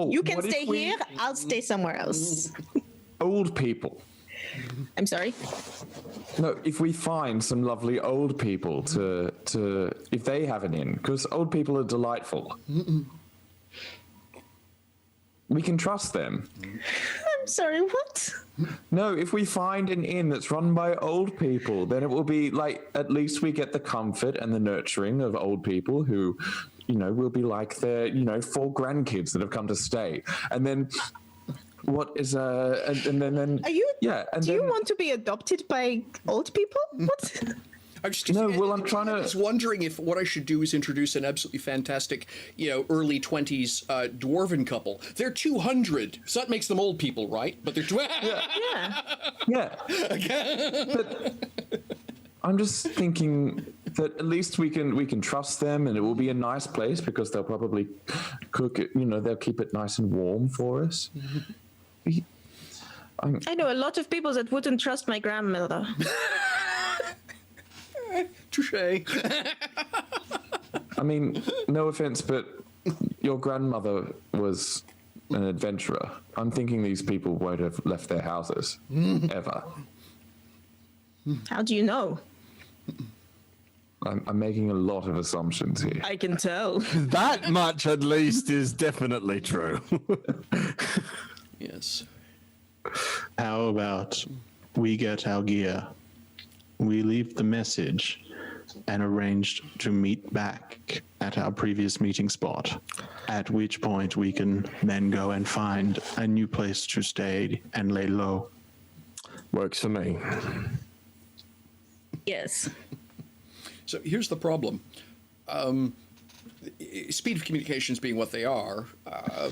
You can what if stay here, I'll stay somewhere else. Old people. I'm sorry? No, if we find some lovely old people to if they have an inn, because old people are delightful. We can trust them. I'm sorry, what? No, if we find an inn that's run by old people, then it will be like, at least we get the comfort and the nurturing of old people who, will be like their, 4 grandkids that have come to stay. And then what is and then Are you? yeah, and do then, you want to be adopted by old people? What? I'm just trying to. I was wondering if what I should do is introduce an absolutely fantastic, early 20s dwarven couple. They're 200, so that makes them old people, right? But they're Yeah. But I'm just thinking that at least we can trust them, and it will be a nice place because they'll probably cook it. They'll keep it nice and warm for us. I know a lot of people that wouldn't trust my grandmother. touche. I mean, no offense, but your grandmother was an adventurer. I'm thinking these people won't have left their houses ever. How do you know? I'm making a lot of assumptions here. I can tell. That much, at least, is definitely true. Yes. How about we get our gear, we leave the message, and arranged to meet back at our previous meeting spot, at which point we can then go and find a new place to stay and lay low. Works for me. Yes. So here's the problem. Speed of communications being what they are,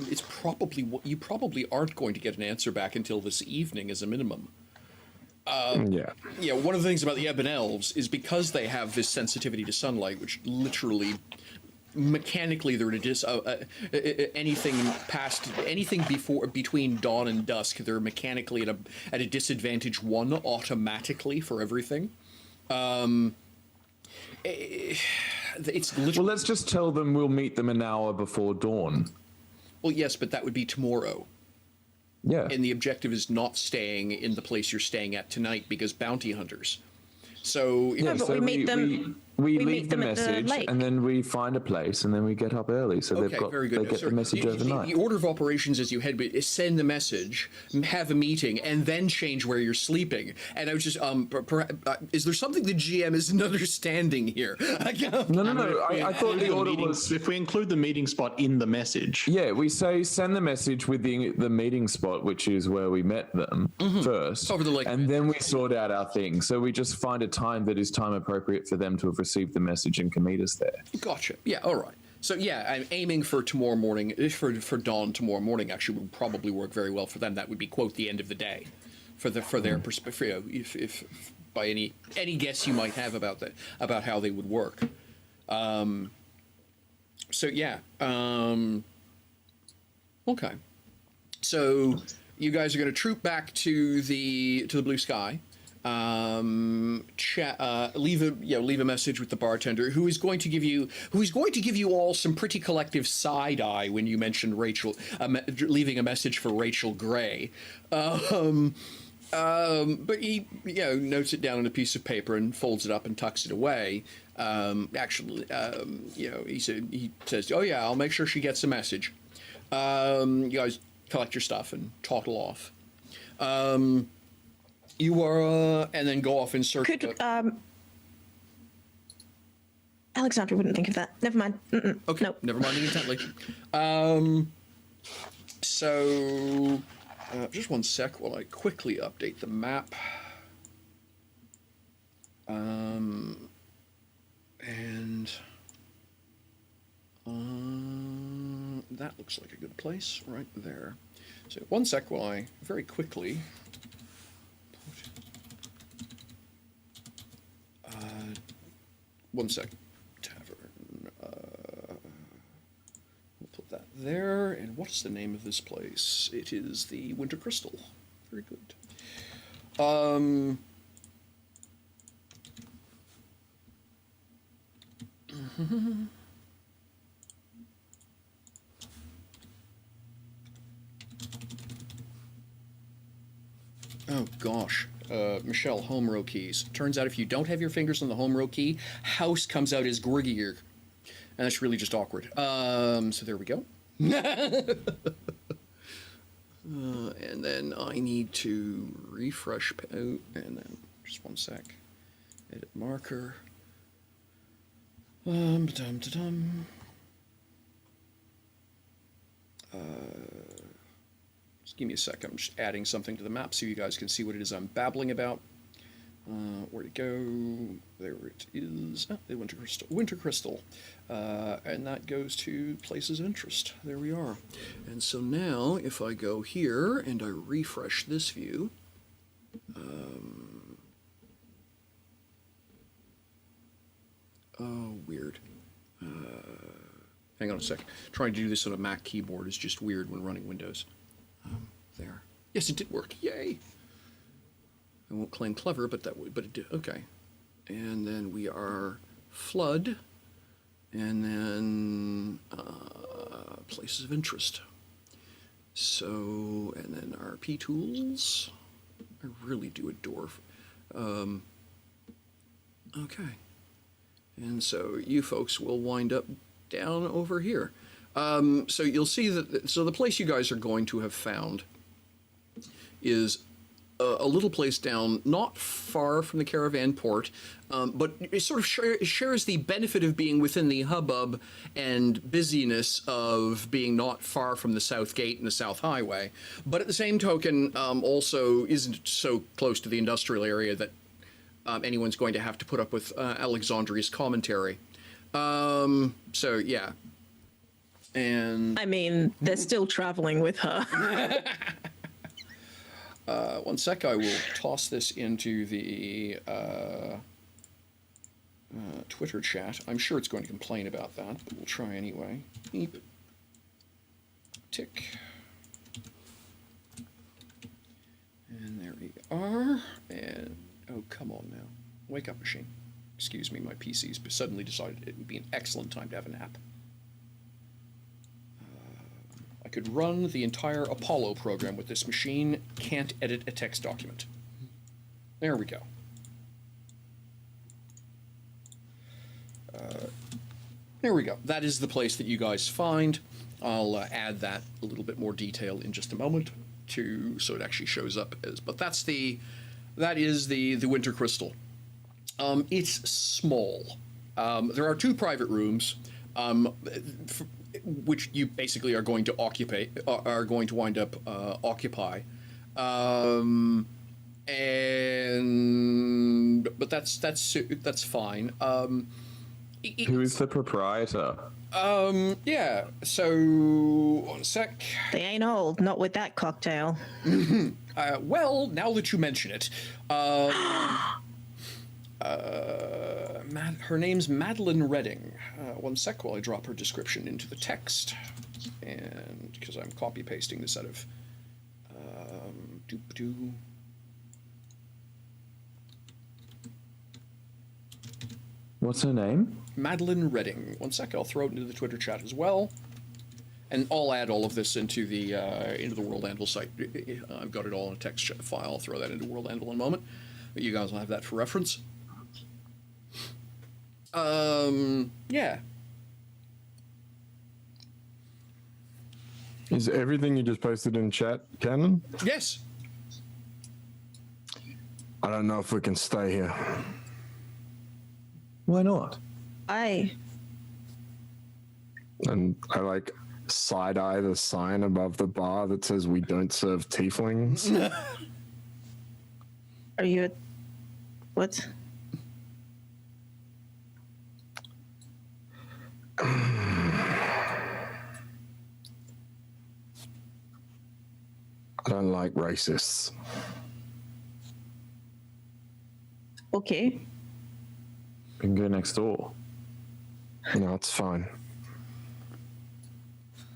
it's probably you probably aren't going to get an answer back until this evening as a minimum. Yeah. One of the things about the Ebon Elves is because they have this sensitivity to sunlight, which literally, mechanically, they're anything between dawn and dusk, they're mechanically at a disadvantage 1 automatically for everything. It's literally. Well, let's just tell them we'll meet them an hour before dawn. Well, yes, but that would be tomorrow. Yeah. And the objective is not staying in the place you're staying at tonight because bounty hunters. So but so we meet them. We we leave meet the them at the message, lake. and then we find a place, and then we get up early, so okay, very good. they get So the message overnight. The order of operations as you head is send the message, have a meeting, and then change where you're sleeping. And I was just is there something the GM isn't understanding here? No. I thought the order was. If we include the meeting spot in the message. Yeah, we say send the message with the meeting spot, which is where we met them first, Over the lake. and then we sort out our thing. So we just find a time that is time appropriate for them to have receive the message and can meet us there. Gotcha. Yeah. All right. So yeah, I'm aiming for tomorrow morning. For dawn tomorrow morning, actually, would probably work very well for them. That would be quote the end of the day, for their perspective. You know, if by any guess you might have about how they would work. So yeah. Okay. So you guys are going to troop back to the blue sky. Leave a message with the bartender, who is going to give you all some pretty collective side eye when you mention Rachel, leaving a message for Rachel Gray. But he notes it down on a piece of paper and folds it up and tucks it away. He says, "Oh yeah, I'll make sure she gets the message." You guys collect your stuff and toddle off. You are, and then go off in search. Alexandra wouldn't think of that. Never mind. Okay, nope. Never mind intently. Just one sec while I quickly update the map. That looks like a good place right there. So one sec while I very quickly. One sec. Tavern. We'll put that there. And what is the name of this place? It is the Winter Crystal. Very good. Oh gosh. Michelle, home row keys. Turns out if you don't have your fingers on the home row key, house comes out as Griggier. And that's really just awkward. So there we go. And then I need to refresh out, and then just one sec. Edit marker. Just give me a sec. I'm just adding something to the map so you guys can see what it is I'm babbling about. Where'd it go? There it is. Ah, the Winter Crystal. Winter Crystal. And that goes to places of interest. There we are. And so now, if I go here and I refresh this view, oh, weird. Hang on a sec. Trying to do this on a Mac keyboard is just weird when running Windows. There. Yes, it did work. Yay. I won't claim clever, but it did. Okay. And then we are flood, and then places of interest. So, and then RP tools. I really do adore. Okay. And so you folks will wind up down over here. So you'll see that. So the place you guys are going to have found is a little place down not far from the caravan port, but it sort of shares the benefit of being within the hubbub and busyness of being not far from the South Gate and the South Highway, but at the same token also isn't so close to the industrial area that anyone's going to have to put up with Alexandria's commentary. So yeah. And I mean, they're still traveling with her. one sec, I will toss this into the Twitter chat. I'm sure it's going to complain about that, but we'll try anyway. Beep. Tick. And there we are. And, oh, come on now. Wake up, machine. Excuse me, my PC's suddenly decided it would be an excellent time to have a nap. I could run the entire Apollo program with this machine, can't edit a text document. There we go. There we go. That is the place that you guys find. I'll add that a little bit more detail in just a moment so it actually shows up as. But that is the Winter Crystal. It's small. There are 2 private rooms. Which you basically are going to wind up occupy, but but that's fine. Who is the proprietor? Yeah. So, 1 sec. They ain't old, not with that cocktail. Well, now that you mention it, her name's Madeline Redding. 1 sec while I drop her description into the text, and because I'm copy pasting this out of doop-doo. What's her name? Madeline Redding. 1 sec, I'll throw it into the Twitter chat as well, and I'll add all of this into the World Anvil site. I've got it all in a text file. I'll throw that into World Anvil in a moment. But you guys will have that for reference. Yeah. Is everything you just posted in chat canon? Yes. I don't know if we can stay here. Why not? I. And I like side eye the sign above the bar that says we don't serve tieflings. Are you? What? I don't like racists. Okay. We can go next door. No, it's fine.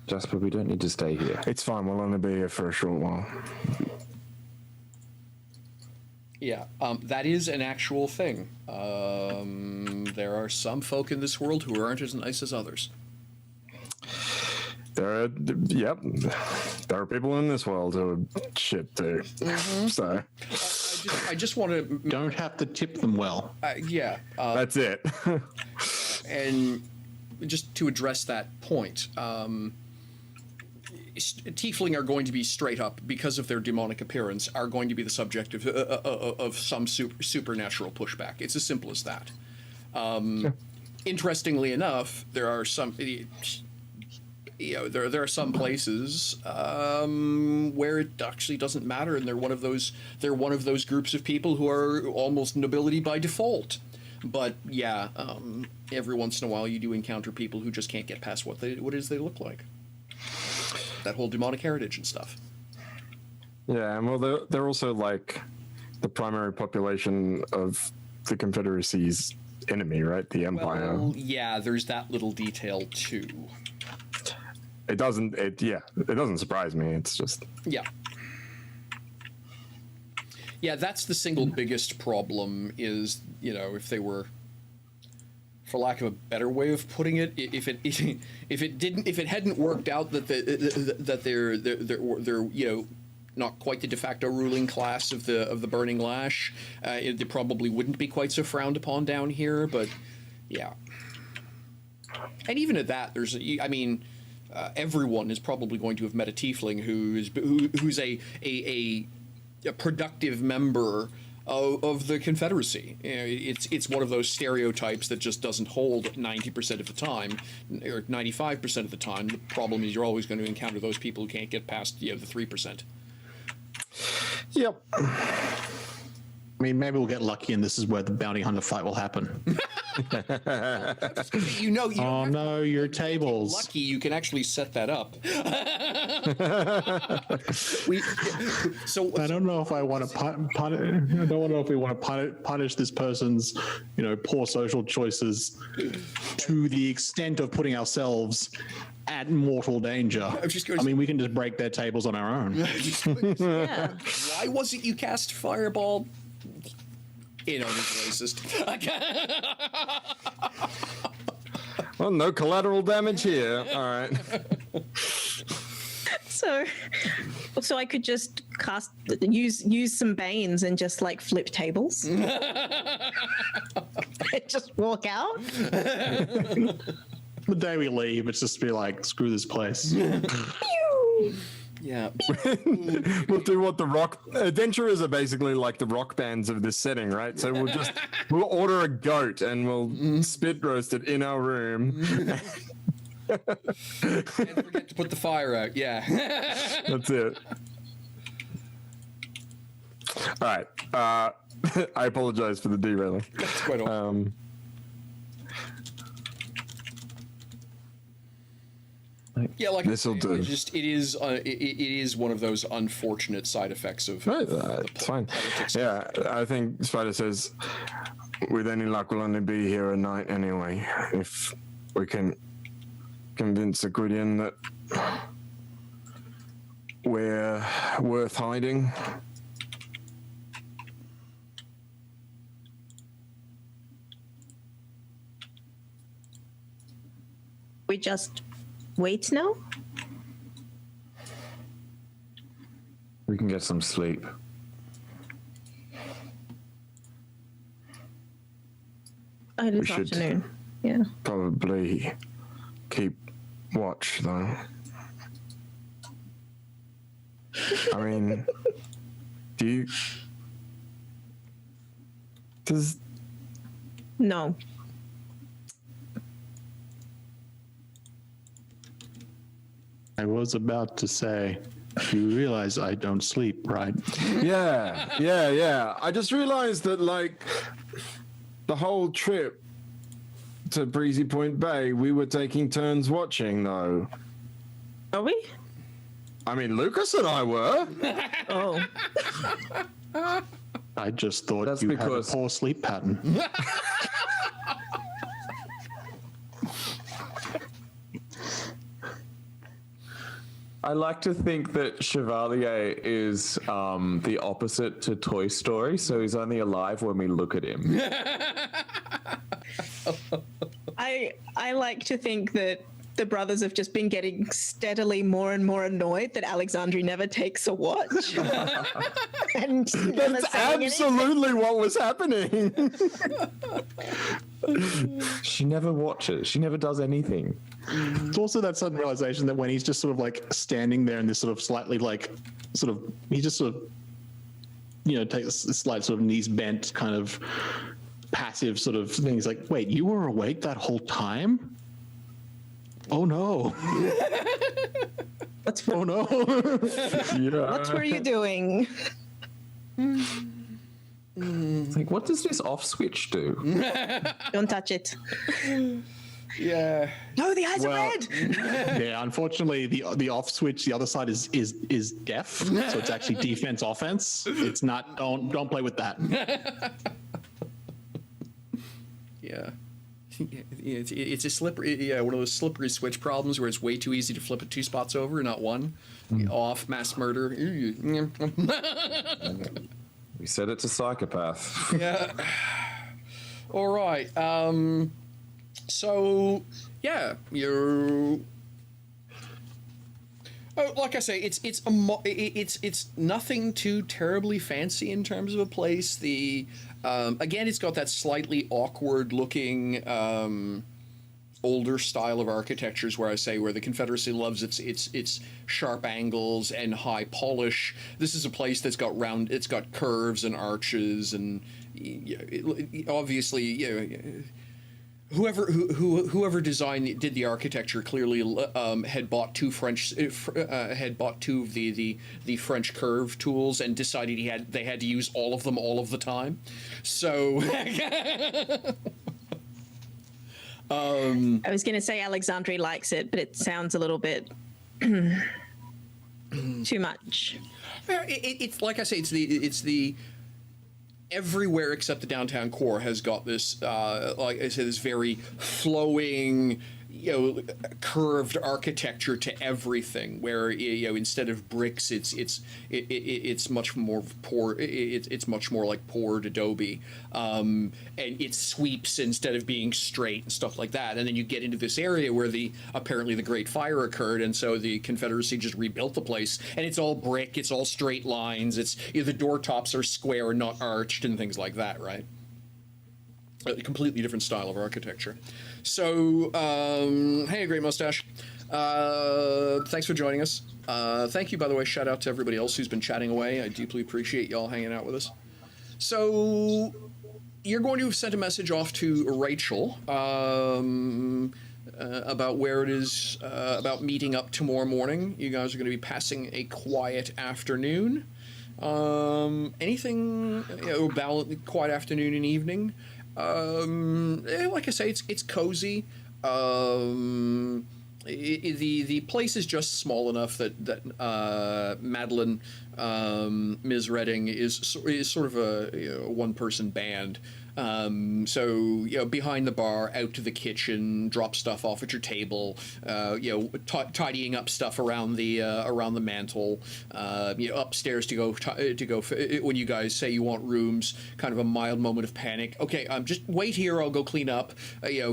Jasper, we don't need to stay here. It's fine. We'll only be here for a short while. Yeah, that is an actual thing. There are some folk in this world who aren't as nice as others. There are, yep. There are people in this world who are shit too. So I just want to, Don't have to tip them well. yeah, that's it. and just to address that point, tiefling are going to be straight up, because of their demonic appearance, are going to be the subject of some supernatural pushback. It's as simple as that. Interestingly enough, there are some, there are some places where it actually doesn't matter, and they're one of those groups of people who are almost nobility by default. But yeah, every once in a while you do encounter people who just can't get past what it is they look like. That whole demonic heritage and stuff. Yeah, and well, they're also like the primary population of the Confederacy's enemy, right? The Empire. Well, yeah, there's that little detail too. It doesn't surprise me. It's just Yeah. Yeah, that's the single biggest problem is, if they were, for lack of a better way of putting it, if it hadn't worked out that they're not quite the de facto ruling class of the Burning Lash, they probably wouldn't be quite so frowned upon down here. But yeah, and even at that, everyone is probably going to have met a tiefling who's a productive member of the Confederacy. It's one of those stereotypes that just doesn't hold 90% of the time, or 95% of the time. The problem is you're always going to encounter those people who can't get past the 3%. Yep. I mean, maybe we'll get lucky, and this is where the bounty hunter fight will happen. Oh no, your tables. Lucky, you can actually set that up. I don't know if I want to I don't know if we want to punish this person's, poor social choices to the extent of putting ourselves at mortal danger. I mean, we can just break their tables on our own. Yeah. Why wasn't you cast Fireball? It's racist. Well, no collateral damage here. All right. So I could just use some banes and just like flip tables. Just walk out. The day we leave, it's just be like, screw this place. Yeah. We'll do what the rock adventurers are basically like the rock bands of this setting, right? So we'll order a goat and we'll spit roast it in our room. Can't forget to put the fire out. Yeah. That's it. right. I apologize for the derailing. That's quite all. Yeah, like This'll I say, do. Just it is one of those unfortunate side effects of Right, the it's fine. politics. Yeah, I think Spider says, with any luck, we'll only be here a night anyway. If we can convince the Gwydion that we're worth hiding. We just wait now? We can get some sleep. This should- afternoon. Yeah. Probably keep watch, though. I mean, does No. I was about to say, you realize I don't sleep, right? Yeah. I just realized that, like, the whole trip to Breezy Point Bay, we were taking turns watching, though. Are we? I mean, Lucas and I were. Oh. I just thought That's you had a because- poor sleep pattern. I like to think that Chevalier is the opposite to Toy Story, so he's only alive when we look at him. I like to think that the brothers have just been getting steadily more and more annoyed that Alexandri never takes a watch. And never That's saying anything. absolutely what was happening. She never watches. She never does anything. It's also that sudden realization that when he's just sort of like standing there in this sort of slightly like, he just sort of, takes a slight sort of knees bent kind of passive sort of thing. He's like, wait, you were awake that whole time? Oh no. What Oh no. were you doing? It's like, what does this off switch do? Don't touch it. Yeah. No, the eyes Well- are red. Yeah, unfortunately, the off switch, the other side is deaf, so it's actually defense offense. It's not. Don't play with that. Yeah. It's a slippery, one of those slippery switch problems where it's way too easy to flip it 2 spots over, not 1. Off, mass murder. We said it's a psychopath. Yeah. All right. So, yeah, you're. Oh, like I say, it's nothing too terribly fancy in terms of a place. Again, it's got that slightly awkward looking older style of architectures where the Confederacy loves its sharp angles and high polish. This is a place that's got it's got curves and arches, and obviously, whoever did the architecture clearly had bought two of the French curve tools and decided they had to use all of them all of the time. So I was going to say Alexandri likes it, but it sounds a little bit too much. it's like I say, it's the everywhere except the downtown core has got this, like I said, this very flowing, curved architecture to everything. Where instead of bricks, it's much more it's much more like poured adobe, and it sweeps instead of being straight and stuff like that. And then you get into this area where apparently the Great Fire occurred, and so the Confederacy just rebuilt the place, and it's all brick, it's all straight lines, the door tops are square and not arched and things like that, right? A completely different style of architecture. So, hey, Great Mustache. Thanks for joining us. Thank you, by the way. Shout out to everybody else who's been chatting away. I deeply appreciate y'all hanging out with us. So, you're going to have sent a message off to Rachel about where it is, about meeting up tomorrow morning. You guys are going to be passing a quiet afternoon. Anything, quiet afternoon and evening. Like I say, it's cozy. The place is just small enough that Madeline, Ms. Redding is sort of a one-person band. So behind the bar, out to the kitchen, drop stuff off at your table, tidying up stuff around the mantle, upstairs to go when you guys say you want rooms, kind of a mild moment of panic. Okay, just wait here, I'll go clean up.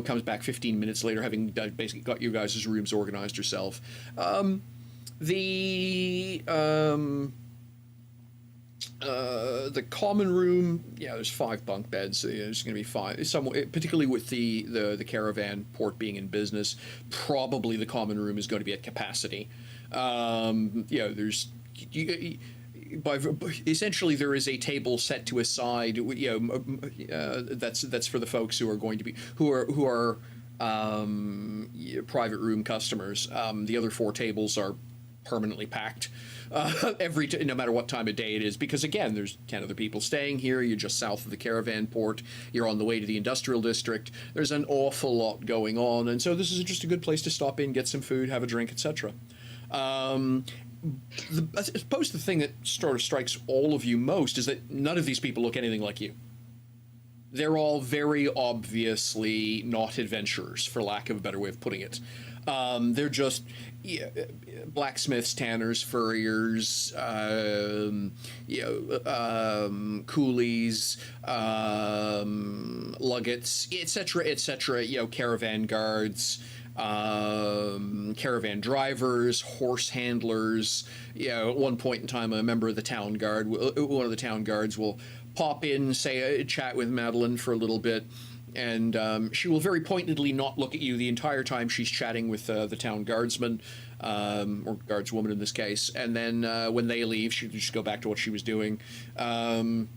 Comes back 15 minutes later, having basically got you guys' rooms organized herself. The common room, there's 5 bunk beds. There's going to be 5. Particularly with the caravan port being in business, probably the common room is going to be at capacity. Essentially there is a table set to a side. That's for the folks who are going to be who are private room customers. The other 4 tables are permanently packed no matter what time of day it is, because again, there's 10 other people staying here. You're just south of the caravan port. You're on the way to the industrial district. There's an awful lot going on, and so this is just a good place to stop in, get some food, have a drink, etc. I suppose the thing that sort of strikes all of you most is that none of these people look anything like you. They're all very obviously not adventurers, for lack of a better way of putting it. They're just blacksmiths, tanners, furriers, coolies, luggets, etc., caravan guards, caravan drivers, horse handlers. At one point in time, a member of the town guard, one of the town guards will pop in, chat with Madeline for a little bit, and she will very pointedly not look at you the entire time she's chatting with the town guardsman, or guardswoman in this case, and then when they leave, she'll just go back to what she was doing. And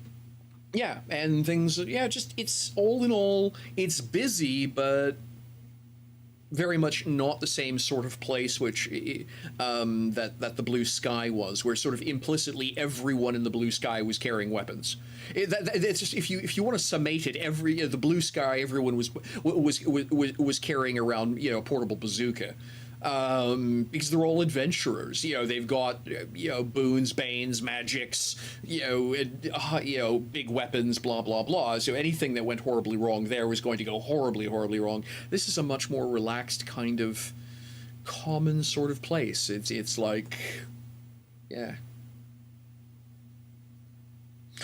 things, it's all in all, it's busy, but very much not the same sort of place which that the Blue Sky was, where sort of implicitly everyone in the Blue Sky was carrying weapons. It's just, if you want to summate it, the Blue Sky, everyone was carrying around a portable bazooka. Because they're all adventurers. They've got boons, banes, magics, big weapons, blah blah blah. So anything that went horribly wrong there was going to go horribly, horribly wrong. This is a much more relaxed kind of common sort of place. It's like, yeah.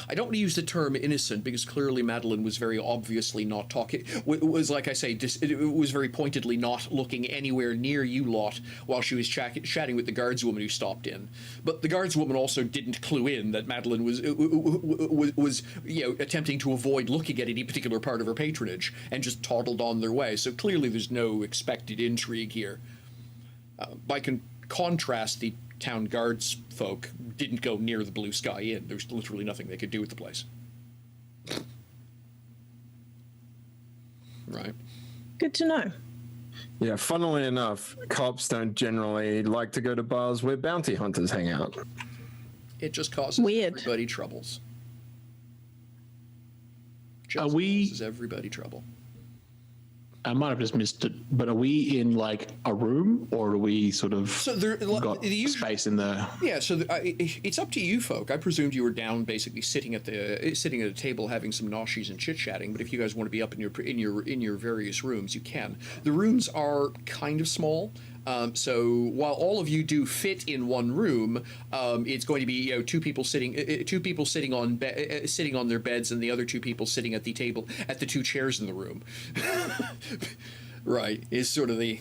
I don't want to use the term innocent, because clearly Madeline was very obviously not talking, was, like I say, it was very pointedly not looking anywhere near you lot while she was chatting with the guardswoman who stopped in. But the guardswoman also didn't clue in that Madeline was attempting to avoid looking at any particular part of her patronage, and just toddled on their way. So clearly there's no expected intrigue here. By contrast, the town guards folk didn't go near the Blue Sky Inn. There's literally nothing they could do with the place. Right. Good to know. Yeah, funnily enough, cops don't generally like to go to bars where bounty hunters hang out. It just causes everybody troubles. Causes everybody trouble. I might have just missed it, but are we in like a room, or are we sort of got space in there? Yeah, so it's up to you folk. I presumed you were down, basically sitting at a table having some noshies and chit chatting. But if you guys want to be up in your various rooms, you can. The rooms are kind of small. So while all of you do fit in one room, it's going to be two people sitting on their beds, and the other 2 people sitting at the table at the 2 chairs in the room. Right, is sort of the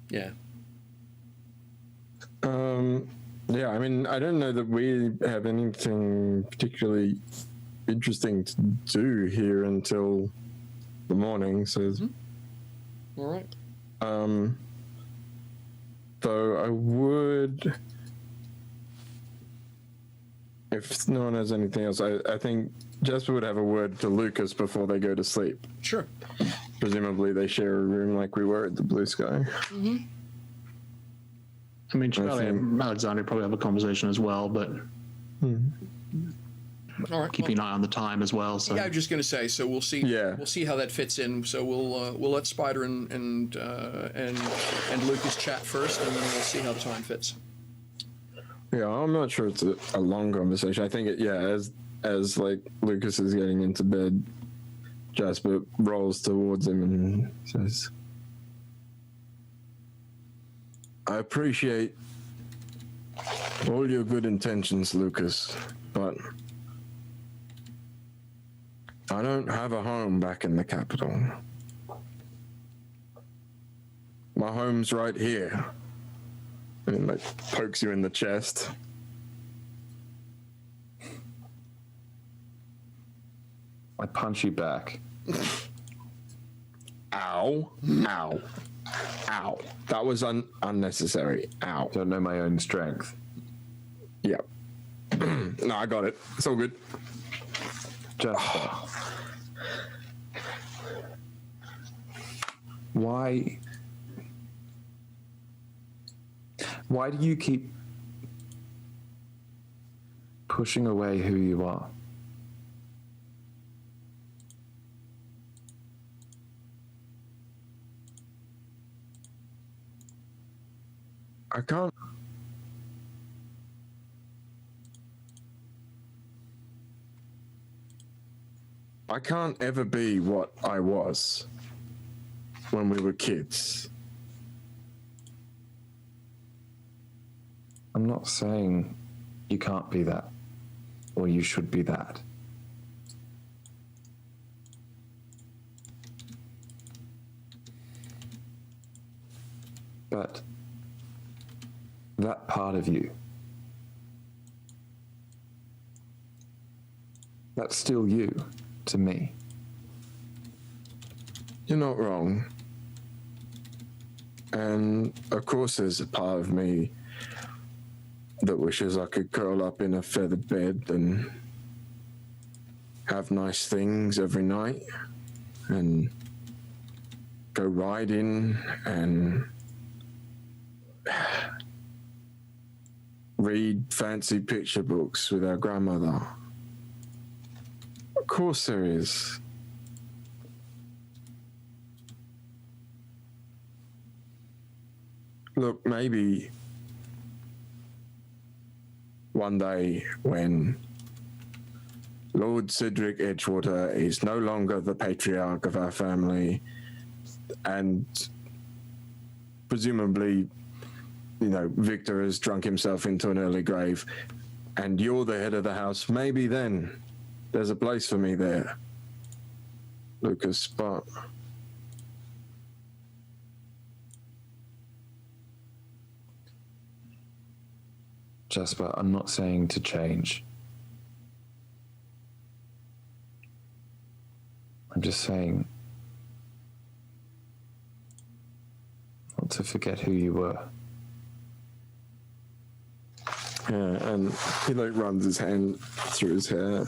yeah. Yeah, I mean, I don't know that we have anything particularly interesting to do here until the morning. So, All right. Though I would, if no one has anything else, I think Jasper would have a word to Lucas before they go to sleep. Sure. Presumably they share a room like we were at the Blue Sky. I mean, Charlie and Alexander probably have a conversation as well, but All right. Keeping an eye on the time as well. So Yeah, I'm just going to say. So we'll see. Yeah. We'll see how that fits in. So we'll let Spider and Lucas chat first, and then we'll see how the time fits. Yeah, I'm not sure it's a long conversation. I think as like Lucas is getting into bed, Jasper rolls towards him and says, "I appreciate all your good intentions, Lucas, but I don't have a home back in the capital. My home's right here." And like pokes you in the chest. I punch you back. Ow. Ow. Ow. That was unnecessary. Ow. Don't know my own strength. Yep. No, I got it. It's all good. Jasper. Why do you keep pushing away who you are? I can't. I can't ever be what I was when we were kids. I'm not saying you can't be that, or you should be that. But that part of you, that's still you to me. You're not wrong. And of course there's a part of me that wishes I could curl up in a feathered bed and have nice things every night and go riding and read fancy picture books with our grandmother. Of course there is. Look, maybe one day when Lord Cedric Edgewater is no longer the patriarch of our family and presumably, Victor has drunk himself into an early grave and you're the head of the house, maybe then there's a place for me there, Lucas, but Jasper, I'm not saying to change. I'm just saying not to forget who you were. yeah, and he runs his hand through his hair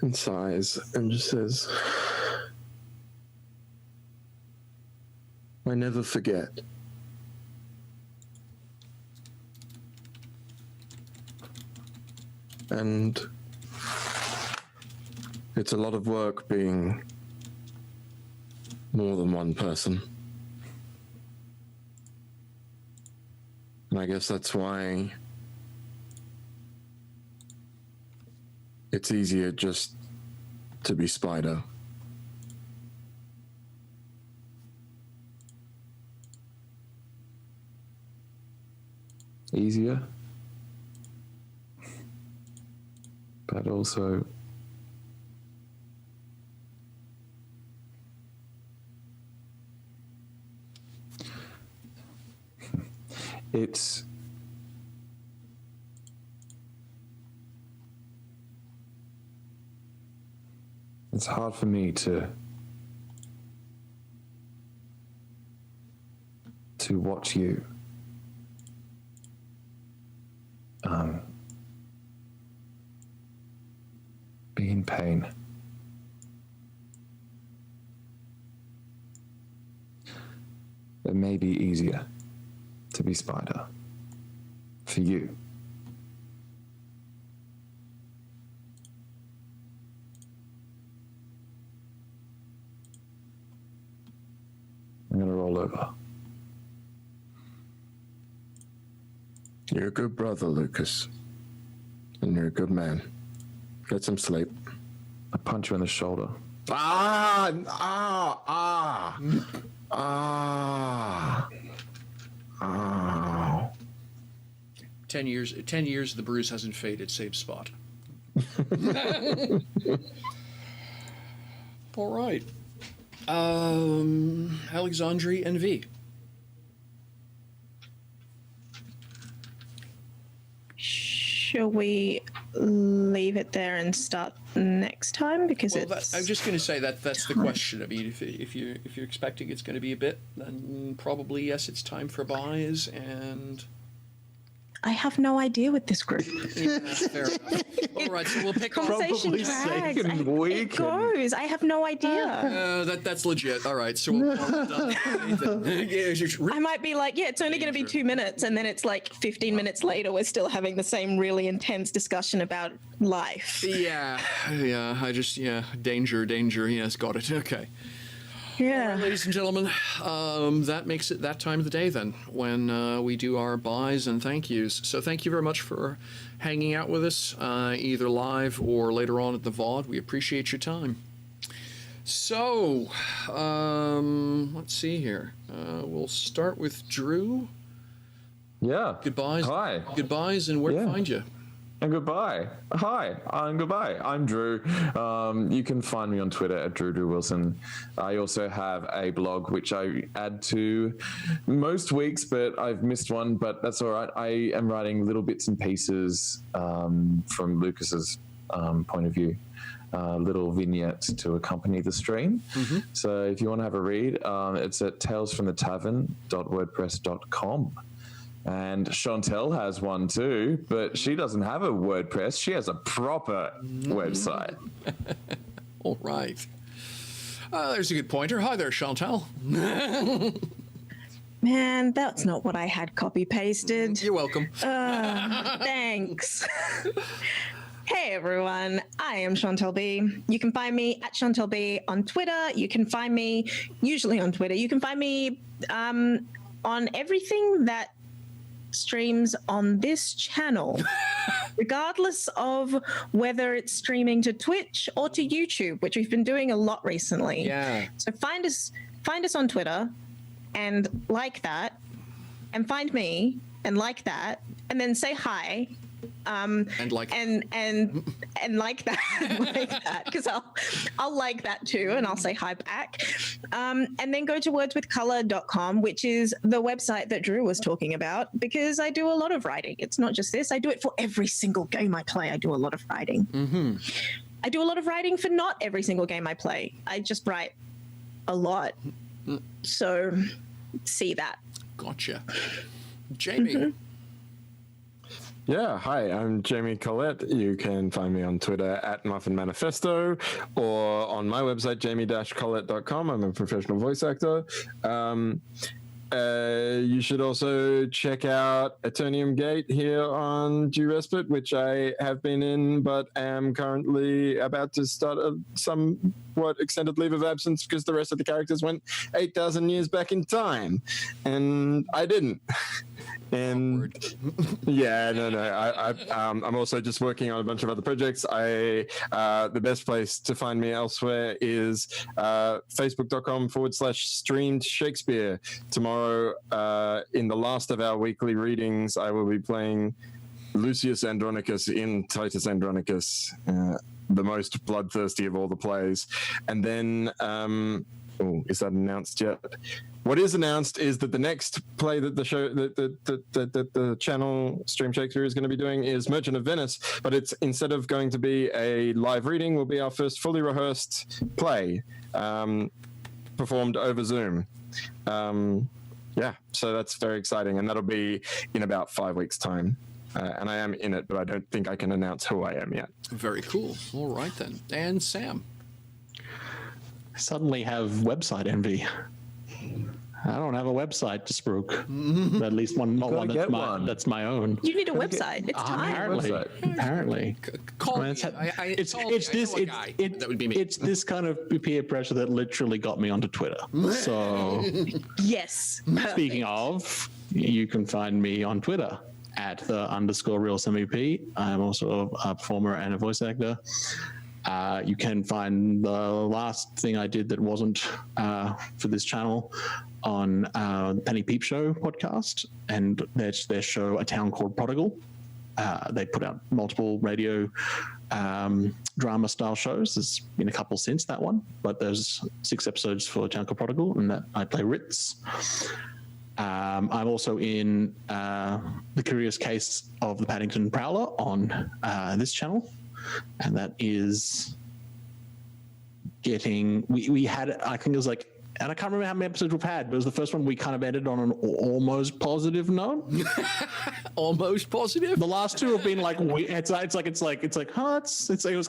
and sighs and just says, "I never forget." And it's a lot of work being more than one person. And I guess that's why it's easier just to be Spider. Easier, but also it's hard for me to watch you be in pain. It may be easier to be Spider for you. all over. You're a good brother, Lucas. And you're a good man. Get some sleep. I punch you in the shoulder. 10 years, the bruise hasn't faded, same spot. All right. Alexandre and V. Shall we leave it there and start next time? Because Well, it's... I'm just going to say that's the question. I mean, if you're expecting it's going to be a bit, then probably yes, it's time for buys and. I have no idea with this group. Yeah, fair enough. All right, so we'll pick up. Conversation Probably drags. second week. It goes. I have no idea. That's legit. All right, so we'll I might be like, yeah, it's only going to be 2 minutes, and then it's like 15 minutes later, we're still having the same really intense discussion about life. yeah. Danger. Yes, got it. Okay. Yeah. Ladies and gentlemen, that makes it that time of the day then when we do our buys and thank yous. So thank you very much for hanging out with us, either live or later on at the VOD. We appreciate your time. So, let's see here. We'll start with Drew. Yeah. Goodbyes. Hi. Goodbyes, and where to find you. And goodbye. Hi, and goodbye. I'm Drew. You can find me on Twitter at Drew Wilson. I also have a blog which I add to most weeks, but I've missed one, but that's all right. I am writing little bits and pieces from Lucas's point of view. Little vignettes to accompany the stream. Mm-hmm. So if you want to have a read, it's at talesfromthetavern.wordpress.com. And Chantel has one too, but she doesn't have a WordPress. She has a proper website. All right. There's a good pointer. Hi there, Chantel. Man, that's not what I had copy pasted. You're welcome. Thanks. Hey everyone, I am Chantel B. You can find me at Chantel B on Twitter. You can find me usually on Twitter. You can find me on everything that streams on this channel, regardless of whether it's streaming to Twitch or to YouTube, which we've been doing a lot recently. Yeah. So find us on Twitter and like that, and find me and like that, and then say hi. And like and like that, because I'll like that too, and I'll say hi back, and then go to wordswithcolor.com, which is the website that Drew was talking about, because I do a lot of writing. It's not just this. I do it for every single game I play. I do a lot of writing. Mm-hmm. I do a lot of writing for not every single game I play. I just write a lot. So see that. Gotcha. Jamie. Mm-hmm. Yeah, hi, I'm Jamie Collette. You can find me on Twitter at Muffin Manifesto or on my website, jamie-collette.com. I'm a professional voice actor. You should also check out Eternium Gate here on Due Respite, which I have been in, but am currently about to start a somewhat extended leave of absence because the rest of the characters went 8,000 years back in time, and I didn't. And yeah, no. I'm also just working on a bunch of other projects. The best place to find me elsewhere is facebook.com/streamed Shakespeare. Tomorrow, in the last of our weekly readings, I will be playing Lucius Andronicus in Titus Andronicus, the most bloodthirsty of all the plays. And then, is that announced yet? What is announced is that the next play that the show, the channel Stream Shakespeare is going to be doing is Merchant of Venice, but it's, instead of going to be a live reading, will be our first fully rehearsed play, performed over Zoom. So that's very exciting, and that'll be in about 5 weeks' time. And I am in it, but I don't think I can announce who I am yet. Very cool. All right then. And Sam. I suddenly have website envy. I don't have a website to spruik. At least not one get that's one. that's my own. You need a website. It's time. Apparently. Call me. It's that would be me. It's this kind of peer pressure that literally got me onto Twitter. So Yes. speaking of, you can find me on Twitter at @the_RealsMVP. I'm also a performer and a voice actor. You can find the last thing I did that wasn't for this channel on Penny Peep Show podcast, and their show A Town Called Prodigal. They put out multiple radio drama style shows. There's been a couple since that one, but there's 6 episodes for A Town Called Prodigal, and that I play Ritz. I'm also in The Curious Case of the Paddington Prowler on this channel. And that is getting, we had, I think it was like, and I can't remember how many episodes we've had, but it was the first one we kind of ended on an almost positive note. Almost positive. The last 2 have been like, it was kind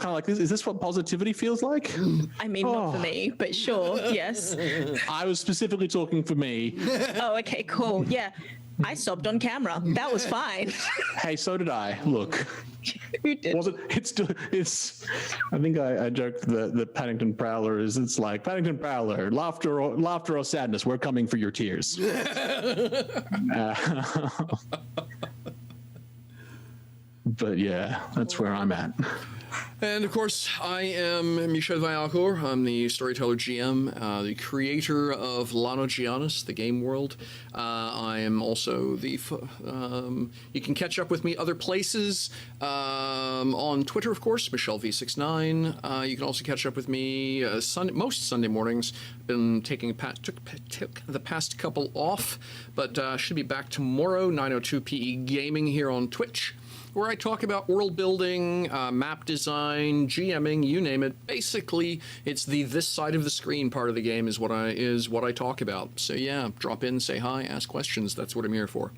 of like this. Is this what positivity feels like? I mean, not for me, but sure. Yes. I was specifically talking for me. Oh, okay, cool. Yeah. I sobbed on camera. That was fine. Hey, so did I. Look. You did. It's I think I joked that the Paddington Prowler it's like Paddington Prowler, laughter or sadness, we're coming for your tears. But yeah, that's where I'm at. And of course, I am Michel Vaillancourt. I'm the storyteller GM, the creator of Lanogiianes, the game world. I am also you can catch up with me other places. On Twitter, of course, MichelV69. You can also catch up with me most Sunday mornings. Been took the past couple off, but should be back tomorrow, 9:02 PE Gaming here on Twitch, where I talk about world building, map design, GMing, you name it. Basically, it's this side of the screen part of the game is what I talk about. So yeah, drop in, say hi, ask questions. That's what I'm here for.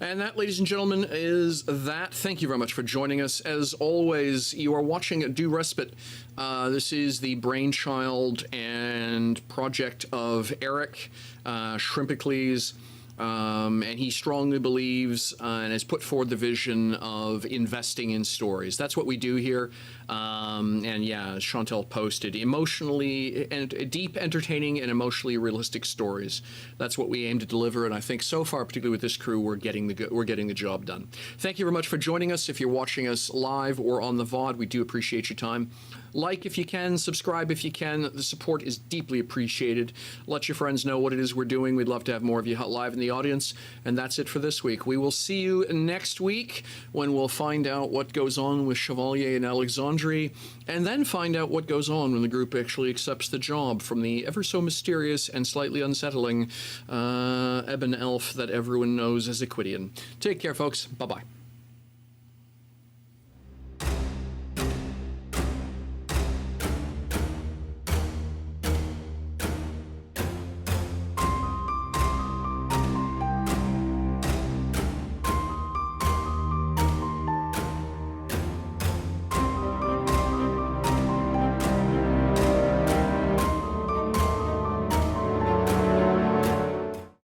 And that, ladies and gentlemen, is that. Thank you very much for joining us. As always, you are watching Due Respite. This is the brainchild and project of Eric Shrimpicles. And he strongly believes and has put forward the vision of investing in stories. That's what we do here. And yeah, as Chantel posted, emotionally and deep, entertaining, and emotionally realistic stories. That's what we aim to deliver. And I think so far, particularly with this crew, we're getting the job done. Thank you very much for joining us. If you're watching us live or on the VOD, we do appreciate your time. Like if you can, subscribe if you can. The support is deeply appreciated. Let your friends know what it is we're doing. We'd love to have more of you live in the audience. And that's it for this week. We will see you next week when we'll find out what goes on with Chevalier and Alexandre, and then find out what goes on when the group actually accepts the job from the ever so mysterious and slightly unsettling Ebon Elf that everyone knows as Equidian. Take care, folks. Bye-bye.